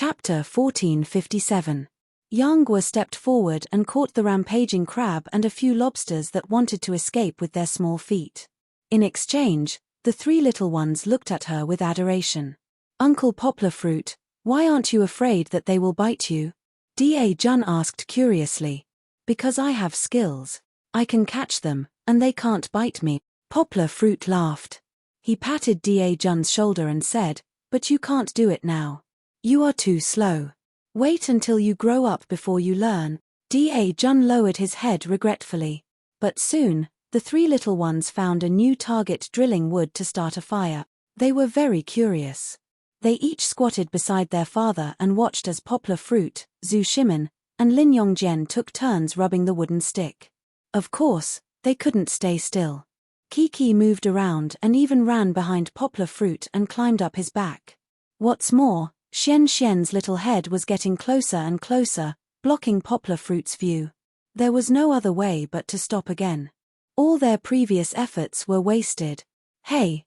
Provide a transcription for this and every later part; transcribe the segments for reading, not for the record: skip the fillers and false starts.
Chapter 1457. Yangwa stepped forward and caught the rampaging crab and a few lobsters that wanted to escape with their small feet. In exchange, the three little ones looked at her with adoration. "Uncle Poplar Fruit, why aren't you afraid that they will bite you?" Da Jun asked curiously. "Because I have skills. I can catch them, and they can't bite me." Poplar Fruit laughed. He patted Da Jun's shoulder and said, "But you can't do it now. You are too slow. Wait until you grow up before you learn." Da Jun lowered his head regretfully. But soon, the three little ones found a new target drilling wood to start a fire. They were very curious. They each squatted beside their father and watched as Poplar Fruit, Zhu Shimin, and Lin Yongjian took turns rubbing the wooden stick. Of course, they couldn't stay still. Kiki moved around and even ran behind Poplar Fruit and climbed up his back. What's more, Xian's little head was getting closer and closer, blocking Poplar Fruit's view. There was no other way but to stop again. All their previous efforts were wasted. Hey,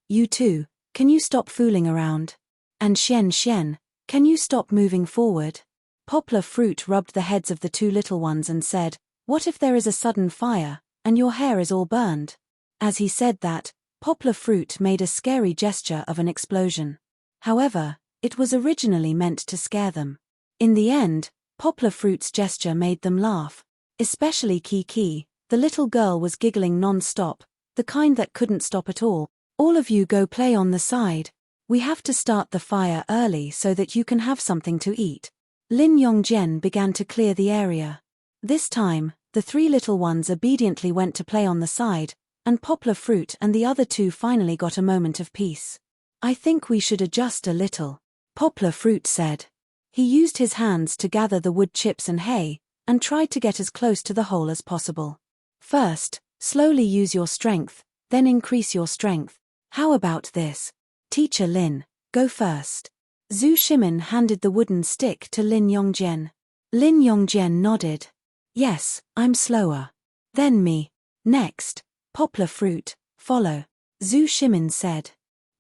you two, can you stop fooling around? And Xian, can you stop moving forward?" Poplar Fruit rubbed the heads of the two little ones and said, "What if there is a sudden fire, and your hair is all burned?" As he said that, Poplar Fruit made a scary gesture of an explosion. However, it was originally meant to scare them. In the end, Poplar Fruit's gesture made them laugh. Especially Kiki, the little girl was giggling non-stop, the kind that couldn't stop at all. "All of you go play on the side. We have to start the fire early so that you can have something to eat." Lin Yongjian began to clear the area. This time, the three little ones obediently went to play on the side, and Poplar Fruit and the other two finally got a moment of peace. "I think we should adjust a little," Poplar Fruit said. He used his hands to gather the wood chips and hay, and tried to get as close to the hole as possible. "First, slowly use your strength, then increase your strength. How about this? Teacher Lin, go first." Zhu Shimin handed the wooden stick to Lin Yongjian. Lin Yongjian nodded. "Yes, I'm slower. Then me. Next, Poplar Fruit, follow," Zhu Shimin said.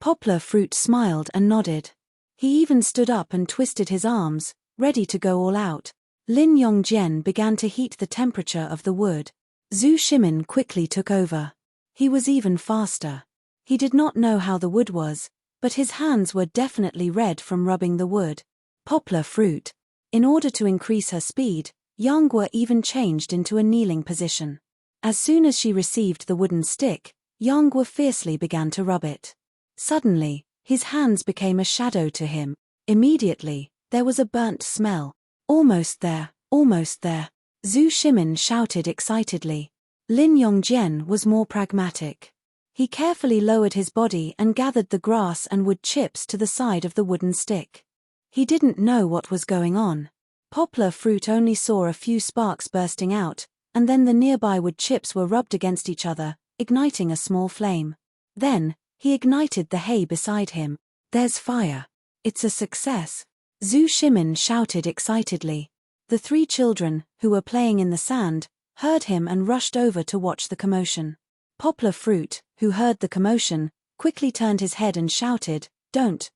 Poplar Fruit smiled and nodded. He even stood up and twisted his arms, ready to go all out. Lin Yongjian began to heat the temperature of the wood. Zhu Shimin quickly took over. He was even faster. He did not know how the wood was, but his hands were definitely red from rubbing the wood. Poplar Fruit. In order to increase her speed, Yangwa even changed into a kneeling position. As soon as she received the wooden stick, Yangwa fiercely began to rub it. Suddenly, his hands became a shadow to him. Immediately, there was a burnt smell. Almost there, Zhu Shimin shouted excitedly. Lin Yongjian was more pragmatic. He carefully lowered his body and gathered the grass and wood chips to the side of the wooden stick. He didn't know what was going on. Poplar Fruit only saw a few sparks bursting out, and then the nearby wood chips were rubbed against each other, igniting a small flame. Then, he ignited the hay beside him. "There's fire. It's a success," Zhu Shimin shouted excitedly. The three children, who were playing in the sand, heard him and rushed over to watch the commotion. Poplar Fruit, who heard the commotion, quickly turned his head and shouted, Don't.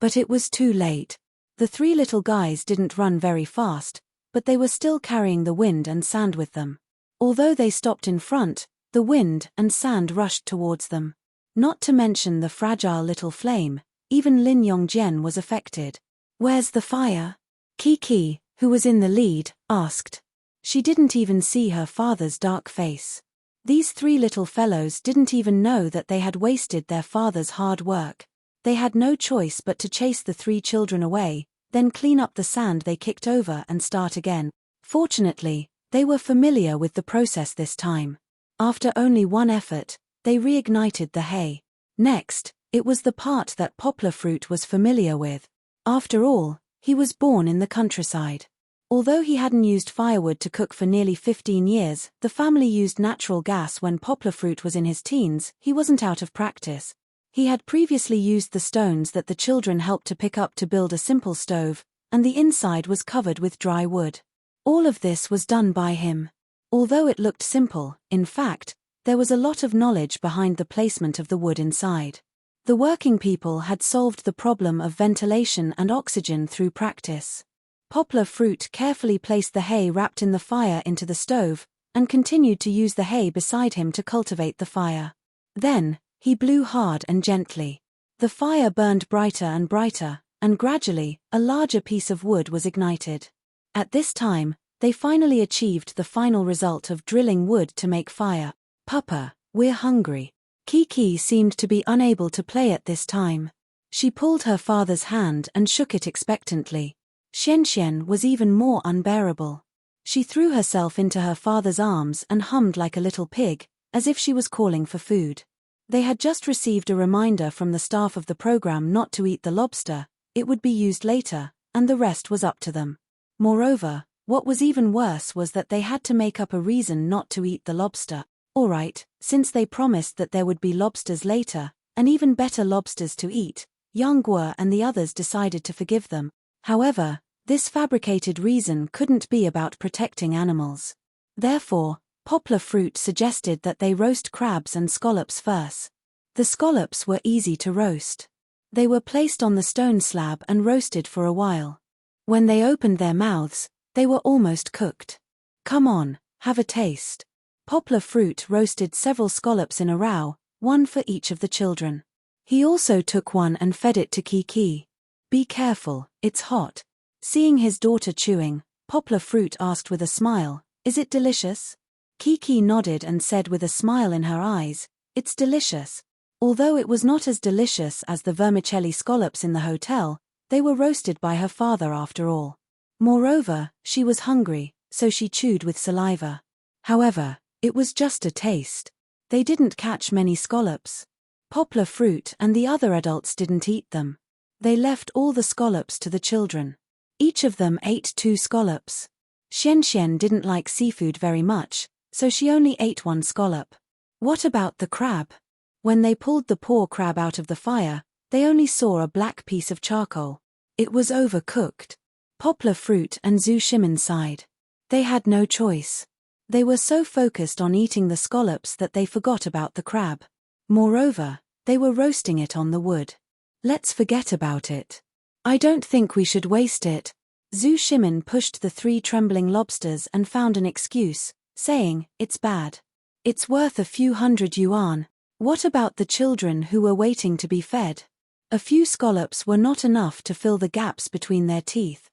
But it was too late. The three little guys didn't run very fast, but they were still carrying the wind and sand with them. Although they stopped in front, the wind and sand rushed towards them. Not to mention the fragile little flame, even Lin Yongjian was affected. "Where's the fire?" Kiki, who was in the lead, asked. She didn't even see her father's dark face. These three little fellows didn't even know that they had wasted their father's hard work. They had no choice but to chase the three children away, then clean up the sand they kicked over and start again. Fortunately, they were familiar with the process this time. After only one effort, they reignited the hay. Next, it was the part that Poplar Fruit was familiar with. After all, he was born in the countryside. Although he hadn't used firewood to cook for nearly 15 years, the family used natural gas when Poplar Fruit was in his teens. He wasn't out of practice. He had previously used the stones that the children helped to pick up to build a simple stove, and the inside was covered with dry wood. All of this was done by him. Although it looked simple, in fact, there was a lot of knowledge behind the placement of the wood inside. The working people had solved the problem of ventilation and oxygen through practice. Poplar Fruit carefully placed the hay wrapped in the fire into the stove, and continued to use the hay beside him to cultivate the fire. Then, he blew hard and gently. The fire burned brighter and brighter, and gradually, a larger piece of wood was ignited. At this time, they finally achieved the final result of drilling wood to make fire. "Papa, we're hungry." Kiki seemed to be unable to play at this time. She pulled her father's hand and shook it expectantly. Xianxian was even more unbearable. She threw herself into her father's arms and hummed like a little pig, as if she was calling for food. They had just received a reminder from the staff of the program not to eat the lobster. It would be used later, and the rest was up to them. Moreover, what was even worse was that they had to make up a reason not to eat the lobster. Alright, since they promised that there would be lobsters later, and even better lobsters to eat, Yang Guo and the others decided to forgive them. However, this fabricated reason couldn't be about protecting animals. Therefore, Poplar Fruit suggested that they roast crabs and scallops first. The scallops were easy to roast. They were placed on the stone slab and roasted for a while. When they opened their mouths, they were almost cooked. "Come on, have a taste." Poplar Fruit roasted several scallops in a row, one for each of the children. He also took one and fed it to Kiki. "Be careful, it's hot." Seeing his daughter chewing, Poplar Fruit asked with a smile, "Is it delicious?" Kiki nodded and said with a smile in her eyes, "It's delicious." Although it was not as delicious as the vermicelli scallops in the hotel, they were roasted by her father after all. Moreover, she was hungry, so she chewed with saliva. However, it was just a taste. They didn't catch many scallops. Poplar Fruit and the other adults didn't eat them. They left all the scallops to the children. Each of them ate 2 scallops. Xianxian didn't like seafood very much, so she only ate 1 scallop. What about the crab? When they pulled the poor crab out of the fire, they only saw a black piece of charcoal. It was overcooked. Poplar Fruit and Zhu Shimin sighed. They had no choice. They were so focused on eating the scallops that they forgot about the crab. Moreover, they were roasting it on the wood. "Let's forget about it. I don't think we should waste it." Zhu Shimin pushed the 3 trembling lobsters and found an excuse, saying, "It's bad. It's worth a few hundred yuan. What about the children who were waiting to be fed?" A few scallops were not enough to fill the gaps between their teeth.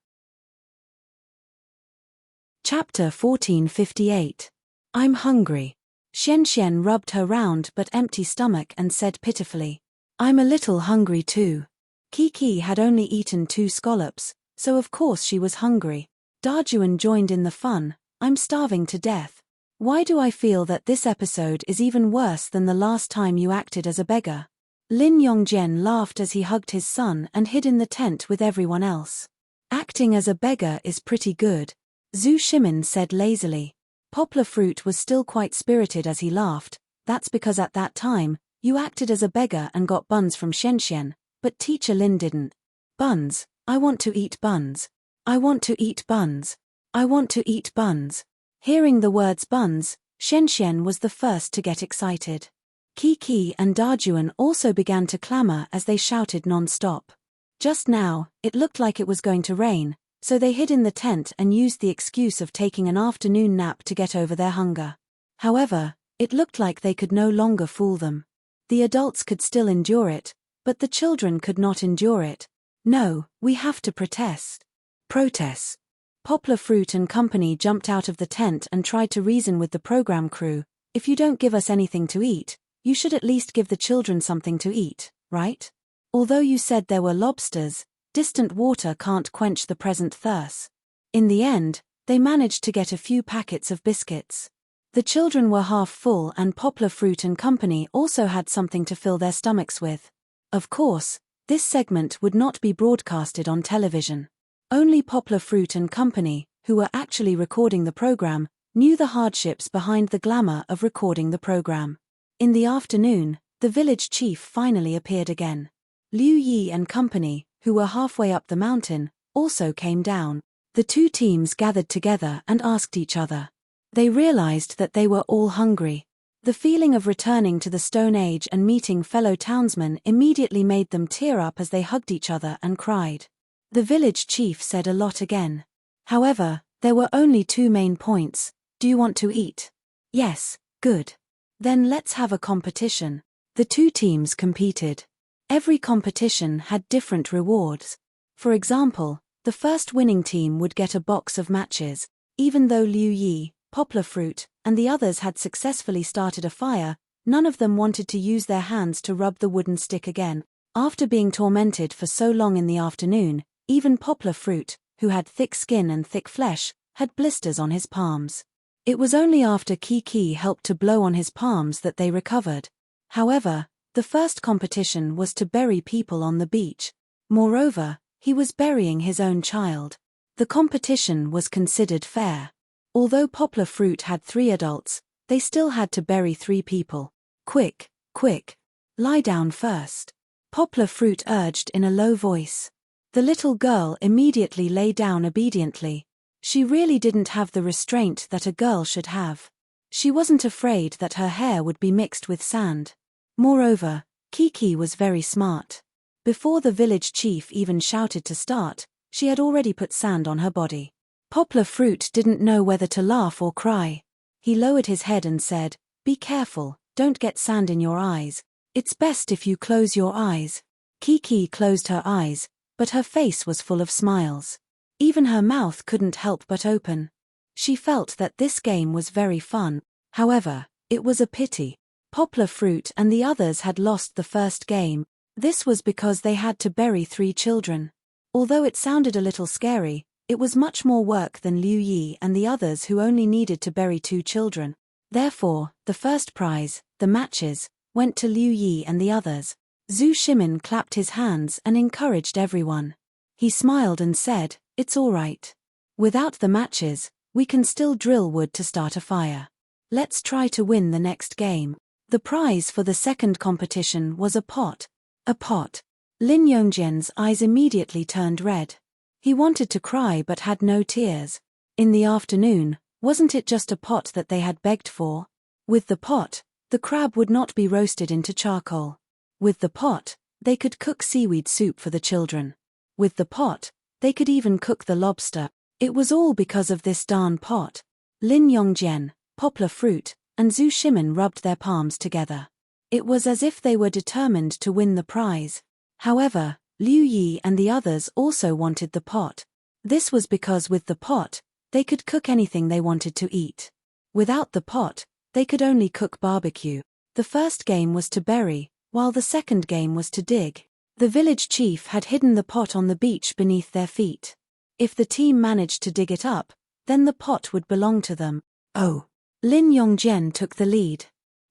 Chapter 1458. I'm hungry. Xianxian rubbed her round but empty stomach and said pitifully, "I'm a little hungry too." Kiki had only eaten 2 scallops, so of course she was hungry. Dajuan joined in the fun. "I'm starving to death. Why do I feel that this episode is even worse than the last time you acted as a beggar?" Lin Yongjian laughed as he hugged his son and hid in the tent with everyone else. "Acting as a beggar is pretty good," Zhu Shimin said lazily. Poplar Fruit was still quite spirited as he laughed. "That's because at that time, you acted as a beggar and got buns from Xianxian, but Teacher Lin didn't." "Buns, I want to eat buns. I want to eat buns. I want to eat buns." Hearing the words buns, Xianxian was the first to get excited. Kiki and Dajuan also began to clamor as they shouted non-stop. Just now, it looked like it was going to rain, so they hid in the tent and used the excuse of taking an afternoon nap to get over their hunger. However, it looked like they could no longer fool them. The adults could still endure it, but the children could not endure it. "No, we have to protest." Protest. Poplar Fruit and Company jumped out of the tent and tried to reason with the program crew. "If you don't give us anything to eat, you should at least give the children something to eat, right? Although you said there were lobsters, distant water can't quench the present thirst." In the end, they managed to get a few packets of biscuits. The children were half full and Poplar Fruit and Company also had something to fill their stomachs with. Of course, this segment would not be broadcasted on television. Only Poplar Fruit and Company, who were actually recording the program, knew the hardships behind the glamour of recording the program. In the afternoon, the village chief finally appeared again. Liu Yi and Company, who were halfway up the mountain, also came down. The 2 teams gathered together and asked each other. They realized that they were all hungry. The feeling of returning to the Stone Age and meeting fellow townsmen immediately made them tear up as they hugged each other and cried. The village chief said a lot again. However, there were only two main points. Do you want to eat? Yes, good. Then let's have a competition. The two teams competed. Every competition had different rewards. For example, the first winning team would get a box of matches. Even though Liu Yi, poplar fruit, and the others had successfully started a fire, none of them wanted to use their hands to rub the wooden stick again. After being tormented for so long in the afternoon, even poplar fruit, who had thick skin and thick flesh, had blisters on his palms. It was only after Kiki helped to blow on his palms that they recovered. However, the first competition was to bury people on the beach. Moreover, he was burying his own child. The competition was considered fair. Although poplar fruit had 3 adults, they still had to bury 3 people. Quick, quick. Lie down first. Poplar fruit urged in a low voice. The little girl immediately lay down obediently. She really didn't have the restraint that a girl should have. She wasn't afraid that her hair would be mixed with sand. Moreover, Kiki was very smart. Before the village chief even shouted to start, she had already put sand on her body. Poplar fruit didn't know whether to laugh or cry. He lowered his head and said, "Be careful, don't get sand in your eyes. It's best if you close your eyes." Kiki closed her eyes, but her face was full of smiles. Even her mouth couldn't help but open. She felt that this game was very fun. However, it was a pity. Poplar fruit and the others had lost the first game. This was because they had to bury 3 children. Although it sounded a little scary, it was much more work than Liu Yi and the others who only needed to bury 2 children. Therefore, the first prize, the matches, went to Liu Yi and the others. Zhu Shimin clapped his hands and encouraged everyone. He smiled and said, "It's all right. Without the matches, we can still drill wood to start a fire. Let's try to win the next game." The prize for the second competition was a pot. A pot. Lin Yongjian's eyes immediately turned red. He wanted to cry but had no tears. In the afternoon, wasn't it just a pot that they had begged for? With the pot, the crab would not be roasted into charcoal. With the pot, they could cook seaweed soup for the children. With the pot, they could even cook the lobster. It was all because of this darn pot. Lin Yongjian, poplar fruit, and Zhu Shimin rubbed their palms together. It was as if they were determined to win the prize. However, Liu Yi and the others also wanted the pot. This was because with the pot, they could cook anything they wanted to eat. Without the pot, they could only cook barbecue. The first game was to bury, while the second game was to dig. The village chief had hidden the pot on the beach beneath their feet. If the team managed to dig it up, then the pot would belong to them. Oh! Lin Yongjian took the lead.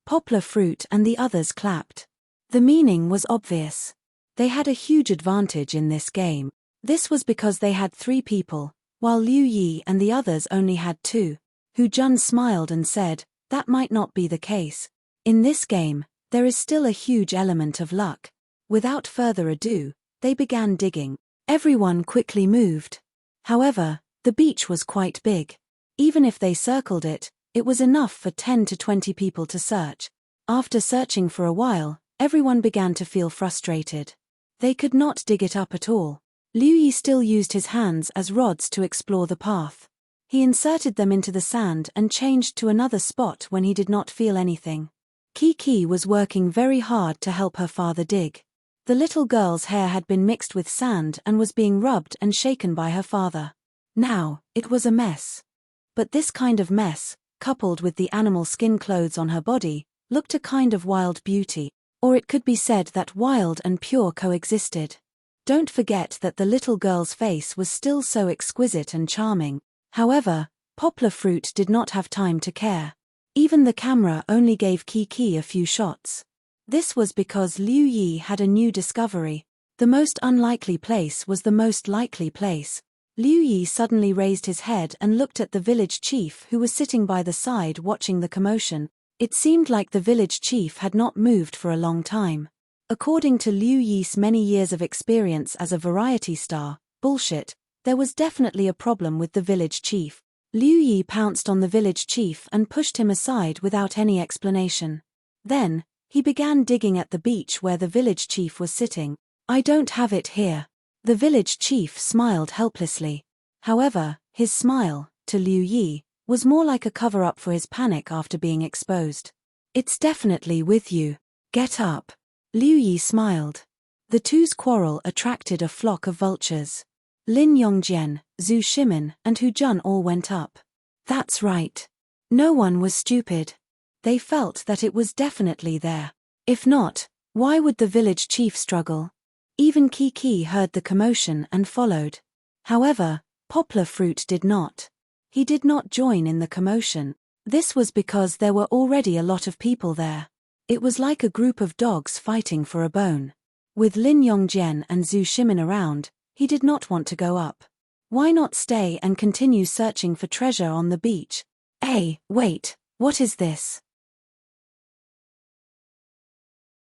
Poplar fruit and the others clapped. The meaning was obvious. They had a huge advantage in this game. This was because they had 3 people, while Liu Yi and the others only had 2. Hu Jun smiled and said, "That might not be the case. In this game, there is still a huge element of luck." Without further ado, they began digging. Everyone quickly moved. However, the beach was quite big. Even if they circled it, it was enough for 10 to 20 people to search. After searching for a while, everyone began to feel frustrated. They could not dig it up at all. Liu Yi still used his hands as rods to explore the path. He inserted them into the sand and changed to another spot when he did not feel anything. Kiki was working very hard to help her father dig. The little girl's hair had been mixed with sand and was being rubbed and shaken by her father. Now, it was a mess. But this kind of mess, coupled with the animal skin clothes on her body, looked a kind of wild beauty. Or it could be said that wild and pure coexisted. Don't forget that the little girl's face was still so exquisite and charming. However, poplar fruit did not have time to care. Even the camera only gave Kiki a few shots. This was because Liu Yi had a new discovery. The most unlikely place was the most likely place. Liu Yi suddenly raised his head and looked at the village chief who was sitting by the side watching the commotion. It seemed like the village chief had not moved for a long time. According to Liu Yi's many years of experience as a variety star, bullshit, there was definitely a problem with the village chief. Liu Yi pounced on the village chief and pushed him aside without any explanation. Then, he began digging at the beach where the village chief was sitting. "I don't have it here." The village chief smiled helplessly. However, his smile, to Liu Yi, was more like a cover-up for his panic after being exposed. "It's definitely with you. Get up." Liu Yi smiled. The two's quarrel attracted a flock of vultures. Lin Yongjian, Zhu Shimin, and Hu Jun all went up. That's right. No one was stupid. They felt that it was definitely there. If not, why would the village chief struggle? Even Kiki heard the commotion and followed. However, Poplar Fruit did not. He did not join in the commotion. This was because there were already a lot of people there. It was like a group of dogs fighting for a bone. With Lin Yongjian and Zhu Shimin around, he did not want to go up. Why not stay and continue searching for treasure on the beach? Hey, wait, what is this?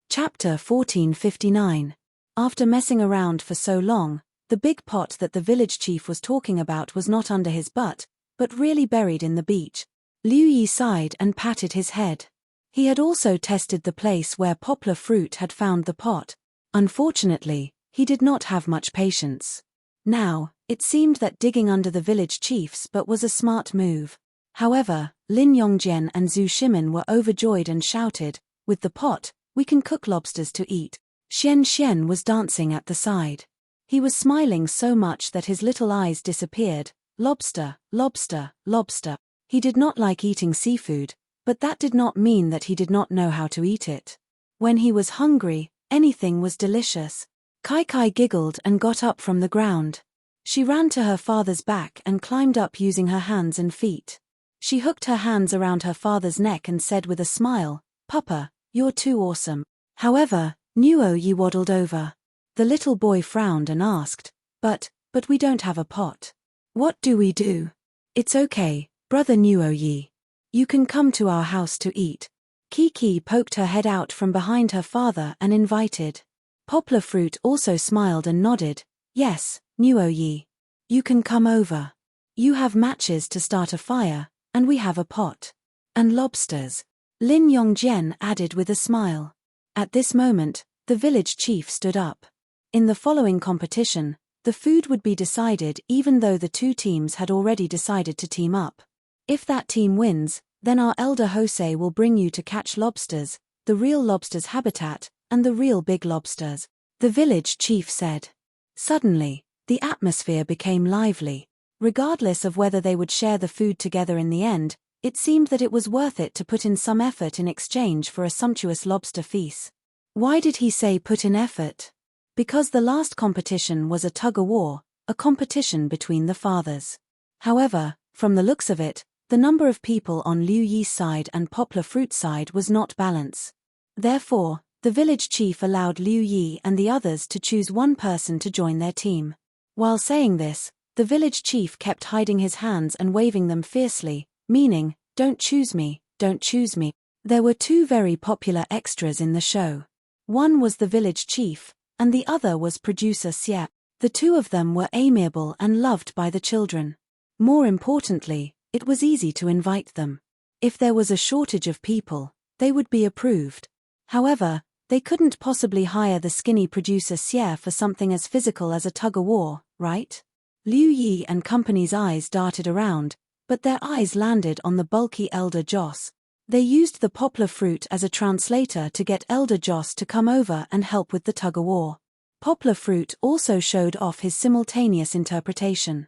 Chapter 1459. After messing around for so long, the big pot that the village chief was talking about was not under his butt, but really buried in the beach. Liu Yi sighed and patted his head. He had also tested the place where Poplar Fruit had found the pot. Unfortunately, he did not have much patience. Now, it seemed that digging under the village chief's butt was a smart move. However, Lin Yongjian and Zhu Shimin were overjoyed and shouted, "With the pot, we can cook lobsters to eat." Xian Xian was dancing at the side. He was smiling so much that his little eyes disappeared. Lobster, lobster, lobster. He did not like eating seafood, but that did not mean that he did not know how to eat it. When he was hungry, anything was delicious. Kai Kai giggled and got up from the ground. She ran to her father's back and climbed up using her hands and feet. She hooked her hands around her father's neck and said with a smile, "Papa, you're too awesome." However, Nuo Yi waddled over. The little boy frowned and asked, But we don't have a pot. What do we do?" "It's okay, brother Nuo Yi. You can come to our house to eat." Kiki poked her head out from behind her father and invited. Poplar Fruit also smiled and nodded. "Yes, Nuo Yi. You can come over. You have matches to start a fire, and we have a pot. And lobsters," Lin Yongjian added with a smile. At this moment, the village chief stood up. In the following competition, the food would be decided even though the two teams had already decided to team up. If that team wins, then our elder Jose will bring you to catch lobsters, the real lobster's habitat, and the real big lobsters, the village chief said. Suddenly, the atmosphere became lively. Regardless of whether they would share the food together in the end, it seemed that it was worth it to put in some effort in exchange for a sumptuous lobster feast. Why did he say put in effort? Because the last competition was a tug-of-war, a competition between the fathers. However, from the looks of it, the number of people on Liu Yi's side and Poplar Fruit's side was not balanced. Therefore, the village chief allowed Liu Yi and the others to choose one person to join their team. While saying this, the village chief kept hiding his hands and waving them fiercely, meaning, "Don't choose me, don't choose me." There were two very popular extras in the show. One was the village chief, and the other was producer Xie. The two of them were amiable and loved by the children. More importantly, it was easy to invite them. If there was a shortage of people, they would be approved. However, they couldn't possibly hire the skinny producer Xie for something as physical as a tug-of-war, right? Liu Yi and company's eyes darted around, but their eyes landed on the bulky elder Joss. They used the Poplar Fruit as a translator to get elder Joss to come over and help with the tug-of-war. Poplar Fruit also showed off his simultaneous interpretation.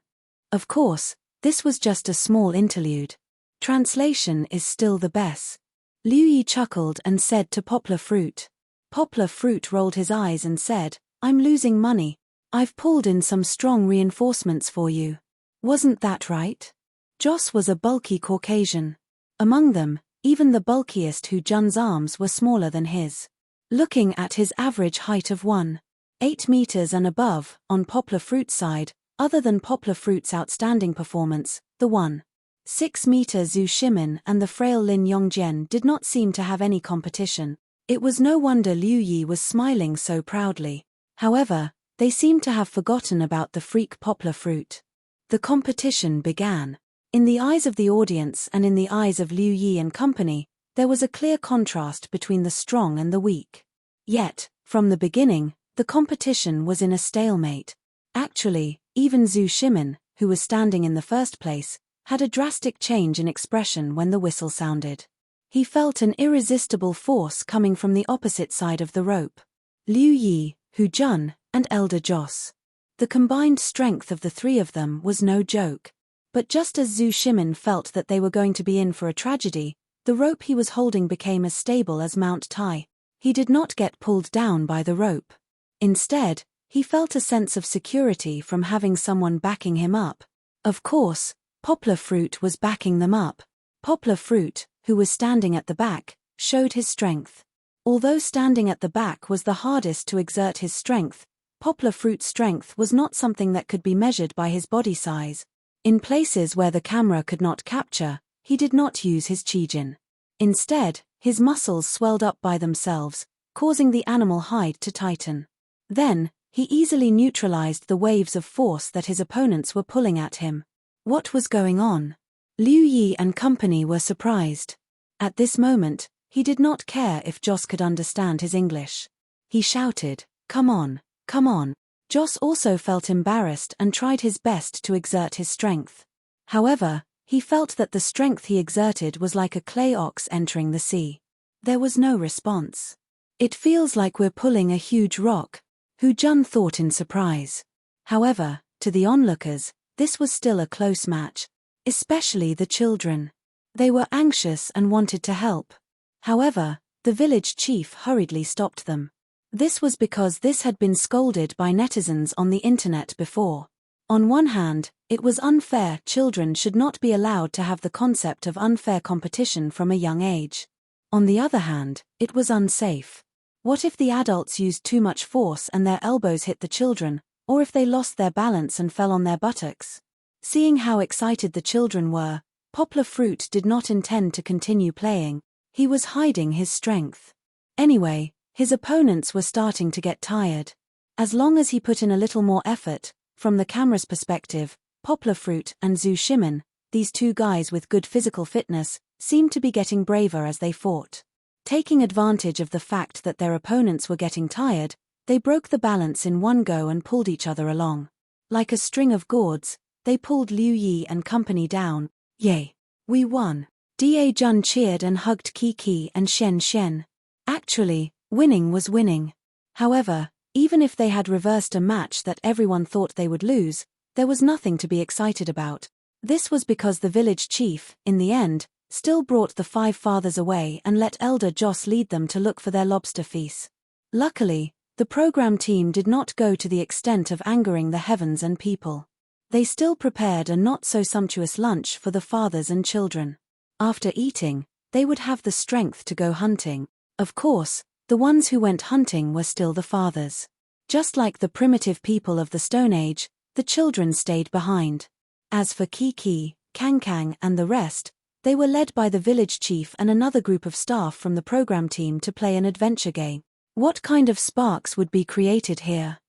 Of course, this was just a small interlude. Translation is still the best. Liu Yi chuckled and said to Poplar Fruit. Poplar Fruit rolled his eyes and said, "I'm losing money. I've pulled in some strong reinforcements for you. Wasn't that right?" Joss was a bulky Caucasian. Among them, even the bulkiest Hu Jun's arms were smaller than his. Looking at his average height of 1.8 meters and above, on Poplar Fruit's side, other than Poplar Fruit's outstanding performance, the 1.6 meter Zhu Shimin and the frail Lin Yongjian did not seem to have any competition. It was no wonder Liu Yi was smiling so proudly. However, they seemed to have forgotten about the freak Poplar Fruit. The competition began. In the eyes of the audience and in the eyes of Liu Yi and company, there was a clear contrast between the strong and the weak. Yet, from the beginning, the competition was in a stalemate. Actually, even Zhu Shimin, who was standing in the first place, had a drastic change in expression when the whistle sounded. He felt an irresistible force coming from the opposite side of the rope. Liu Yi, Hu Jun, and Elder Joss. The combined strength of the three of them was no joke. But just as Zhu Shimin felt that they were going to be in for a tragedy, the rope he was holding became as stable as Mount Tai. He did not get pulled down by the rope. Instead, he felt a sense of security from having someone backing him up. Of course, Poplar Fruit was backing them up. Poplar Fruit, who was standing at the back, showed his strength. Although standing at the back was the hardest to exert his strength, Poplar Fruit's strength was not something that could be measured by his body size. In places where the camera could not capture, he did not use his Qijin. Instead, his muscles swelled up by themselves, causing the animal hide to tighten. Then, he easily neutralized the waves of force that his opponents were pulling at him. What was going on? Liu Yi and company were surprised. At this moment, he did not care if Joss could understand his English. He shouted, "Come on, come on." Joss also felt embarrassed and tried his best to exert his strength. However, he felt that the strength he exerted was like a clay ox entering the sea. There was no response. "It feels like we're pulling a huge rock," Hu Jun thought in surprise. However, to the onlookers, this was still a close match. Especially the children. They were anxious and wanted to help. However, the village chief hurriedly stopped them. This was because this had been scolded by netizens on the internet before. On one hand, it was unfair. Children should not be allowed to have the concept of unfair competition from a young age. On the other hand, it was unsafe. What if the adults used too much force and their elbows hit the children, or if they lost their balance and fell on their buttocks? Seeing how excited the children were, Poplar Fruit did not intend to continue playing. He was hiding his strength. Anyway, his opponents were starting to get tired. As long as he put in a little more effort, from the camera's perspective, Poplar Fruit and Zhu Shimin, these two guys with good physical fitness, seemed to be getting braver as they fought. Taking advantage of the fact that their opponents were getting tired, they broke the balance in one go and pulled each other along. Like a string of gourds, they pulled Liu Yi and company down. "Yay! We won!" Da Jun cheered and hugged Kiki and Shen Shen. Actually, winning was winning. However, even if they had reversed a match that everyone thought they would lose, there was nothing to be excited about. This was because the village chief, in the end, still brought the five fathers away and let Elder Joss lead them to look for their lobster feast. Luckily, the program team did not go to the extent of angering the heavens and people. They still prepared a not-so-sumptuous lunch for the fathers and children. After eating, they would have the strength to go hunting. Of course, the ones who went hunting were still the fathers. Just like the primitive people of the Stone Age, the children stayed behind. As for Kiki, Kang, and the rest, they were led by the village chief and another group of staff from the program team to play an adventure game. What kind of sparks would be created here?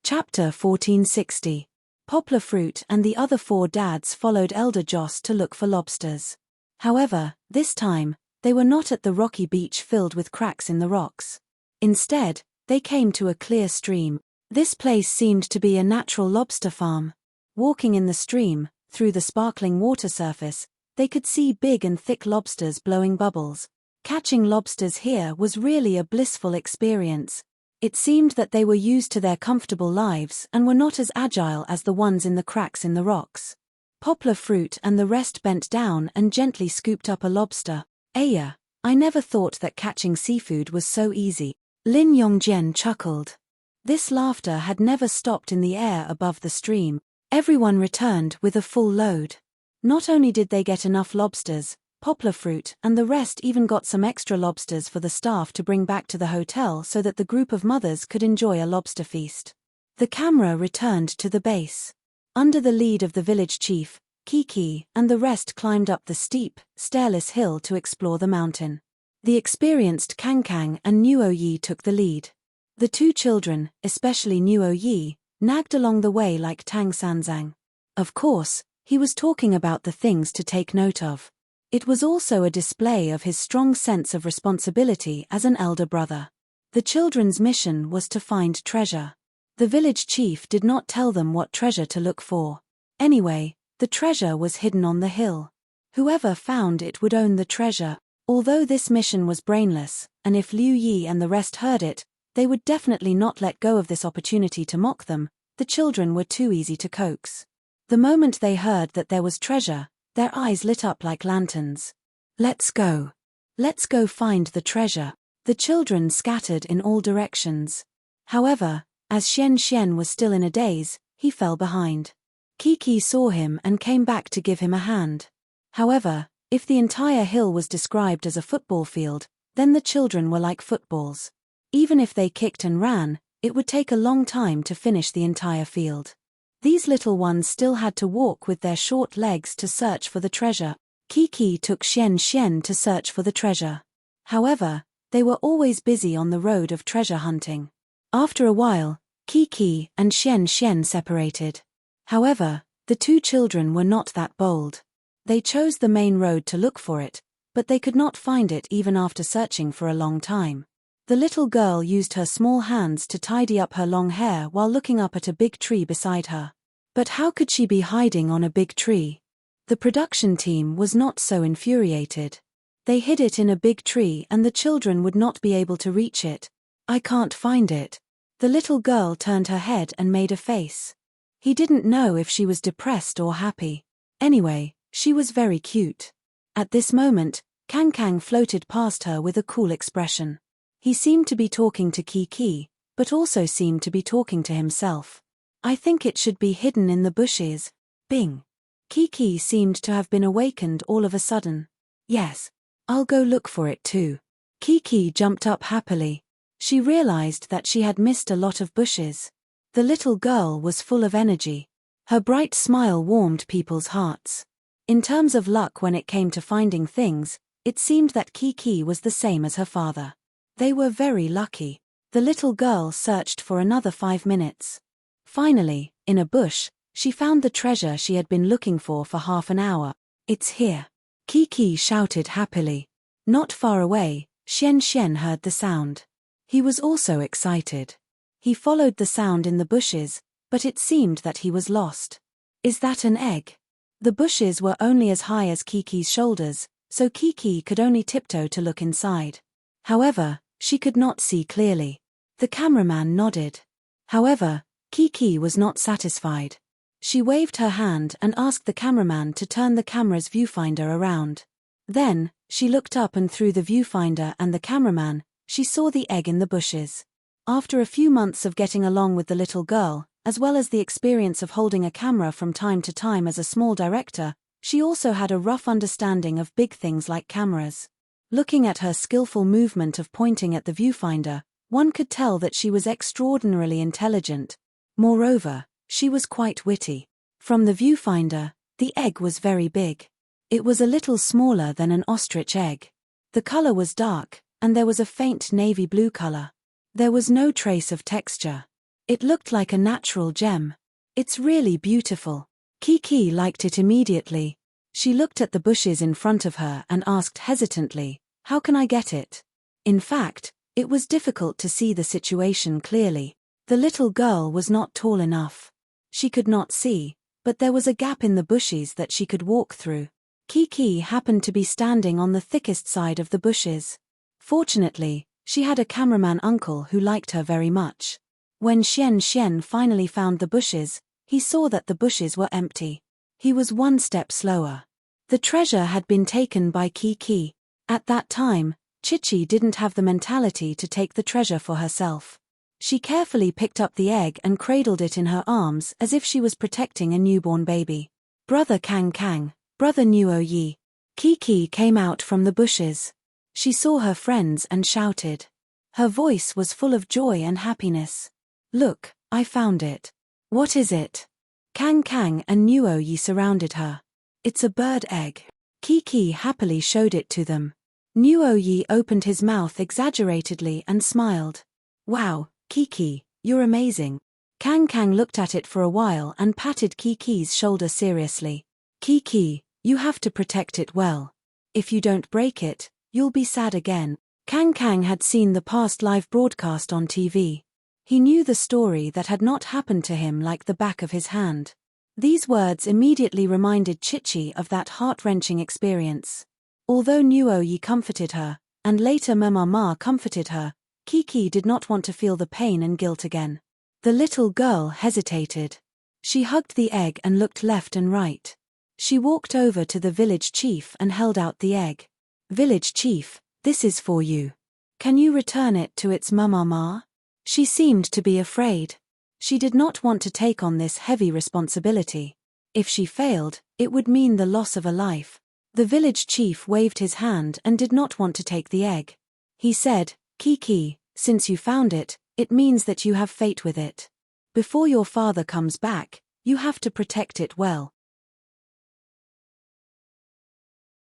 Chapter 1460. Poplar Fruit and the other four dads followed Elder Joss to look for lobsters. However, this time, they were not at the rocky beach filled with cracks in the rocks. Instead, they came to a clear stream. This place seemed to be a natural lobster farm. Walking in the stream, through the sparkling water surface, they could see big and thick lobsters blowing bubbles. Catching lobsters here was really a blissful experience. It seemed that they were used to their comfortable lives and were not as agile as the ones in the cracks in the rocks. Poplar Fruit and the rest bent down and gently scooped up a lobster. "Aya, I never thought that catching seafood was so easy." Lin Yongjian chuckled. This laughter had never stopped in the air above the stream. Everyone returned with a full load. Not only did they get enough lobsters, Poplar Fruit and the rest even got some extra lobsters for the staff to bring back to the hotel so that the group of mothers could enjoy a lobster feast. The camera returned to the base. Under the lead of the village chief, Kiki and the rest climbed up the steep, stairless hill to explore the mountain. The experienced Kang and Nuo Yi took the lead. The two children, especially Nuo Yi, nagged along the way like Tang Sanzang. Of course, he was talking about the things to take note of. It was also a display of his strong sense of responsibility as an elder brother. The children's mission was to find treasure. The village chief did not tell them what treasure to look for. Anyway, the treasure was hidden on the hill. Whoever found it would own the treasure. Although this mission was brainless, and if Liu Yi and the rest heard it, they would definitely not let go of this opportunity to mock them, the children were too easy to coax. The moment they heard that there was treasure, their eyes lit up like lanterns. Let's go. Let's go find the treasure. The children scattered in all directions. However, as Xian Xian was still in a daze, he fell behind. Kiki saw him and came back to give him a hand. However, if the entire hill was described as a football field, then the children were like footballs. Even if they kicked and ran, it would take a long time to finish the entire field. These little ones still had to walk with their short legs to search for the treasure. Kiki took Xian Xian to search for the treasure. However, they were always busy on the road of treasure hunting. After a while, Kiki and Xian Xian separated. However, the two children were not that bold. They chose the main road to look for it, but they could not find it even after searching for a long time. The little girl used her small hands to tidy up her long hair while looking up at a big tree beside her. But how could she be hiding on a big tree? The production team was not so infuriated. They hid it in a big tree and the children would not be able to reach it. I can't find it. The little girl turned her head and made a face. He didn't know if she was depressed or happy. Anyway, she was very cute. At this moment, Kang Kang floated past her with a cool expression. He seemed to be talking to Kiki, but also seemed to be talking to himself. I think it should be hidden in the bushes. Bing. Kiki seemed to have been awakened all of a sudden. Yes, I'll go look for it too. Kiki jumped up happily. She realized that she had missed a lot of bushes. The little girl was full of energy. Her bright smile warmed people's hearts. In terms of luck when it came to finding things, it seemed that Kiki was the same as her father. They were very lucky. The little girl searched for another 5 minutes. Finally, in a bush, she found the treasure she had been looking for half an hour. It's here. Kiki shouted happily. Not far away, Xian Xian heard the sound. He was also excited. He followed the sound in the bushes, but it seemed that he was lost. Is that an egg? The bushes were only as high as Kiki's shoulders, so Kiki could only tiptoe to look inside. However, she could not see clearly. The cameraman nodded. However, Kiki was not satisfied. She waved her hand and asked the cameraman to turn the camera's viewfinder around. Then, she looked up and through the viewfinder and the cameraman, she saw the egg in the bushes. After a few months of getting along with the little girl, as well as the experience of holding a camera from time to time as a small director, she also had a rough understanding of big things like cameras. Looking at her skillful movement of pointing at the viewfinder, one could tell that she was extraordinarily intelligent. Moreover, she was quite witty. From the viewfinder, the egg was very big. It was a little smaller than an ostrich egg. The color was dark, and there was a faint navy blue color. There was no trace of texture. It looked like a natural gem. It's really beautiful. Kiki liked it immediately. She looked at the bushes in front of her and asked hesitantly, "How can I get it?" In fact, it was difficult to see the situation clearly. The little girl was not tall enough. She could not see, but there was a gap in the bushes that she could walk through. Kiki happened to be standing on the thickest side of the bushes. Fortunately, she had a cameraman uncle who liked her very much. When Xian Xian finally found the bushes, he saw that the bushes were empty. He was one step slower. The treasure had been taken by Kiki. At that time, Chichi didn't have the mentality to take the treasure for herself. She carefully picked up the egg and cradled it in her arms as if she was protecting a newborn baby. Brother Kang Kang, Brother Nuo Yi. Kiki came out from the bushes. She saw her friends and shouted. Her voice was full of joy and happiness. Look, I found it. What is it? Kang Kang and Nuo Yi surrounded her. It's a bird egg. Kiki happily showed it to them. Nuo Yi opened his mouth exaggeratedly and smiled. Wow, Kiki, you're amazing. Kang Kang looked at it for a while and patted Kiki's shoulder seriously. Kiki, you have to protect it well. If you don't break it, you'll be sad again. Kang Kang had seen the past live broadcast on TV. He knew the story that had not happened to him like the back of his hand. These words immediately reminded Chichi of that heart-wrenching experience. Although Nuo Yi comforted her, and later Mama Ma comforted her, Kiki did not want to feel the pain and guilt again. The little girl hesitated. She hugged the egg and looked left and right. She walked over to the village chief and held out the egg. Village chief, this is for you. Can you return it to its Mama Ma? She seemed to be afraid. She did not want to take on this heavy responsibility. If she failed, it would mean the loss of a life. The village chief waved his hand and did not want to take the egg. He said, Kiki, since you found it, it means that you have fate with it. Before your father comes back, you have to protect it well.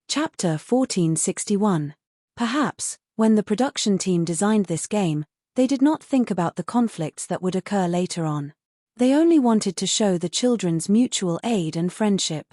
Chapter 1461. Perhaps, when the production team designed this game, they did not think about the conflicts that would occur later on. They only wanted to show the children's mutual aid and friendship.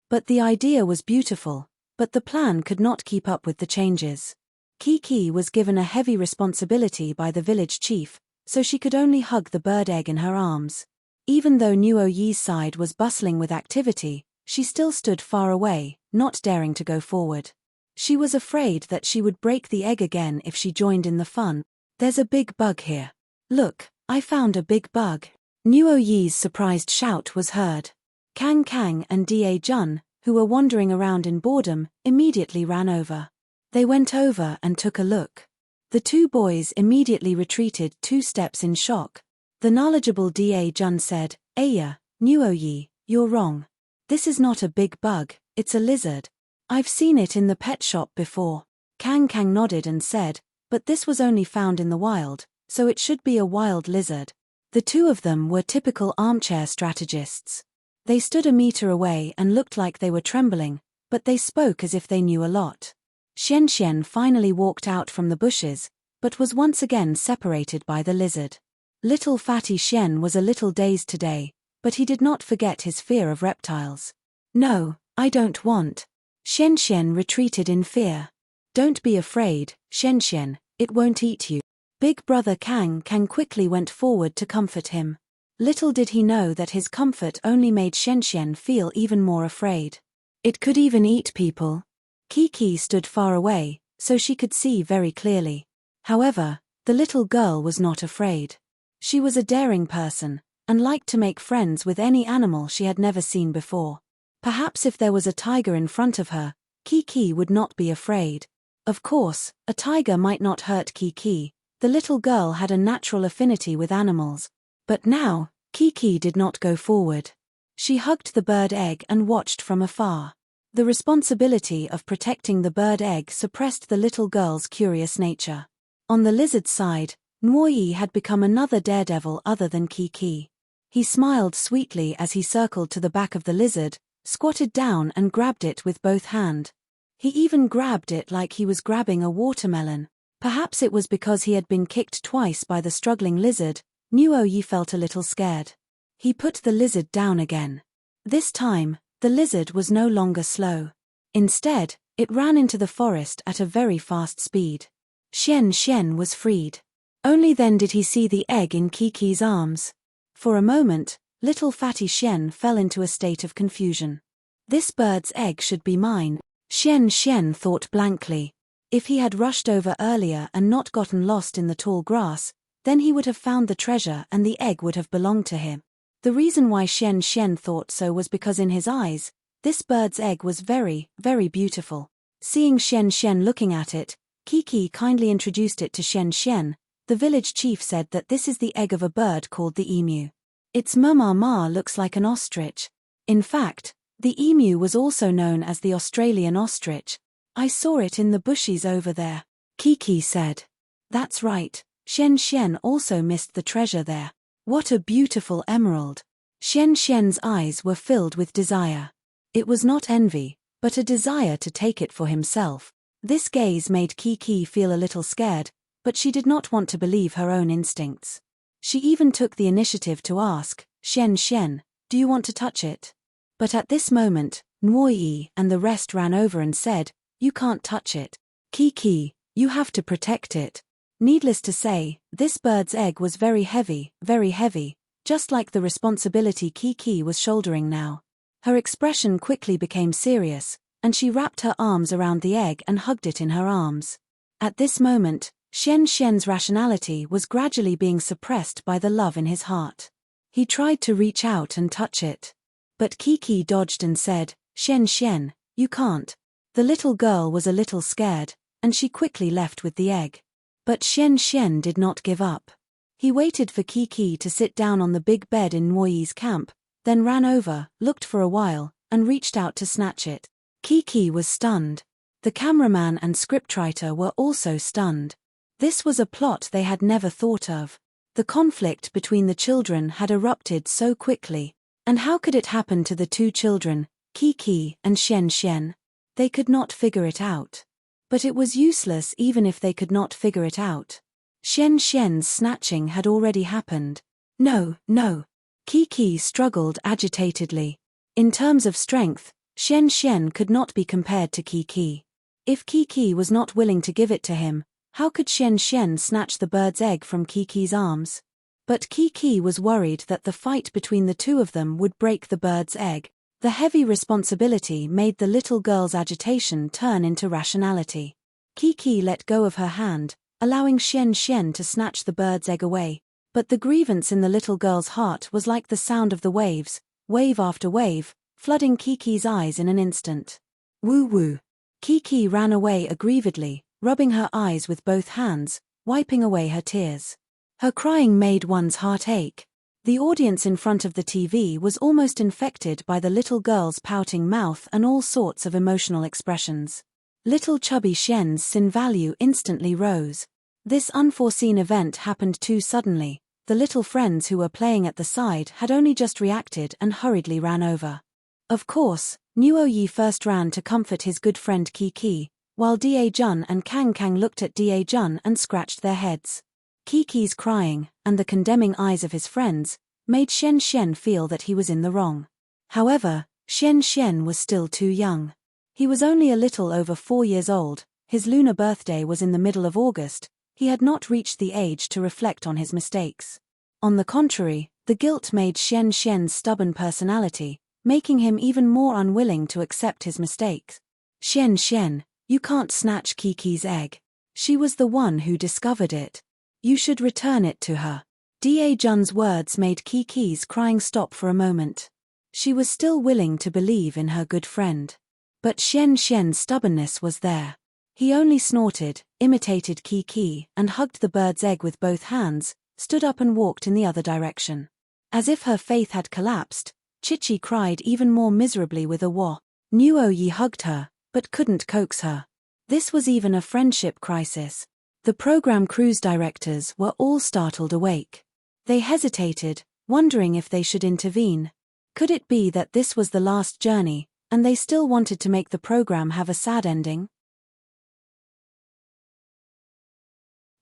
But the idea was beautiful, but the plan could not keep up with the changes. Kiki was given a heavy responsibility by the village chief, so she could only hug the bird egg in her arms. Even though Nuo Yi's side was bustling with activity, she still stood far away, not daring to go forward. She was afraid that she would break the egg again if she joined in the fun. There's a big bug here. Look, I found a big bug. Nuo Yi's surprised shout was heard. Kang Kang and Da Jun, who were wandering around in boredom, immediately ran over. They went over and took a look. The two boys immediately retreated 2 steps in shock. The knowledgeable Da Jun said, Aya, Nuo Yi, you're wrong. This is not a big bug, it's a lizard. I've seen it in the pet shop before. Kang Kang nodded and said, but this was only found in the wild, so it should be a wild lizard. The two of them were typical armchair strategists. They stood a meter away and looked like they were trembling, but they spoke as if they knew a lot. Xian Xian finally walked out from the bushes, but was once again separated by the lizard. Little fatty Xian was a little dazed today, but he did not forget his fear of reptiles. No, I don't want. Xian Xian retreated in fear. Don't be afraid, Xian Xian, it won't eat you. Big brother Kang Kang quickly went forward to comfort him. Little did he know that his comfort only made Xian Xian feel even more afraid. It could even eat people. Kiki stood far away, so she could see very clearly. However, the little girl was not afraid. She was a daring person, and liked to make friends with any animal she had never seen before. Perhaps if there was a tiger in front of her, Kiki would not be afraid. Of course, a tiger might not hurt Kiki. The little girl had a natural affinity with animals. But now, Kiki did not go forward. She hugged the bird egg and watched from afar. The responsibility of protecting the bird egg suppressed the little girl's curious nature. On the lizard's side, Nuo Yi had become another daredevil other than Kiki. He smiled sweetly as he circled to the back of the lizard, squatted down and grabbed it with both hands. He even grabbed it like he was grabbing a watermelon. Perhaps it was because he had been kicked twice by the struggling lizard. Nuo Yi felt a little scared. He put the lizard down again. This time, the lizard was no longer slow. Instead, it ran into the forest at a very fast speed. Xian Xian was freed. Only then did he see the egg in Kiki's arms. For a moment, little fatty Xian fell into a state of confusion. This bird's egg should be mine, Xian Xian thought blankly. If he had rushed over earlier and not gotten lost in the tall grass, then he would have found the treasure and the egg would have belonged to him. The reason why Xian Xian thought so was because in his eyes, this bird's egg was very, very beautiful. Seeing Xian Xian looking at it, Kiki kindly introduced it to Xian Xian. The village chief said that this is the egg of a bird called the emu. Its mama looks like an ostrich. In fact, the emu was also known as the Australian ostrich. I saw it in the bushes over there, Kiki said. That's right, Xian Xian also missed the treasure there. What a beautiful emerald. Xian Xian's eyes were filled with desire. It was not envy, but a desire to take it for himself. This gaze made Kiki feel a little scared, but she did not want to believe her own instincts. She even took the initiative to ask, "Xian Xian, do you want to touch it?" But at this moment, Nuoyi and the rest ran over and said, "You can't touch it. Kiki, you have to protect it." Needless to say, this bird's egg was very heavy, just like the responsibility Kiki was shouldering now. Her expression quickly became serious, and she wrapped her arms around the egg and hugged it in her arms. At this moment, Xian Xian's rationality was gradually being suppressed by the love in his heart. He tried to reach out and touch it. But Kiki dodged and said, "Xian Xian, you can't." The little girl was a little scared, and she quickly left with the egg. But Xian Xian did not give up. He waited for Kiki to sit down on the big bed in Nuoyi's camp, then ran over, looked for a while, and reached out to snatch it. Kiki was stunned. The cameraman and scriptwriter were also stunned. This was a plot they had never thought of. The conflict between the children had erupted so quickly. And how could it happen to the two children, Kiki and Xian Xian? They could not figure it out. But it was useless even if they could not figure it out. Xian Xian's snatching had already happened. No. Kiki struggled agitatedly. In terms of strength, Xian Xian could not be compared to Kiki. If Kiki was not willing to give it to him, how could Xian Xian snatch the bird's egg from Kiki's arms? But Kiki was worried that the fight between the two of them would break the bird's egg. The heavy responsibility made the little girl's agitation turn into rationality. Kiki let go of her hand, allowing Xian Xian to snatch the bird's egg away. But the grievance in the little girl's heart was like the sound of the waves, wave after wave, flooding Kiki's eyes in an instant. Woo. Kiki ran away aggrievedly, rubbing her eyes with both hands, wiping away her tears. Her crying made one's heart ache. The audience in front of the TV was almost infected by the little girl's pouting mouth and all sorts of emotional expressions. Little chubby Xian's sin value instantly rose. This unforeseen event happened too suddenly. The little friends who were playing at the side had only just reacted and hurriedly ran over. Of course, Nuoyi first ran to comfort his good friend Kiki, while Da Jun and Kang Kang looked at Da Jun and scratched their heads. Kiki's crying, and the condemning eyes of his friends, made Xian Xian feel that he was in the wrong. However, Xian Xian was still too young. He was only a little over 4 years old, his lunar birthday was in the middle of August, he had not reached the age to reflect on his mistakes. On the contrary, the guilt made Xian Xian's stubborn personality, making him even more unwilling to accept his mistakes. "Xian Xian, you can't snatch Kiki's egg. She was the one who discovered it. You should return it to her." Da Jun's words made Kiki's crying stop for a moment. She was still willing to believe in her good friend. But Xian Xian's stubbornness was there. He only snorted, imitated Kiki, and hugged the bird's egg with both hands, stood up and walked in the other direction. As if her faith had collapsed, Chichi cried even more miserably with a wah. Nuoyi hugged her, but couldn't coax her. This was even a friendship crisis. The program crew's directors were all startled awake. They hesitated, wondering if they should intervene. Could it be that this was the last journey, and they still wanted to make the program have a sad ending?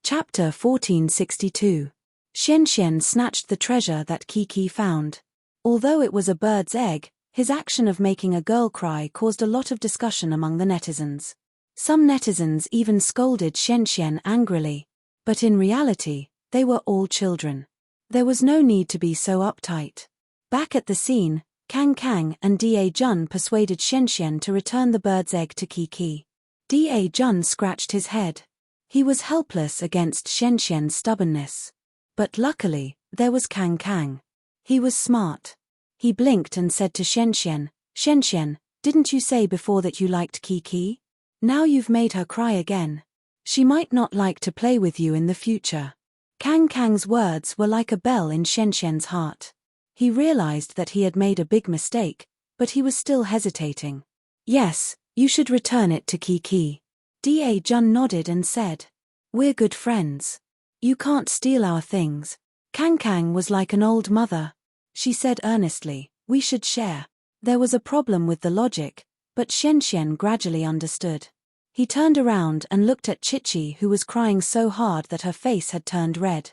Chapter 1462. Xian Xian snatched the treasure that Kiki found. Although it was a bird's egg, his action of making a girl cry caused a lot of discussion among the netizens. Some netizens even scolded Xian Xian angrily. But in reality, they were all children. There was no need to be so uptight. Back at the scene, Kang Kang and Da Jun persuaded Xian Xian to return the bird's egg to Kiki. Da Jun scratched his head. He was helpless against Xian Xian's stubbornness. But luckily, there was Kang Kang. He was smart. He blinked and said to Xian Xian, "Xian Xian, didn't you say before that you liked Kiki? Now you've made her cry again. She might not like to play with you in the future." Kang Kang's words were like a bell in Xian Xian's heart. He realized that he had made a big mistake, but he was still hesitating. "Yes, you should return it to Kiki." Da Jun nodded and said, "We're good friends. You can't steal our things." Kang Kang was like an old mother. She said earnestly, "We should share." There was a problem with the logic, but Xian Xian gradually understood. He turned around and looked at Chichi, who was crying so hard that her face had turned red.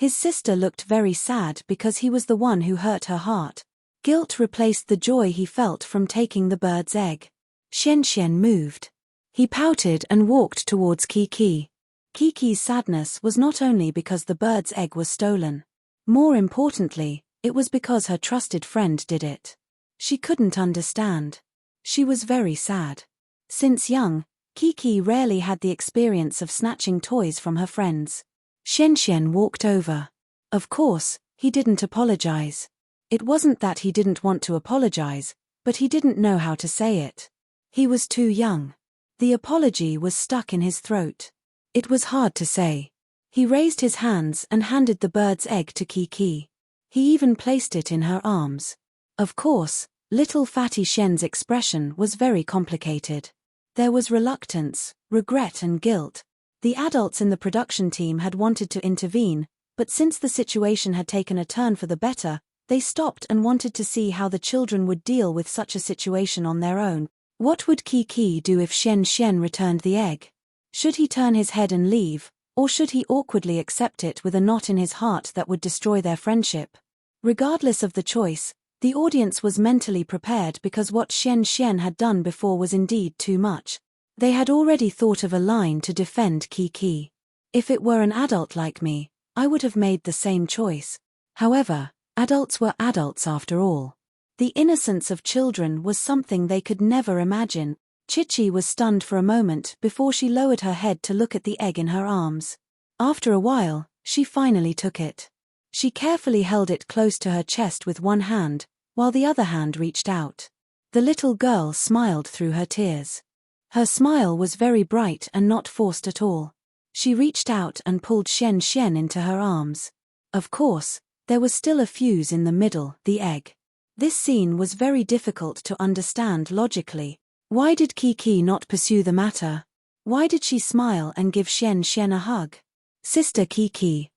His sister looked very sad because he was the one who hurt her heart. Guilt replaced the joy he felt from taking the bird's egg. Xian moved. He pouted and walked towards Kiki. Kiki's sadness was not only because the bird's egg was stolen. More importantly, it was because her trusted friend did it. She couldn't understand. She was very sad. Since young, Kiki rarely had the experience of snatching toys from her friends. Xian walked over. Of course, he didn't apologize. It wasn't that he didn't want to apologize, but he didn't know how to say it. He was too young. The apology was stuck in his throat. It was hard to say. He raised his hands and handed the bird's egg to Kiki. He even placed it in her arms. Of course, little fatty Xian's expression was very complicated. There was reluctance, regret and guilt. The adults in the production team had wanted to intervene, but since the situation had taken a turn for the better, they stopped and wanted to see how the children would deal with such a situation on their own. What would Kiki do if Xian returned the egg? Should he turn his head and leave, or should he awkwardly accept it with a knot in his heart that would destroy their friendship? Regardless of the choice, the audience was mentally prepared because what Xian had done before was indeed too much. They had already thought of a line to defend Kiki. If it were an adult like me, I would have made the same choice. However, adults were adults after all. The innocence of children was something they could never imagine. Chichi was stunned for a moment before she lowered her head to look at the egg in her arms. After a while, she finally took it. She carefully held it close to her chest with one hand, while the other hand reached out. The little girl smiled through her tears. Her smile was very bright and not forced at all. She reached out and pulled Xian into her arms. Of course, there was still a fuse in the middle, the egg. This scene was very difficult to understand logically. Why did Kiki not pursue the matter? Why did she smile and give Xian a hug? Sister Kiki,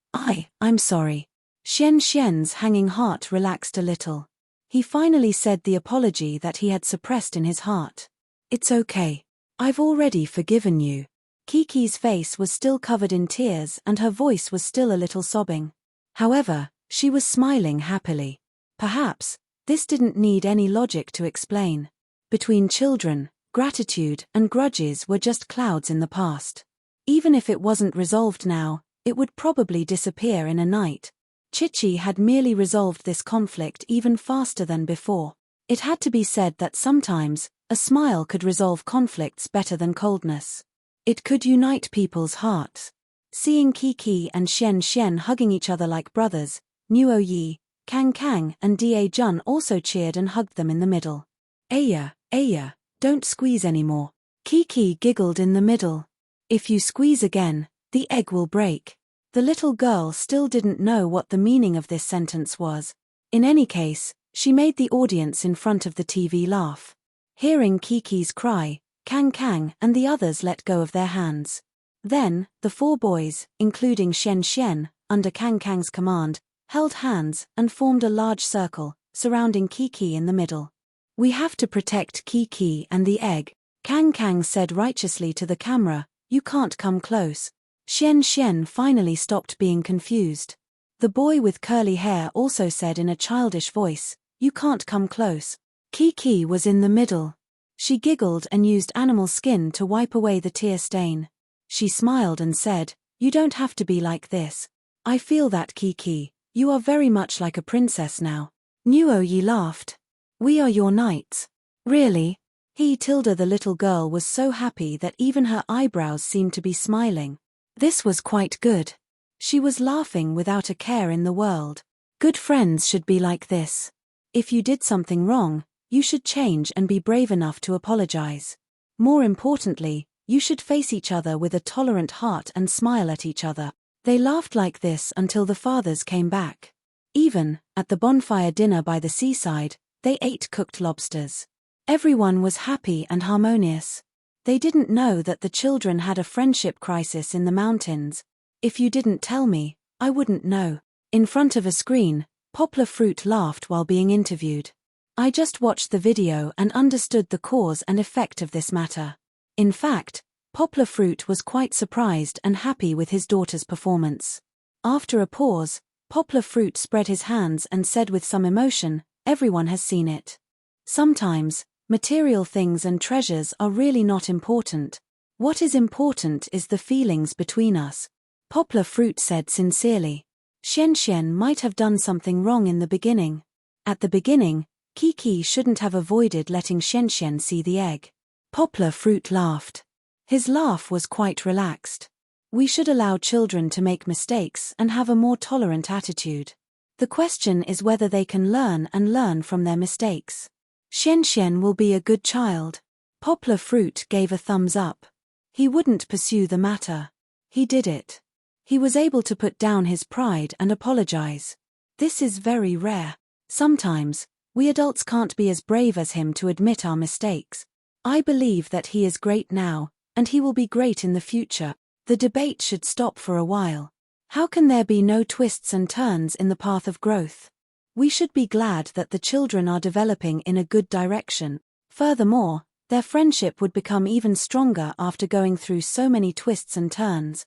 I'm sorry. Xian's hanging heart relaxed a little. He finally said the apology that he had suppressed in his heart. It's okay. I've already forgiven you. Kiki's face was still covered in tears and her voice was still a little sobbing. However, she was smiling happily. Perhaps, this didn't need any logic to explain. Between children, gratitude and grudges were just clouds in the past. Even if it wasn't resolved now, it would probably disappear in a night. Chichi had merely resolved this conflict even faster than before. It had to be said that sometimes, a smile could resolve conflicts better than coldness. It could unite people's hearts. Seeing Kiki and Xian hugging each other like brothers, Nuo Yi, Kang and Da Jun also cheered and hugged them in the middle. Aya, don't squeeze anymore. Kiki giggled in the middle. If you squeeze again, the egg will break. The little girl still didn't know what the meaning of this sentence was. In any case, she made the audience in front of the TV laugh. Hearing Kiki's cry, Kang and the others let go of their hands. Then, the four boys, including Xian, under Kang's command, held hands and formed a large circle, surrounding Kiki in the middle. We have to protect Kiki and the egg, Kang said righteously to the camera. You can't come close. Xian finally stopped being confused. The boy with curly hair also said in a childish voice, you can't come close. Kiki was in the middle. She giggled and used animal skin to wipe away the tear stain. She smiled and said, you don't have to be like this. I feel that, Kiki. You are very much like a princess now. Nuo Yi laughed. We are your knights. Really? The little girl was so happy that even her eyebrows seemed to be smiling. This was quite good. She was laughing without a care in the world. Good friends should be like this. If you did something wrong, you should change and be brave enough to apologize. More importantly, you should face each other with a tolerant heart and smile at each other. They laughed like this until the fathers came back. Even, at the bonfire dinner by the seaside, they ate cooked lobsters. Everyone was happy and harmonious. They didn't know that the children had a friendship crisis in the mountains. If you didn't tell me, I wouldn't know. In front of a screen, Poplar Fruit laughed while being interviewed. I just watched the video and understood the cause and effect of this matter. In fact, Poplar Fruit was quite surprised and happy with his daughter's performance. After a pause, Poplar Fruit spread his hands and said with some emotion, "Everyone has seen it. Sometimes, material things and treasures are really not important. What is important is the feelings between us." Poplar Fruit said sincerely. Xian might have done something wrong in the beginning. At the beginning, Kiki shouldn't have avoided letting Xian see the egg. Poplar Fruit laughed. His laugh was quite relaxed. We should allow children to make mistakes and have a more tolerant attitude. The question is whether they can learn from their mistakes. Xian will be a good child. Poplar Fruit gave a thumbs up. He wouldn't pursue the matter. He did it. He was able to put down his pride and apologize. This is very rare. Sometimes, we adults can't be as brave as him to admit our mistakes. I believe that he is great now, and he will be great in the future. The debate should stop for a while. How can there be no twists and turns in the path of growth? We should be glad that the children are developing in a good direction. Furthermore, their friendship would become even stronger after going through so many twists and turns.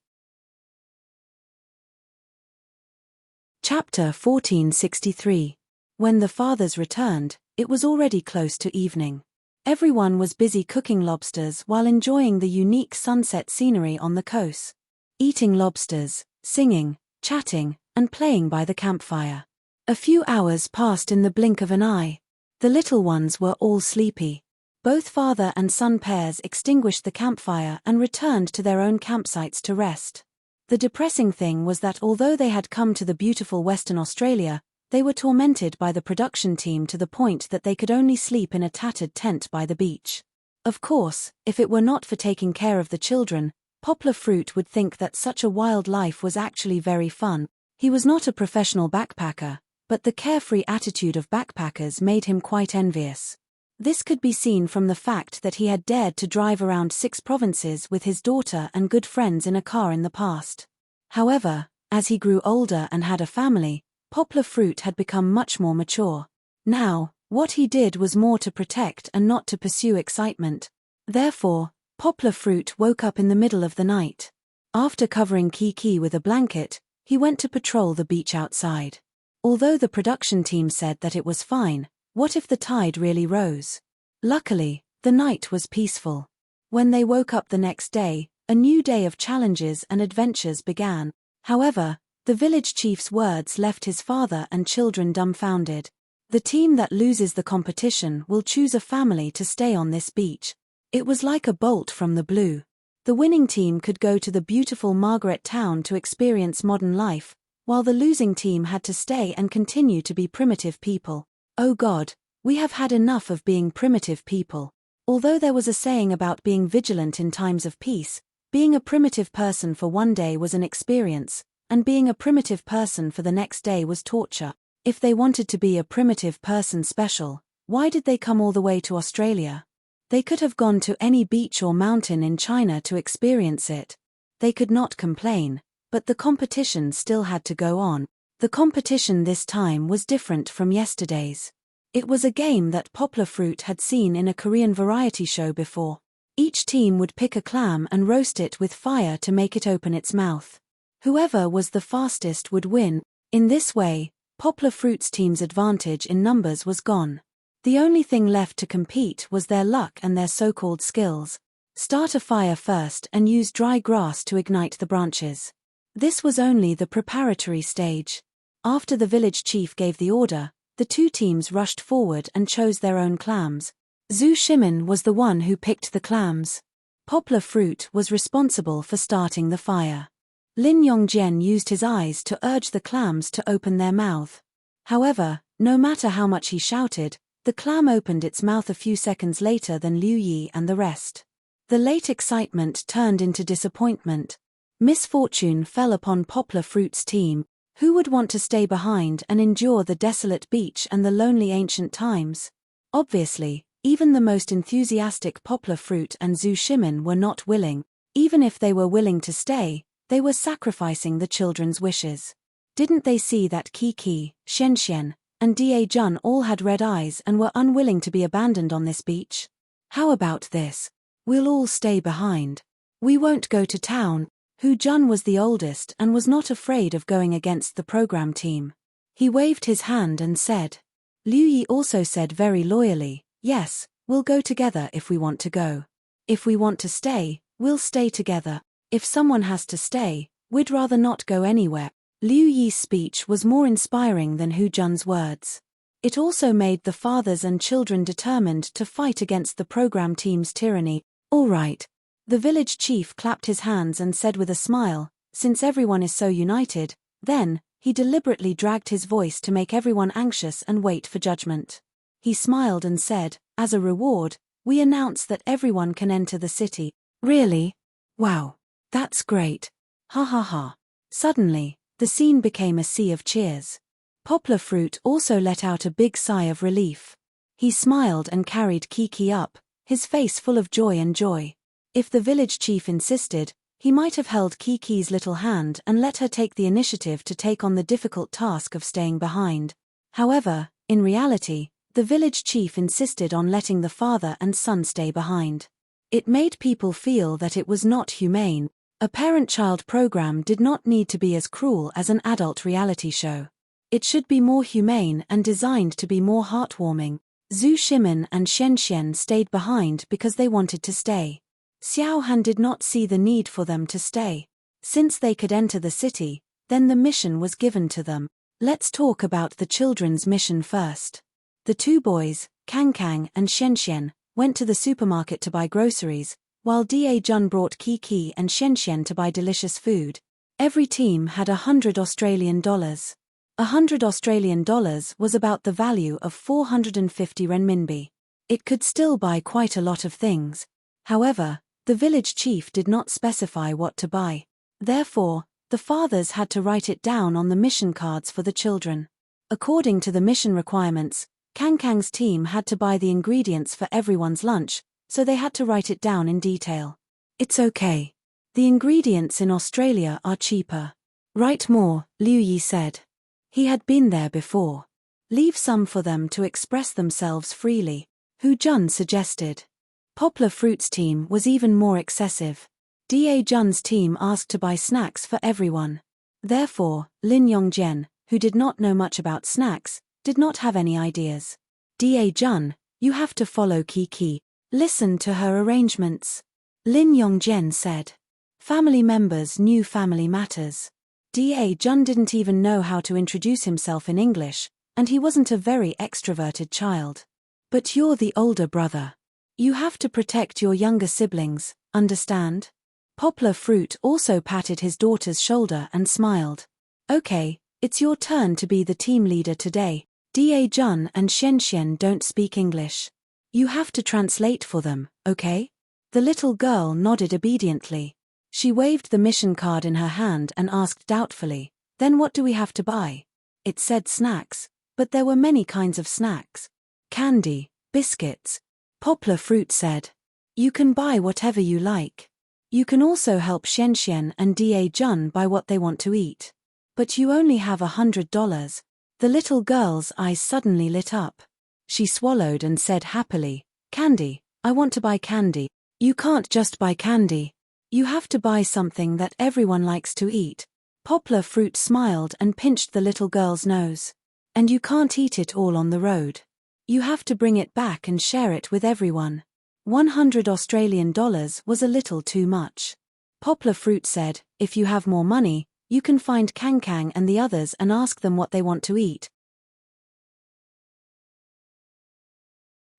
Chapter 1463. When the fathers returned, it was already close to evening. Everyone was busy cooking lobsters while enjoying the unique sunset scenery on the coast. Eating lobsters, singing, chatting, and playing by the campfire. A few hours passed in the blink of an eye. The little ones were all sleepy. Both father and son pairs extinguished the campfire and returned to their own campsites to rest. The depressing thing was that although they had come to the beautiful Western Australia, they were tormented by the production team to the point that they could only sleep in a tattered tent by the beach. Of course, if it were not for taking care of the children, Poplar Fruit would think that such a wild life was actually very fun. He was not a professional backpacker, but the carefree attitude of backpackers made him quite envious. This could be seen from the fact that he had dared to drive around 6 provinces with his daughter and good friends in a car in the past. However, as he grew older and had a family, Poplar Fruit had become much more mature. Now, what he did was more to protect and not to pursue excitement. Therefore, Poplar Fruit woke up in the middle of the night. After covering Kiki with a blanket, he went to patrol the beach outside. Although the production team said that it was fine, what if the tide really rose? Luckily, the night was peaceful. When they woke up the next day, a new day of challenges and adventures began. However, the village chief's words left his father and children dumbfounded. The team that loses the competition will choose a family to stay on this beach. It was like a bolt from the blue. The winning team could go to the beautiful Margaret Town to experience modern life, while the losing team had to stay and continue to be primitive people. Oh God, we have had enough of being primitive people. Although there was a saying about being vigilant in times of peace, being a primitive person for one day was an experience, and being a primitive person for the next day was torture. If they wanted to be a primitive person special, why did they come all the way to Australia? They could have gone to any beach or mountain in China to experience it. They could not complain, but the competition still had to go on. The competition this time was different from yesterday's. It was a game that Poplar Fruit had seen in a Korean variety show before. Each team would pick a clam and roast it with fire to make it open its mouth. Whoever was the fastest would win. In this way, Poplar Fruit's team's advantage in numbers was gone. The only thing left to compete was their luck and their so-called skills. Start a fire first and use dry grass to ignite the branches. This was only the preparatory stage. After the village chief gave the order, the 2 teams rushed forward and chose their own clams. Zhu Shimin was the one who picked the clams. Poplar Fruit was responsible for starting the fire. Lin Yongjian used his eyes to urge the clams to open their mouth. However, no matter how much he shouted, the clam opened its mouth a few seconds later than Liu Yi and the rest. The late excitement turned into disappointment. Misfortune fell upon Poplar Fruit's team. Who would want to stay behind and endure the desolate beach and the lonely ancient times? Obviously, even the most enthusiastic Poplar Fruit and Zhu Shimin were not willing. Even if they were willing to stay, they were sacrificing the children's wishes. Didn't they see that Kiki, Xian, and Da Jun all had red eyes and were unwilling to be abandoned on this beach? How about this? We'll all stay behind. We won't go to town. Hu Jun was the oldest and was not afraid of going against the program team. He waved his hand and said. Liu Yi also said very loyally, yes, we'll go together if we want to go. If we want to stay, we'll stay together. If someone has to stay, we'd rather not go anywhere. Liu Yi's speech was more inspiring than Hu Jun's words. It also made the fathers and children determined to fight against the program team's tyranny. All right. The village chief clapped his hands and said with a smile, since everyone is so united, then, he deliberately dragged his voice to make everyone anxious and wait for judgment. He smiled and said, as a reward, we announce that everyone can enter the city. Really? Wow. That's great. Ha ha ha. Suddenly, the scene became a sea of cheers. Poplar Fruit also let out a big sigh of relief. He smiled and carried Kiki up, his face full of joy and joy. If the village chief insisted, he might have held Kiki's little hand and let her take the initiative to take on the difficult task of staying behind. However, in reality, the village chief insisted on letting the father and son stay behind. It made people feel that it was not humane. A parent-child program did not need to be as cruel as an adult reality show. It should be more humane and designed to be more heartwarming. Zhu Shimin and Xianxian stayed behind because they wanted to stay. Xiao Han did not see the need for them to stay. Since they could enter the city, then the mission was given to them. Let's talk about the children's mission first. The two boys, Kang and Xianxian, went to the supermarket to buy groceries, while Da Jun brought Kiki and Xianxian to buy delicious food. Every team had $100. $100 was about the value of 450 renminbi. It could still buy quite a lot of things. However, the village chief did not specify what to buy. Therefore, the fathers had to write it down on the mission cards for the children. According to the mission requirements, Kang's team had to buy the ingredients for everyone's lunch, so they had to write it down in detail. It's okay. The ingredients in Australia are cheaper. Write more, Liu Yi said. He had been there before. Leave some for them to express themselves freely, Hu Jun suggested. Poplar Fruit's team was even more excessive. Da Jun's team asked to buy snacks for everyone. Therefore, Lin Yongjian, who did not know much about snacks, did not have any ideas. Da Jun, you have to follow Kiki. Listen to her arrangements. Lin Yongjian said. Family members knew family matters. Da Jun didn't even know how to introduce himself in English, and he wasn't a very extroverted child. But you're the older brother. You have to protect your younger siblings, understand? Poplar Fruit also patted his daughter's shoulder and smiled. Okay, it's your turn to be the team leader today. Da Jun and Xianxian don't speak English. You have to translate for them, okay? The little girl nodded obediently. She waved the mission card in her hand and asked doubtfully, then what do we have to buy? It said snacks, but there were many kinds of snacks. Candy, biscuits. Poplar Fruit said. You can buy whatever you like. You can also help Xianxian and Da Jun buy what they want to eat. But you only have $100. The little girl's eyes suddenly lit up. She swallowed and said happily, Candy, I want to buy candy. You can't just buy candy. You have to buy something that everyone likes to eat. Poplar Fruit smiled and pinched the little girl's nose. And you can't eat it all on the road. You have to bring it back and share it with everyone. $100 was a little too much. Poplar Fruit said, if you have more money, you can find Kang and the others and ask them what they want to eat.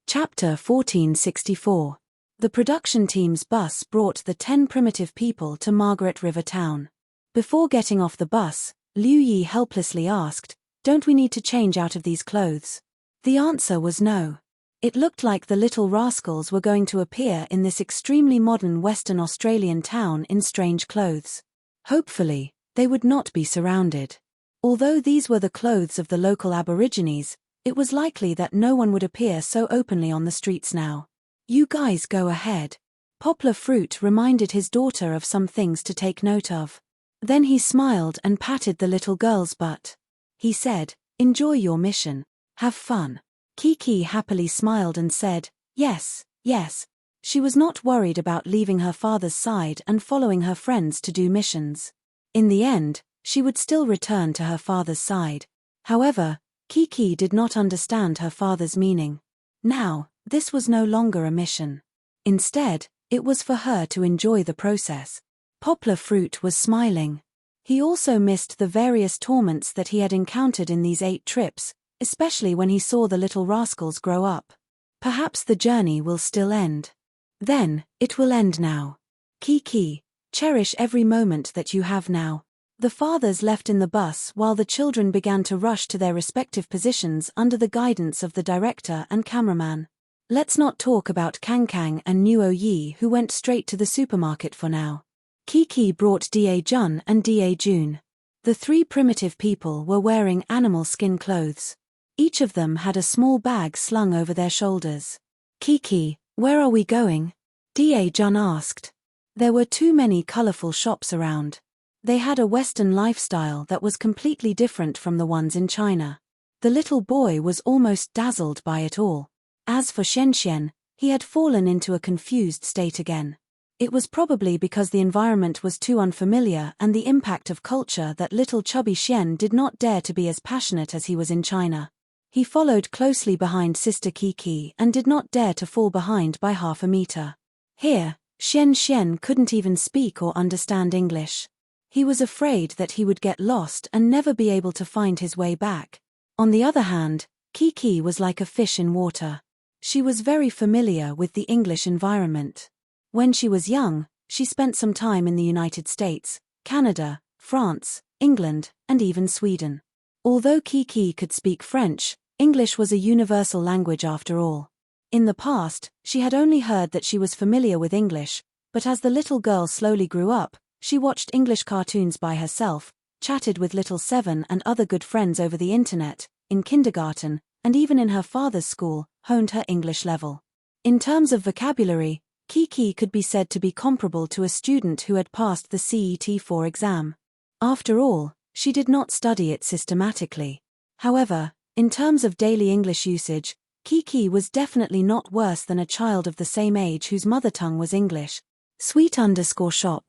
Chapter 1464. The production team's bus brought the 10 primitive people to Margaret River Town. Before getting off the bus, Liu Yi helplessly asked, don't we need to change out of these clothes? The answer was no. It looked like the little rascals were going to appear in this extremely modern Western Australian town in strange clothes. Hopefully, they would not be surrounded. Although these were the clothes of the local Aborigines, it was likely that no one would appear so openly on the streets now. You guys go ahead. Poplar Fruit reminded his daughter of some things to take note of. Then he smiled and patted the little girl's butt. He said, enjoy your mission. Have fun. Kiki happily smiled and said, yes, yes. She was not worried about leaving her father's side and following her friends to do missions. In the end, she would still return to her father's side. However, Kiki did not understand her father's meaning. Now, this was no longer a mission. Instead, it was for her to enjoy the process. Poplar Fruit was smiling. He also missed the various torments that he had encountered in these 8 trips, especially when he saw the little rascals grow up. Perhaps the journey will still end. Then, it will end now. Kiki, cherish every moment that you have now. The fathers left in the bus while the children began to rush to their respective positions under the guidance of the director and cameraman. Let's not talk about Kang and Nuo Yi, who went straight to the supermarket for now. Kiki brought Da Jun and Da Jun. The 3 primitive people were wearing animal skin clothes. Each of them had a small bag slung over their shoulders. Kiki, where are we going? Da Jun asked. There were too many colorful shops around. They had a Western lifestyle that was completely different from the ones in China. The little boy was almost dazzled by it all. As for Xian, he had fallen into a confused state again. It was probably because the environment was too unfamiliar and the impact of culture that little chubby Xian did not dare to be as passionate as he was in China. He followed closely behind Sister Kiki and did not dare to fall behind by half a meter. Here, Xian couldn't even speak or understand English. He was afraid that he would get lost and never be able to find his way back. On the other hand, Kiki was like a fish in water. She was very familiar with the English environment. When she was young, she spent some time in the United States, Canada, France, England, and even Sweden. Although Kiki could speak French, English was a universal language after all. In the past, she had only heard that she was familiar with English, but as the little girl slowly grew up, she watched English cartoons by herself, chatted with Little Seven and other good friends over the internet, in kindergarten, and even in her father's school, honed her English level. In terms of vocabulary, Kiki could be said to be comparable to a student who had passed the CET4 exam. After all, she did not study it systematically. However, in terms of daily English usage, Kiki was definitely not worse than a child of the same age whose mother tongue was English. Sweet_shop.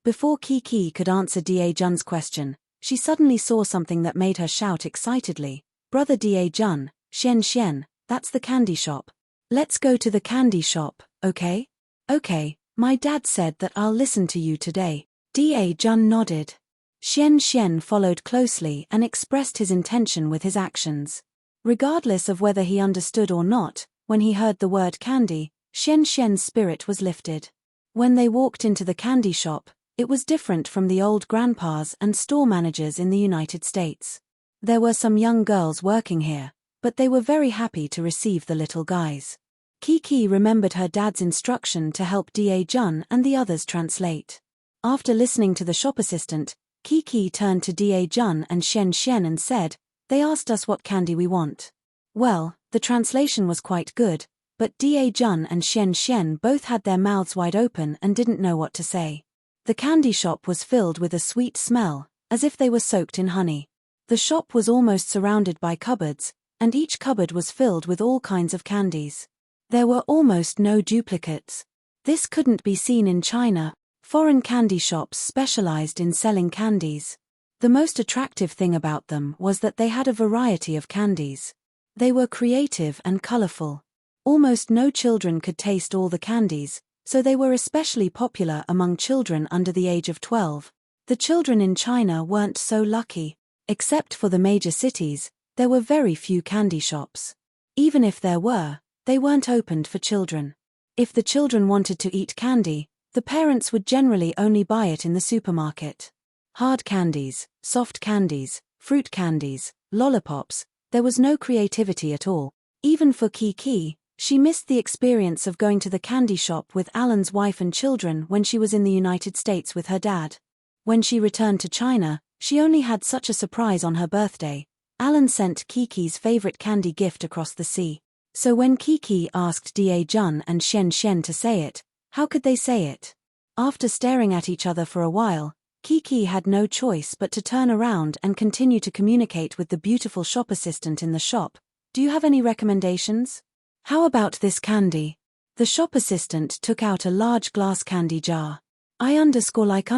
Before Kiki could answer Da Jun's question, she suddenly saw something that made her shout excitedly, "Brother Da Jun, Xian, that's the candy shop. Let's go to the candy shop, okay?" "Okay, my dad said that I'll listen to you today." Da Jun nodded. Xian followed closely and expressed his intention with his actions. Regardless of whether he understood or not, when he heard the word candy, Xian's spirit was lifted. When they walked into the candy shop, it was different from the old grandpas and store managers in the United States. There were some young girls working here, but they were very happy to receive the little guys. Kiki remembered her dad's instruction to help Da Jun and the others translate. After listening to the shop assistant, Kiki turned to Da Jun and Xian and said, "They asked us what candy we want." Well, the translation was quite good, but Da Jun and Xian both had their mouths wide open and didn't know what to say. The candy shop was filled with a sweet smell, as if they were soaked in honey. The shop was almost surrounded by cupboards, and each cupboard was filled with all kinds of candies. There were almost no duplicates. This couldn't be seen in China. Foreign candy shops specialized in selling candies. The most attractive thing about them was that they had a variety of candies. They were creative and colorful. Almost no children could taste all the candies, so they were especially popular among children under the age of 12. The children in China weren't so lucky. Except for the major cities, there were very few candy shops. Even if there were, they weren't opened for children. If the children wanted to eat candy, the parents would generally only buy it in the supermarket. Hard candies, soft candies, fruit candies, lollipops, there was no creativity at all. Even for Kiki, she missed the experience of going to the candy shop with Alan's wife and children when she was in the United States with her dad. When she returned to China, she only had such a surprise on her birthday. Alan sent Kiki's favorite candy gift across the sea. So when Kiki asked Da Jun and Xian to say it, how could they say it? After staring at each other for a while, Kiki had no choice but to turn around and continue to communicate with the beautiful shop assistant in the shop. "Do you have any recommendations? How about this candy?" The shop assistant took out a large glass candy jar. I like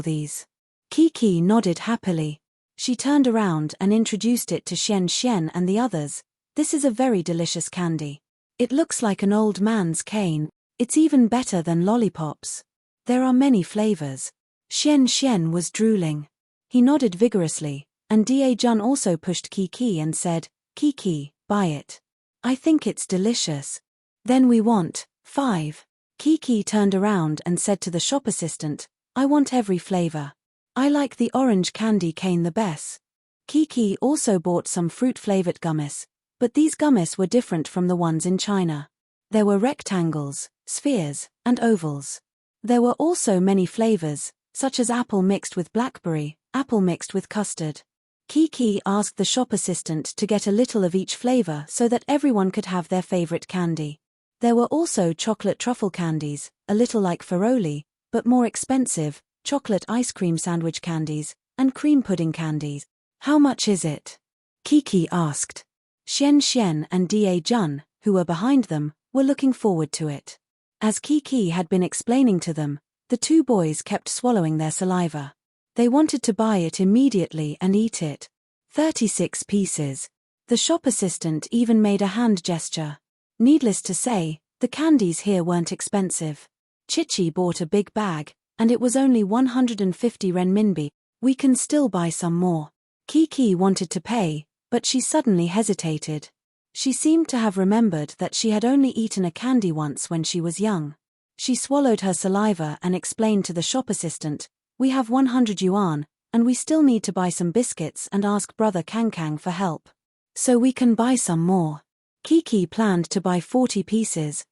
these. Kiki nodded happily. She turned around and introduced it to Xian Xian and the others. This is a very delicious candy. It looks like an old man's cane. It's even better than lollipops. There are many flavors. Xian Xian was drooling. He nodded vigorously, and Jun also pushed Kiki and said, Kiki, buy it. I think it's delicious. Then we want 5. Kiki turned around and said to the shop assistant, I want every flavor. I like the orange candy cane the best. Kiki also bought some fruit-flavored gummies, but these gummies were different from the ones in China. There were rectangles, spheres, and ovals. There were also many flavors, such as apple mixed with blackberry, apple mixed with custard. Kiki asked the shop assistant to get a little of each flavor so that everyone could have their favorite candy. There were also chocolate truffle candies, a little like Feroli, but more expensive, chocolate ice cream sandwich candies, and cream pudding candies. How much is it? Kiki asked. Xian Xian and Jun, who were behind them, were looking forward to it. As Kiki had been explaining to them, the 2 boys kept swallowing their saliva. They wanted to buy it immediately and eat it. 36 pieces. The shop assistant even made a hand gesture. Needless to say, the candies here weren't expensive. Chichi bought a big bag, and it was only 150 renminbi. We can still buy some more. Kiki wanted to pay, but she suddenly hesitated. She seemed to have remembered that she had only eaten a candy once when she was young. She swallowed her saliva and explained to the shop assistant, we have 100 yuan, and we still need to buy some biscuits and ask brother Kang for help. So we can buy some more. Kiki planned to buy 40 pieces.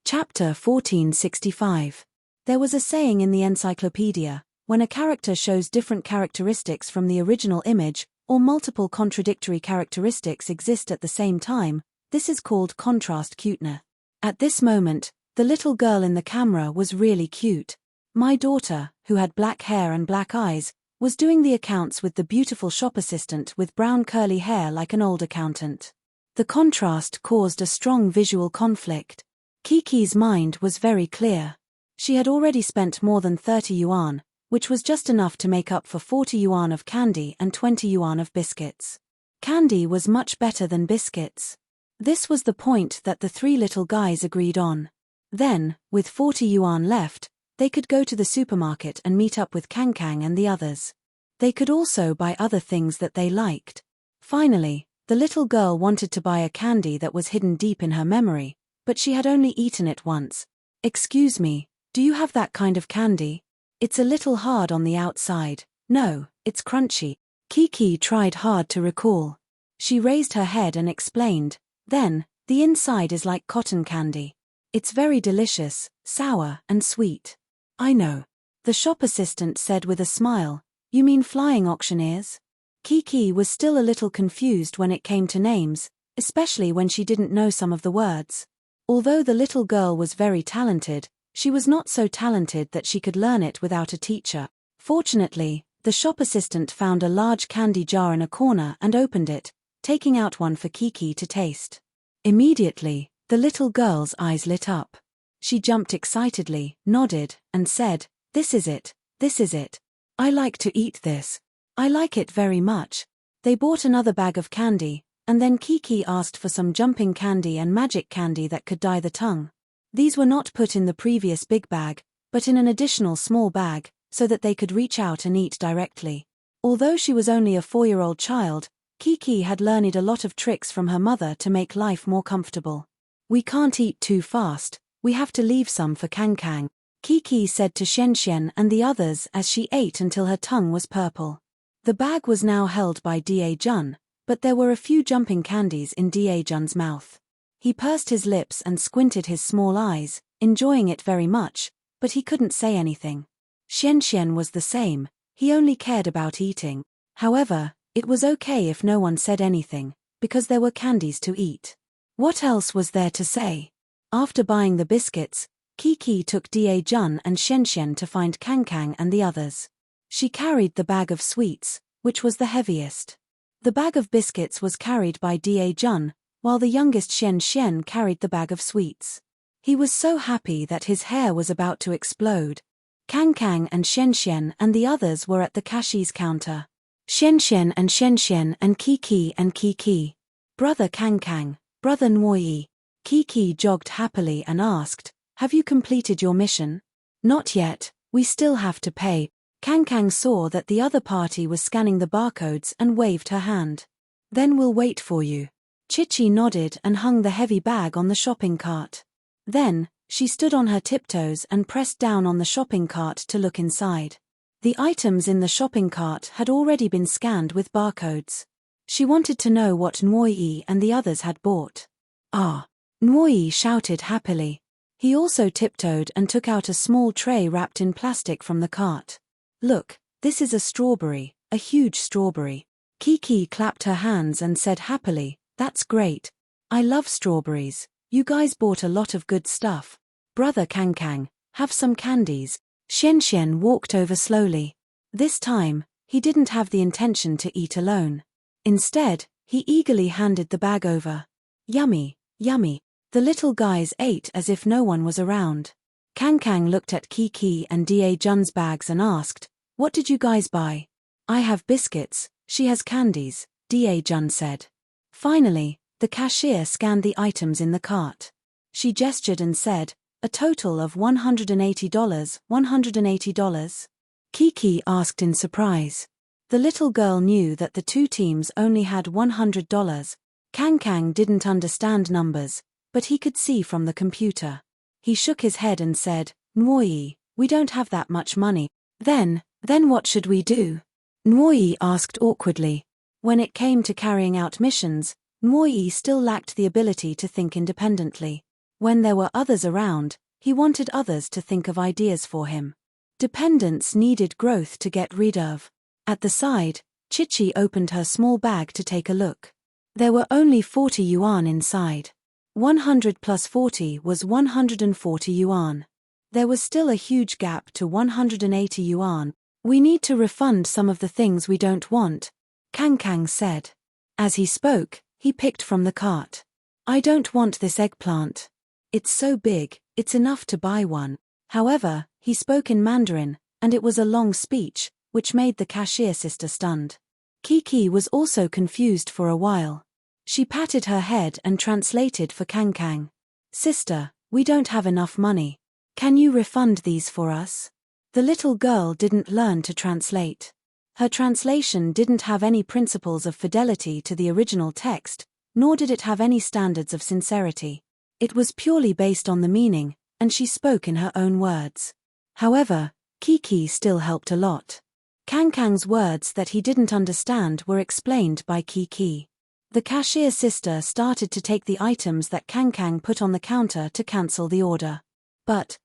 Chapter 1465. There was a saying in the encyclopedia, when a character shows different characteristics from the original image, or multiple contradictory characteristics exist at the same time, this is called contrast cuteness. At this moment, the little girl in the camera was really cute. My daughter, who had black hair and black eyes, was doing the accounts with the beautiful shop assistant with brown curly hair like an old accountant. The contrast caused a strong visual conflict. Kiki's mind was very clear. She had already spent more than 30 yuan, which was just enough to make up for 40 yuan of candy and 20 yuan of biscuits. Candy was much better than biscuits. This was the point that the 3 little guys agreed on. Then, with 40 yuan left, they could go to the supermarket and meet up with Kang and the others. They could also buy other things that they liked. Finally, the little girl wanted to buy a candy that was hidden deep in her memory, but she had only eaten it once. Excuse me, do you have that kind of candy? It's a little hard on the outside. No, it's crunchy. Kiki tried hard to recall. She raised her head and explained, then, the inside is like cotton candy. It's very delicious, sour and sweet. I know. The shop assistant said with a smile, you mean flying auctioneers? Kiki was still a little confused when it came to names, especially when she didn't know some of the words. Although the little girl was very talented, she was not so talented that she could learn it without a teacher. Fortunately, the shop assistant found a large candy jar in a corner and opened it, taking out one for Kiki to taste. Immediately, the little girl's eyes lit up. She jumped excitedly, nodded, and said, this is it, this is it. I like to eat this. I like it very much. They bought another bag of candy, and then Kiki asked for some jumping candy and magic candy that could dye the tongue. These were not put in the previous big bag, but in an additional small bag, so that they could reach out and eat directly. Although she was only a 4-year-old child, Kiki had learned a lot of tricks from her mother to make life more comfortable. We can't eat too fast, we have to leave some for Kang, Kiki said to Xian and the others as she ate until her tongue was purple. The bag was now held by Jun, but there were a few jumping candies in Jun's mouth. He pursed his lips and squinted his small eyes, enjoying it very much, but he couldn't say anything. Xian was the same, he only cared about eating. However, it was okay if no one said anything, because there were candies to eat. What else was there to say? After buying the biscuits, Kiki took Jun and Xian to find Kang and the others. She carried the bag of sweets, which was the heaviest. The bag of biscuits was carried by Jun, while the youngest Xian Xian carried the bag of sweets. He was so happy that his hair was about to explode. Kang Kang and Xian Xian and the others were at the cashier's counter. Xian Xian and Xian Xian and Kiki and Kiki. Brother Kang Kang, brother Nuoyi. Kiki jogged happily and asked, "Have you completed your mission?" "Not yet, we still have to pay." Kang Kang saw that the other party was scanning the barcodes and waved her hand. "Then we'll wait for you." Chichi nodded and hung the heavy bag on the shopping cart. Then, she stood on her tiptoes and pressed down on the shopping cart to look inside. The items in the shopping cart had already been scanned with barcodes. She wanted to know what Nuoyi and the others had bought. "Ah!" Nuoyi shouted happily. He also tiptoed and took out a small tray wrapped in plastic from the cart. "Look, this is a strawberry, a huge strawberry." Kiki clapped her hands and said happily, "That's great. I love strawberries. You guys bought a lot of good stuff. Brother Kang Kang, have some candies." Xian Xian walked over slowly. This time, he didn't have the intention to eat alone. Instead, he eagerly handed the bag over. "Yummy, yummy." The little guys ate as if no one was around. Kang Kang looked at Kiki and Da Jun's bags and asked, "What did you guys buy?" "I have biscuits, she has candies," Da Jun said. Finally, the cashier scanned the items in the cart. She gestured and said, "A total of $180, $180. Kiki asked in surprise. The little girl knew that the two teams only had $100. Kang Kang didn't understand numbers, but he could see from the computer. He shook his head and said, "Nuoyi, we don't have that much money." Then what should we do?" Nuoyi asked awkwardly. When it came to carrying out missions, Nuoyi still lacked the ability to think independently. When there were others around, he wanted others to think of ideas for him. Dependence needed growth to get rid of. At the side, Chichi opened her small bag to take a look. There were only 40 yuan inside. 100 plus 40 was 140 yuan. There was still a huge gap to 180 yuan. "We need to refund some of the things we don't want," Kang Kang said. As he spoke, he picked from the cart. "I don't want this eggplant. It's so big, it's enough to buy one." However, he spoke in Mandarin, and it was a long speech, which made the cashier sister stunned. Kiki was also confused for a while. She patted her head and translated for Kang Kang. "Sister, we don't have enough money. Can you refund these for us?" The little girl didn't learn to translate. Her translation didn't have any principles of fidelity to the original text, nor did it have any standards of sincerity. It was purely based on the meaning, and she spoke in her own words. However, Kiki still helped a lot. Kang Kang's words that he didn't understand were explained by Kiki. The cashier sister started to take the items that Kang Kang put on the counter to cancel the order. But,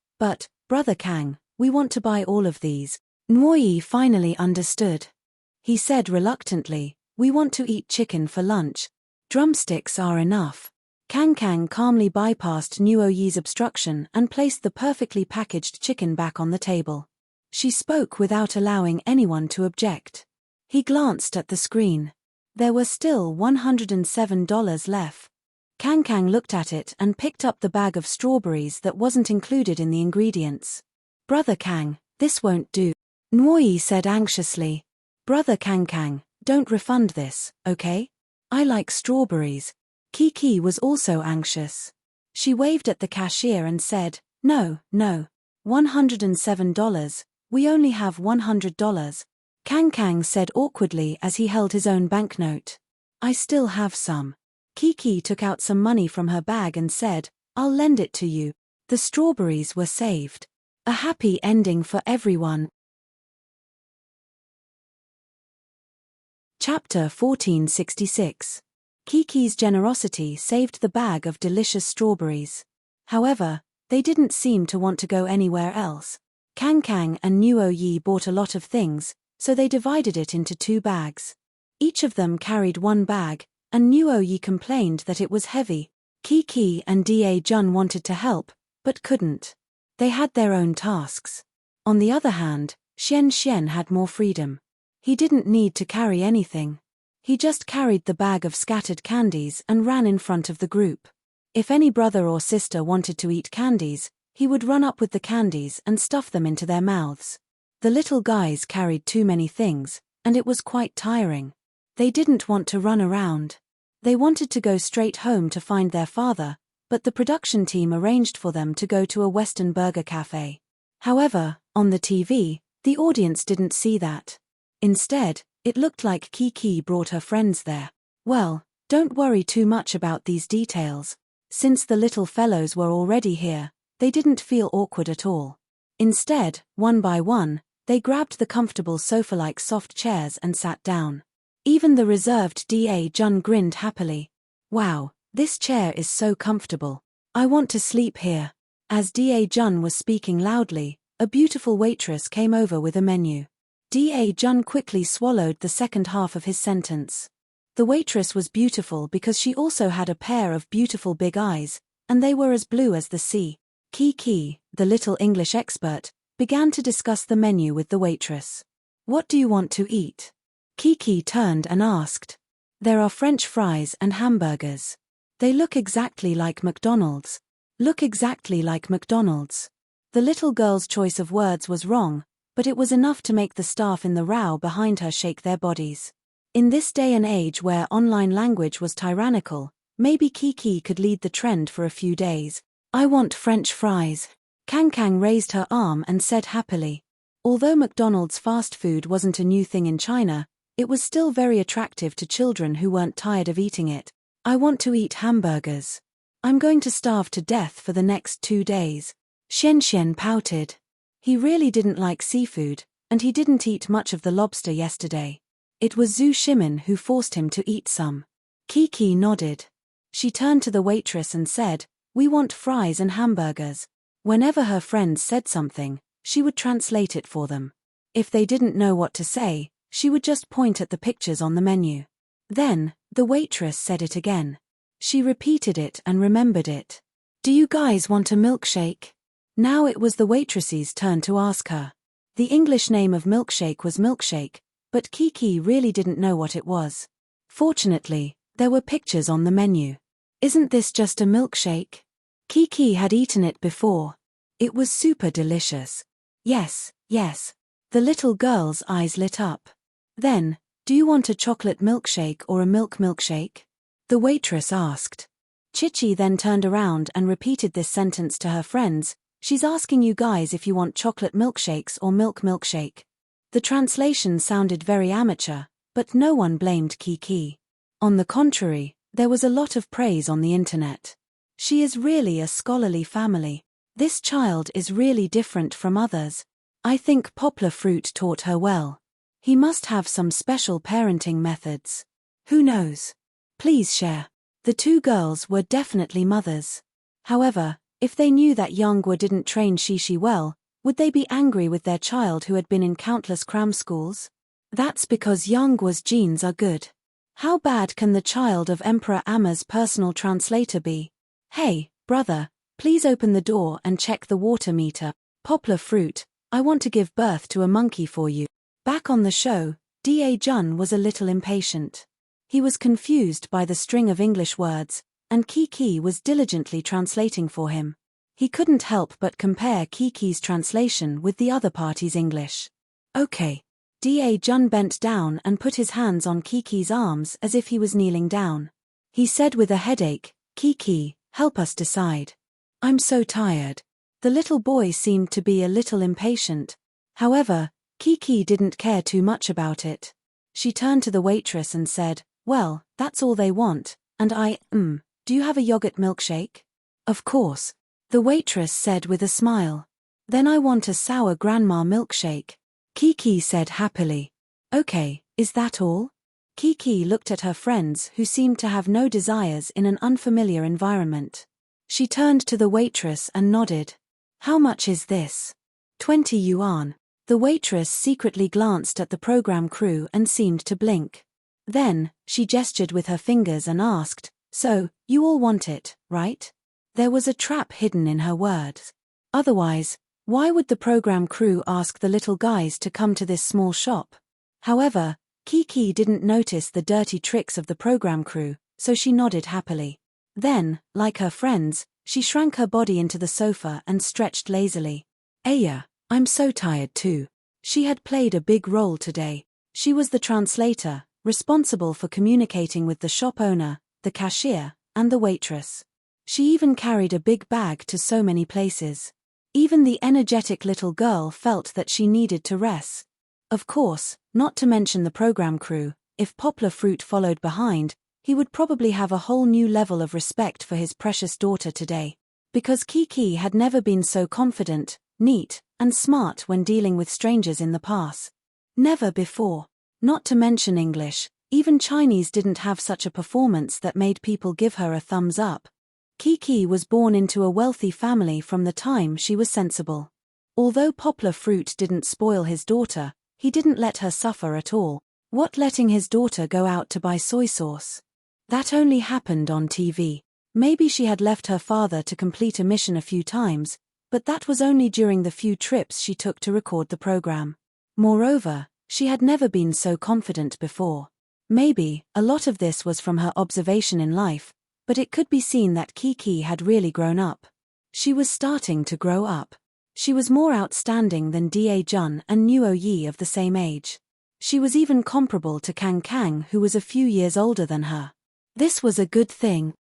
Brother Kang, we want to buy all of these." Nuoyi finally understood. He said reluctantly, "We want to eat chicken for lunch. Drumsticks are enough." Kang Kang calmly bypassed Nuoyi's obstruction and placed the perfectly packaged chicken back on the table. She spoke without allowing anyone to object. He glanced at the screen. There were still $107 left. Kang Kang looked at it and picked up the bag of strawberries that wasn't included in the ingredients. "Brother Kang, this won't do," Nuoyi said anxiously. "Brother Kang Kang, don't refund this, okay? I like strawberries." Kiki was also anxious. She waved at the cashier and said, No, $107, we only have $100. Kang Kang said awkwardly as he held his own banknote. "I still have some." Kiki took out some money from her bag and said, "I'll lend it to you." The strawberries were saved. A happy ending for everyone. Chapter 1466. Kiki's generosity saved the bag of delicious strawberries. However, they didn't seem to want to go anywhere else. Kang Kang and Nuoyi bought a lot of things, so they divided it into 2 bags. Each of them carried 1 bag, and Nuoyi complained that it was heavy. Kiki and Da Jun wanted to help, but couldn't. They had their own tasks. On the other hand, Xian Xian had more freedom. He didn't need to carry anything. He just carried the bag of scattered candies and ran in front of the group. If any brother or sister wanted to eat candies, he would run up with the candies and stuff them into their mouths. The little guys carried too many things, and it was quite tiring. They didn't want to run around. They wanted to go straight home to find their father, but the production team arranged for them to go to a Western burger cafe. However, on the TV, the audience didn't see that. Instead, it looked like Kiki brought her friends there. Well, don't worry too much about these details. Since the little fellows were already here, they didn't feel awkward at all. Instead, one by one, they grabbed the comfortable sofa-like soft chairs and sat down. Even the reserved Da Jun grinned happily. Wow, this chair is so comfortable. I want to sleep here. As Da Jun was speaking loudly, a beautiful waitress came over with a menu. Da Jun quickly swallowed the second half of his sentence. The waitress was beautiful because she also had a pair of beautiful big eyes, and they were as blue as the sea. Kiki, the little English expert, began to discuss the menu with the waitress. What do you want to eat? Kiki turned and asked. There are French fries and hamburgers. They look exactly like McDonald's. Look exactly like McDonald's. The little girl's choice of words was wrong, but it was enough to make the staff in the row behind her shake their bodies. In this day and age where online language was tyrannical, maybe Kiki could lead the trend for a few days. I want French fries. Kang Kang raised her arm and said happily. Although McDonald's fast food wasn't a new thing in China, it was still very attractive to children who weren't tired of eating it. I want to eat hamburgers. I'm going to starve to death for the next 2 days. Xian Xian pouted. He really didn't like seafood, and he didn't eat much of the lobster yesterday. It was Zhu Shimin who forced him to eat some. Kiki nodded. She turned to the waitress and said, "We want fries and hamburgers." Whenever her friends said something, she would translate it for them. If they didn't know what to say, she would just point at the pictures on the menu. Then, the waitress said it again. She repeated it and remembered it. Do you guys want a milkshake? Now it was the waitress's turn to ask her. The English name of milkshake was milkshake, but Kiki really didn't know what it was. Fortunately, there were pictures on the menu. Isn't this just a milkshake? Kiki had eaten it before. It was super delicious. Yes, yes. The little girl's eyes lit up. Then, do you want a chocolate milkshake or a milk milkshake? The waitress asked. Chichi then turned around and repeated this sentence to her friends. She's asking you guys if you want chocolate milkshakes or milk milkshake. The translation sounded very amateur, but no one blamed Kiki. On the contrary, there was a lot of praise on the internet. She is really a scholarly family. This child is really different from others. I think Poplar Fruit taught her well. He must have some special parenting methods. Who knows? Please share. The 2 girls were definitely mothers. However, if they knew that Yanghua didn't train Shishi well, would they be angry with their child who had been in countless cram schools? That's because Yanghua's genes are good. How bad can the child of Emperor Amma's personal translator be? Hey, brother, please open the door and check the water meter. Poplar Fruit, I want to give birth to a monkey for you. Back on the show, Da Jun was a little impatient. He was confused by the string of English words, and Kiki was diligently translating for him. He couldn't help but compare Kiki's translation with the other party's English. Okay. Da Jun bent down and put his hands on Kiki's arms as if he was kneeling down. He said with a headache, Kiki, help us decide. I'm so tired. The little boy seemed to be a little impatient. However, Kiki didn't care too much about it. She turned to the waitress and said, well, that's all they want, and do you have a yogurt milkshake? Of course. The waitress said with a smile. Then I want a sour grandma milkshake. Kiki said happily. Okay, is that all? Kiki looked at her friends who seemed to have no desires in an unfamiliar environment. She turned to the waitress and nodded. How much is this? 20 yuan. The waitress secretly glanced at the program crew and seemed to blink. Then, she gestured with her fingers and asked, so, you all want it, right? There was a trap hidden in her words. Otherwise, why would the program crew ask the little guys to come to this small shop? However, Kiki didn't notice the dirty tricks of the program crew, so she nodded happily. Then, like her friends, she shrank her body into the sofa and stretched lazily. Aya, I'm so tired too. She had played a big role today. She was the translator, responsible for communicating with the shop owner, the cashier, and the waitress. She even carried a big bag to so many places. Even the energetic little girl felt that she needed to rest. Of course, not to mention the program crew, if Poplar Fruit followed behind, he would probably have a whole new level of respect for his precious daughter today. Because Kiki had never been so confident, neat, and smart when dealing with strangers in the past. Never before. Not to mention English, even Chinese didn't have such a performance that made people give her a thumbs up. Kiki was born into a wealthy family from the time she was sensible. Although Poplar Fruit didn't spoil his daughter, he didn't let her suffer at all. What, letting his daughter go out to buy soy sauce? That only happened on TV. Maybe she had left her father to complete a mission a few times, but that was only during the few trips she took to record the program. Moreover, she had never been so confident before. Maybe, a lot of this was from her observation in life, but it could be seen that Kiki had really grown up. She was starting to grow up. She was more outstanding than Da Jun and Nuo Yi of the same age. She was even comparable to Kang Kang, who was a few years older than her. This was a good thing.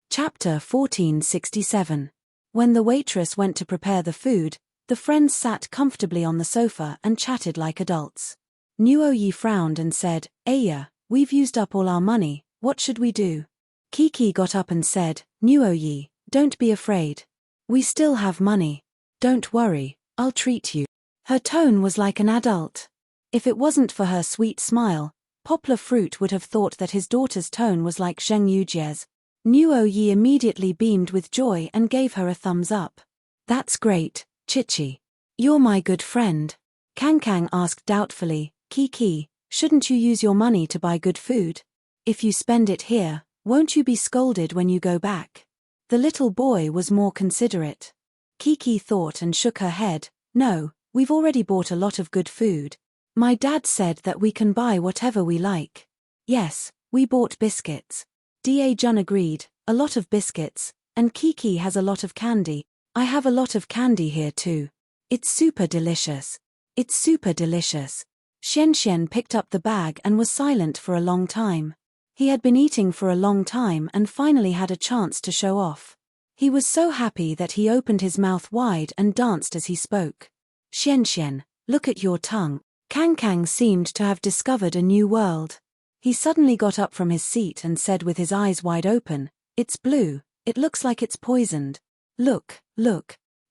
Chapter 1467. When the waitress went to prepare the food, the friends sat comfortably on the sofa and chatted like adults. Nuo Yi frowned and said, Aya, we've used up all our money, what should we do? Kiki got up and said, Nuo Yi, don't be afraid. We still have money. Don't worry, I'll treat you. Her tone was like an adult. If it wasn't for her sweet smile, Poplar Fruit would have thought that his daughter's tone was like Zheng Yujie's. Nuo Yi immediately beamed with joy and gave her a thumbs up. That's great, Chichi. You're my good friend. Kang Kang asked doubtfully, Kiki, shouldn't you use your money to buy good food? If you spend it here, won't you be scolded when you go back? The little boy was more considerate. Kiki thought and shook her head, no, we've already bought a lot of good food. My dad said that we can buy whatever we like. Yes, we bought biscuits. Da Jun agreed, a lot of biscuits, and Kiki has a lot of candy. I have a lot of candy here too. It's super delicious. It's super delicious. Xian picked up the bag and was silent for a long time. He had been eating for a long time and finally had a chance to show off. He was so happy that he opened his mouth wide and danced as he spoke. Xian, look at your tongue. Kang Kang seemed to have discovered a new world. He suddenly got up from his seat and said with his eyes wide open, it's blue, it looks like it's poisoned. Look.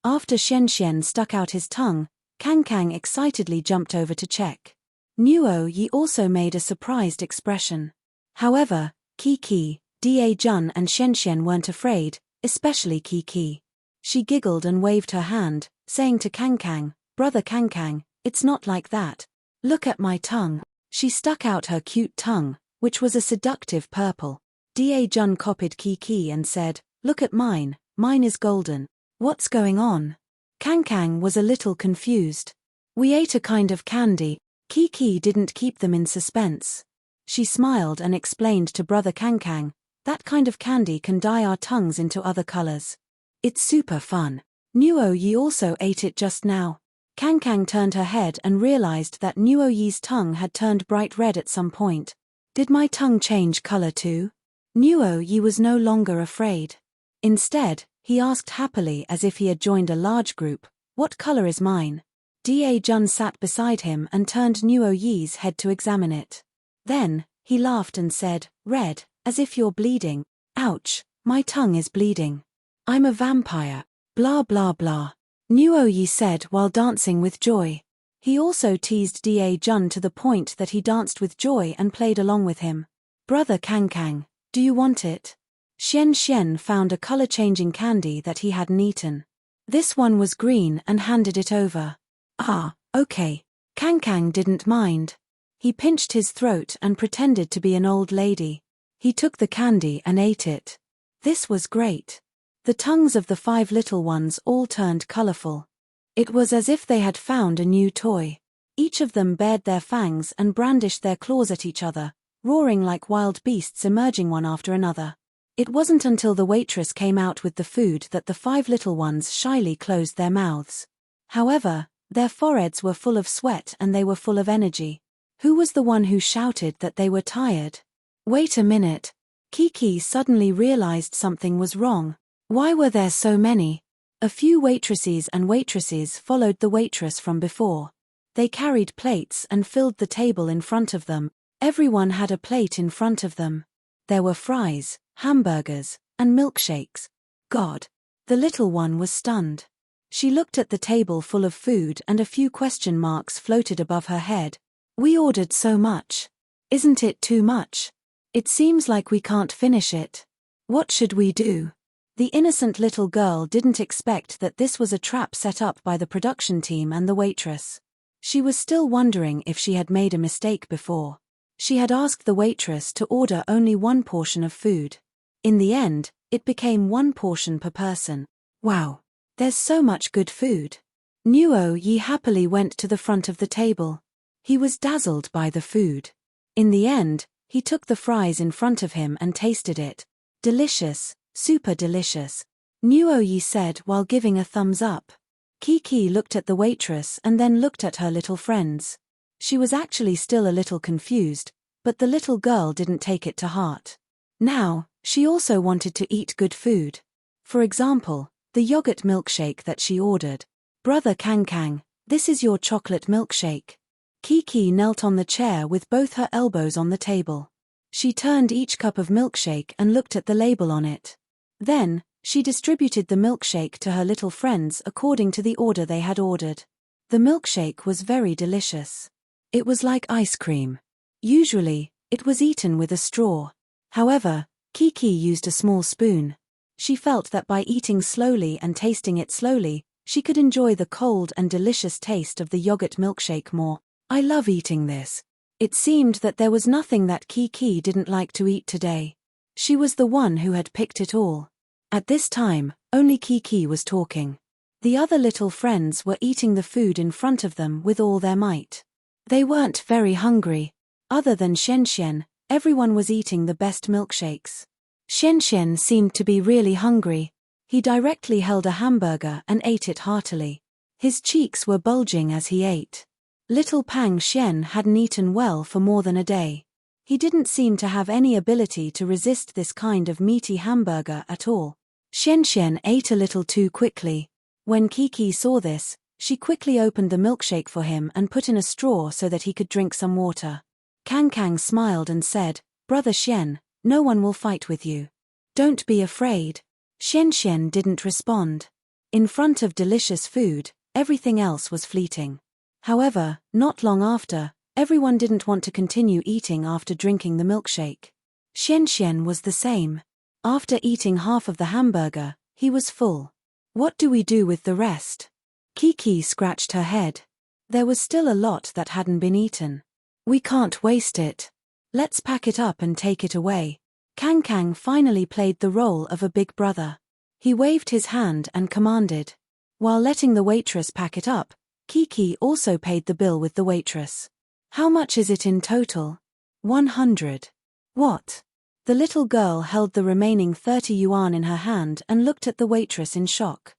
After Xian stuck out his tongue, Kang Kang excitedly jumped over to check. Nuo Yi also made a surprised expression. However, Kiki, Da Jun and Xian weren't afraid, especially Kiki. She giggled and waved her hand, saying to Kang Kang, Brother Kang Kang, it's not like that. Look at my tongue. She stuck out her cute tongue, which was a seductive purple. Da Jun copied Kiki and said, look at mine is golden. What's going on? Kang Kang was a little confused. We ate a kind of candy. Kiki didn't keep them in suspense. She smiled and explained to Brother Kang Kang, that kind of candy can dye our tongues into other colors. It's super fun. Nuo Yi also ate it just now. Kang Kang turned her head and realized that Nuo Yi's tongue had turned bright red at some point. Did my tongue change color too? Nuo Yi was no longer afraid. Instead, he asked happily as if he had joined a large group, what color is mine? Da Jun sat beside him and turned Nuo Yi's head to examine it. Then, he laughed and said, red, as if you're bleeding. Ouch, my tongue is bleeding. I'm a vampire. Blah blah blah. Nuo Yi said while dancing with joy. He also teased Da Jun to the point that he danced with joy and played along with him. Brother Kang Kang, do you want it? Xian found a color-changing candy that he hadn't eaten. This one was green and handed it over. Ah, okay. Kang Kang didn't mind. He pinched his throat and pretended to be an old lady. He took the candy and ate it. This was great. The tongues of the 5 little ones all turned colorful. It was as if they had found a new toy. Each of them bared their fangs and brandished their claws at each other, roaring like wild beasts emerging one after another. It wasn't until the waitress came out with the food that the 5 little ones shyly closed their mouths. However, their foreheads were full of sweat and they were full of energy. Who was the one who shouted that they were tired? Wait a minute. Kiki suddenly realized something was wrong. Why were there so many? A few waitresses followed the waitress from before. They carried plates and filled the table in front of them. Everyone had a plate in front of them. There were fries, hamburgers, and milkshakes. God! The little one was stunned. She looked at the table full of food and a few question marks floated above her head. We ordered so much. Isn't it too much? It seems like we can't finish it. What should we do? The innocent little girl didn't expect that this was a trap set up by the production team and the waitress. She was still wondering if she had made a mistake before. She had asked the waitress to order only 1 portion of food. In the end, it became 1 portion per person. Wow! There's so much good food. Nuo Yi happily went to the front of the table. He was dazzled by the food. In the end, he took the fries in front of him and tasted it. Delicious, super delicious, Nuo Yi said while giving a thumbs up. Kiki looked at the waitress and then looked at her little friends. She was actually still a little confused, but the little girl didn't take it to heart. Now, she also wanted to eat good food. For example, the yogurt milkshake that she ordered. Brother Kang, this is your chocolate milkshake. Kiki knelt on the chair with both her elbows on the table. She turned each cup of milkshake and looked at the label on it. Then, she distributed the milkshake to her little friends according to the order they had ordered. The milkshake was very delicious. It was like ice cream. Usually, it was eaten with a straw. However, Kiki used a small spoon. She felt that by eating slowly and tasting it slowly, she could enjoy the cold and delicious taste of the yogurt milkshake more. I love eating this. It seemed that there was nothing that Kiki didn't like to eat today. She was the one who had picked it all. At this time, only Kiki was talking. The other little friends were eating the food in front of them with all their might. They weren't very hungry. Other than Xian, everyone was eating the best milkshakes. Xian seemed to be really hungry. He directly held a hamburger and ate it heartily. His cheeks were bulging as he ate. Little Pang Xian hadn't eaten well for more than a day. He didn't seem to have any ability to resist this kind of meaty hamburger at all. Xian ate a little too quickly. When Kiki saw this, she quickly opened the milkshake for him and put in a straw so that he could drink some water. Kang smiled and said, Brother Xian, no one will fight with you. Don't be afraid. Xian didn't respond. In front of delicious food, everything else was fleeting. However, not long after, everyone didn't want to continue eating after drinking the milkshake. Xian was the same. After eating half of the hamburger, he was full. What do we do with the rest? Kiki scratched her head. There was still a lot that hadn't been eaten. We can't waste it. Let's pack it up and take it away. Kang finally played the role of a big brother. He waved his hand and commanded. While letting the waitress pack it up, Kiki also paid the bill with the waitress. How much is it in total? 100. What? The little girl held the remaining 30 yuan in her hand and looked at the waitress in shock.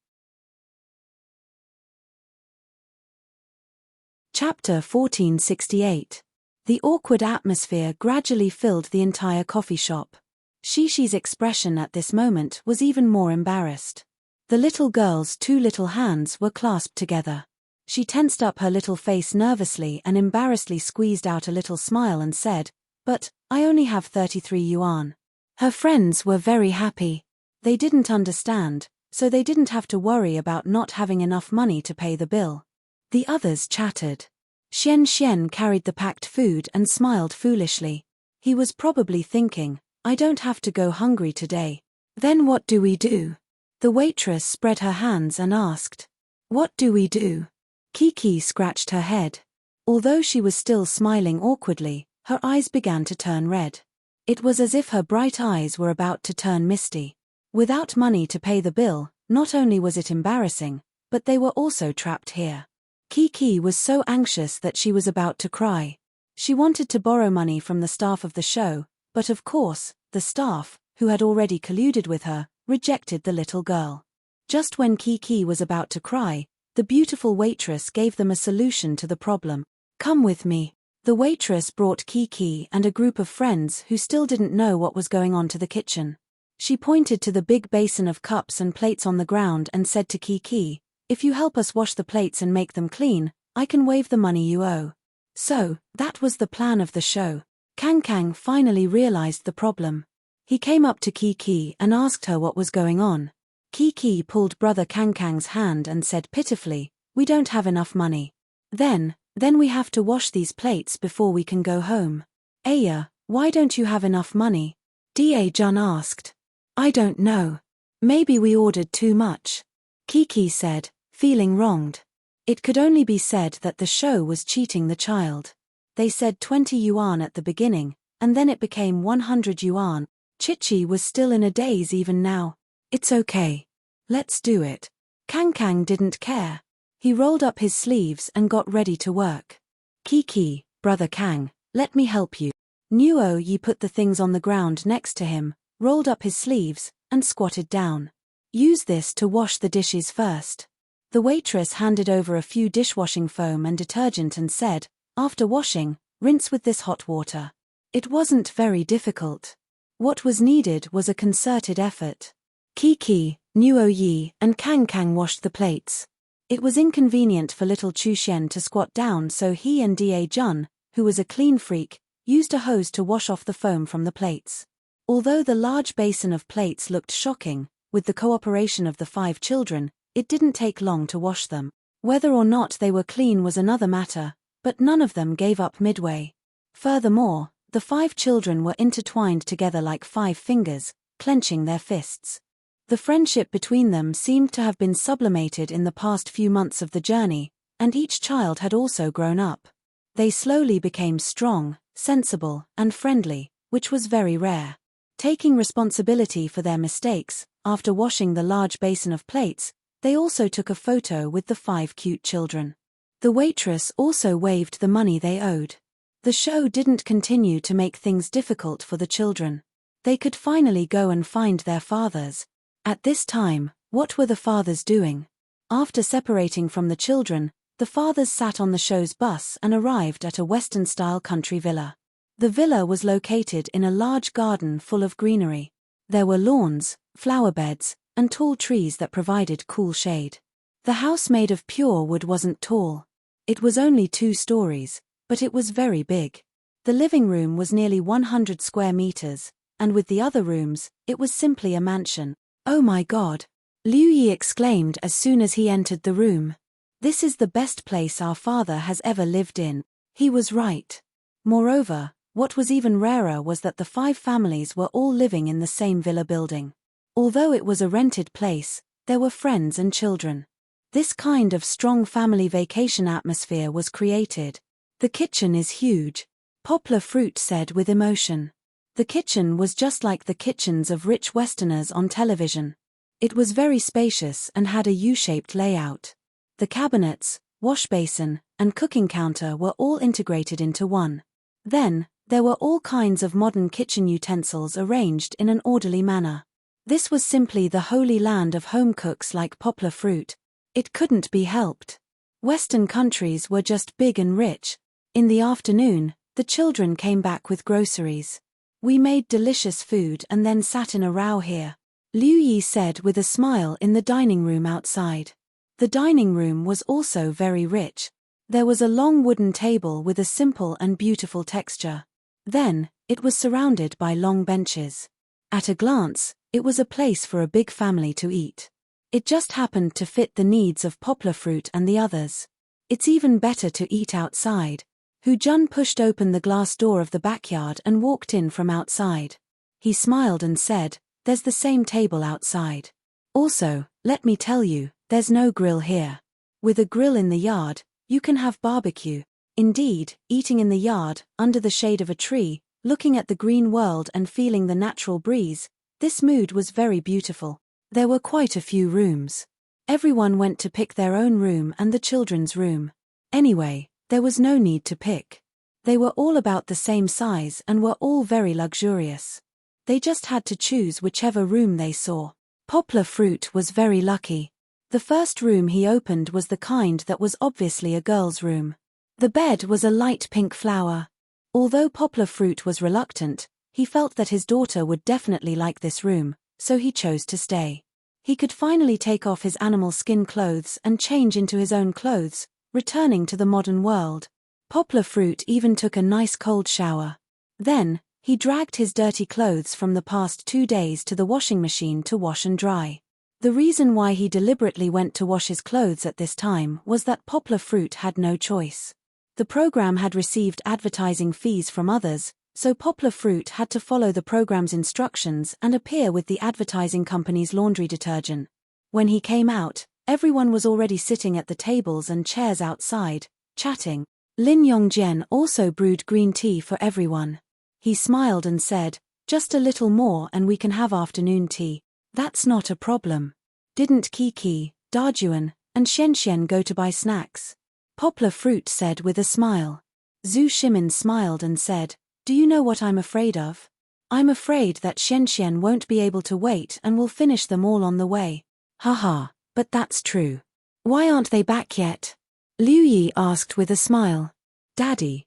Chapter 1468. The awkward atmosphere gradually filled the entire coffee shop. Shishi's expression at this moment was even more embarrassed. The little girl's 2 little hands were clasped together. She tensed up her little face nervously and embarrassedly squeezed out a little smile and said, But, I only have 33 yuan. Her friends were very happy. They didn't understand, so they didn't have to worry about not having enough money to pay the bill. The others chattered. Xian carried the packed food and smiled foolishly. He was probably thinking, I don't have to go hungry today. Then what do we do? The waitress spread her hands and asked. What do we do? Kiki scratched her head. Although she was still smiling awkwardly, her eyes began to turn red. It was as if her bright eyes were about to turn misty. Without money to pay the bill, not only was it embarrassing, but they were also trapped here. Kiki was so anxious that she was about to cry. She wanted to borrow money from the staff of the show, but of course, the staff, who had already colluded with her, rejected the little girl. Just when Kiki was about to cry, the beautiful waitress gave them a solution to the problem. "Come with me." The waitress brought Kiki and a group of friends who still didn't know what was going on to the kitchen. She pointed to the big basin of cups and plates on the ground and said to Kiki, "If you help us wash the plates and make them clean, I can waive the money you owe." So, that was the plan of the show. Kang finally realized the problem. He came up to Kiki and asked her what was going on. Kiki pulled brother Kang's hand and said pitifully, "We don't have enough money. Then we have to wash these plates before we can go home." "Aya, why don't you have enough money?" Da-Jun asked. "I don't know. Maybe we ordered too much," Kiki said, feeling wronged. It could only be said that the show was cheating the child. They said 20 yuan at the beginning, and then it became 100 yuan. Chichi was still in a daze even now. "It's okay. Let's do it." Kang didn't care. He rolled up his sleeves and got ready to work. "Kiki, brother Kang, let me help you." Nuo Yi put the things on the ground next to him, rolled up his sleeves, and squatted down. "Use this to wash the dishes first." The waitress handed over a few dishwashing foam and detergent and said, "After washing, rinse with this hot water." It wasn't very difficult. What was needed was a concerted effort. Kiki, Nuo Yi, and Kang washed the plates. It was inconvenient for little Chuxian to squat down, so he and Da-Jun, who was a clean freak, used a hose to wash off the foam from the plates. Although the large basin of plates looked shocking, with the cooperation of the 5 children, it didn't take long to wash them. Whether or not they were clean was another matter, but none of them gave up midway. Furthermore, the 5 children were intertwined together like 5 fingers, clenching their fists. The friendship between them seemed to have been sublimated in the past few months of the journey, and each child had also grown up. They slowly became strong, sensible, and friendly, which was very rare. Taking responsibility for their mistakes, after washing the large basin of plates, they also took a photo with the 5 cute children. The waitress also waived the money they owed. The show didn't continue to make things difficult for the children. They could finally go and find their fathers. At this time, what were the fathers doing? After separating from the children, the fathers sat on the show's bus and arrived at a Western-style country villa. The villa was located in a large garden full of greenery. There were lawns, flower beds, and tall trees that provided cool shade. The house made of pure wood wasn't tall. It was only 2 stories, but it was very big. The living room was nearly 100 square meters, and with the other rooms, it was simply a mansion. "Oh my God!" Liu Yi exclaimed as soon as he entered the room. "This is the best place our father has ever lived in." He was right. Moreover, what was even rarer was that the 5 families were all living in the same villa building. Although it was a rented place, there were friends and children. This kind of strong family vacation atmosphere was created. "The kitchen is huge," Poplar Fruit said with emotion. The kitchen was just like the kitchens of rich Westerners on television. It was very spacious and had a U-shaped layout. The cabinets, wash basin, and cooking counter were all integrated into one. Then, there were all kinds of modern kitchen utensils arranged in an orderly manner. This was simply the holy land of home cooks like Poplar Fruit. It couldn't be helped. Western countries were just big and rich. In the afternoon, the children came back with groceries. "We made delicious food and then sat in a row here," Liu Yi said with a smile in the dining room outside. The dining room was also very rich. There was a long wooden table with a simple and beautiful texture. Then, it was surrounded by long benches. At a glance, it was a place for a big family to eat. It just happened to fit the needs of Poplar Fruit and the others. "It's even better to eat outside." Hu Jun pushed open the glass door of the backyard and walked in from outside. He smiled and said, "There's the same table outside. Also, let me tell you, there's no grill here. With a grill in the yard, you can have barbecue." Indeed, eating in the yard, under the shade of a tree, looking at the green world and feeling the natural breeze, this mood was very beautiful. There were quite a few rooms. Everyone went to pick their own room and the children's room. Anyway, there was no need to pick. They were all about the same size and were all very luxurious. They just had to choose whichever room they saw. Poplar Fruit was very lucky. The first room he opened was the kind that was obviously a girl's room. The bed was a light pink flower. Although Poplar Fruit was reluctant, he felt that his daughter would definitely like this room, so he chose to stay. He could finally take off his animal skin clothes and change into his own clothes, returning to the modern world. Poplar Fruit even took a nice cold shower. Then, he dragged his dirty clothes from the past 2 days to the washing machine to wash and dry. The reason why he deliberately went to wash his clothes at this time was that Poplar Fruit had no choice. The program had received advertising fees from others, so Poplar Fruit had to follow the program's instructions and appear with the advertising company's laundry detergent. When he came out, everyone was already sitting at the tables and chairs outside, chatting. Lin Yongjian also brewed green tea for everyone. He smiled and said, "Just a little more and we can have afternoon tea. That's not a problem." Didn't Kiki, Dajuan, and Xianxian go to buy snacks? Poplar Fruit said with a smile. Zhu Shimin smiled and said, "Do you know what I'm afraid of? I'm afraid that Xianxian won't be able to wait and will finish them all on the way." Haha, but that's true. Why aren't they back yet? Liu Yi asked with a smile. Daddy,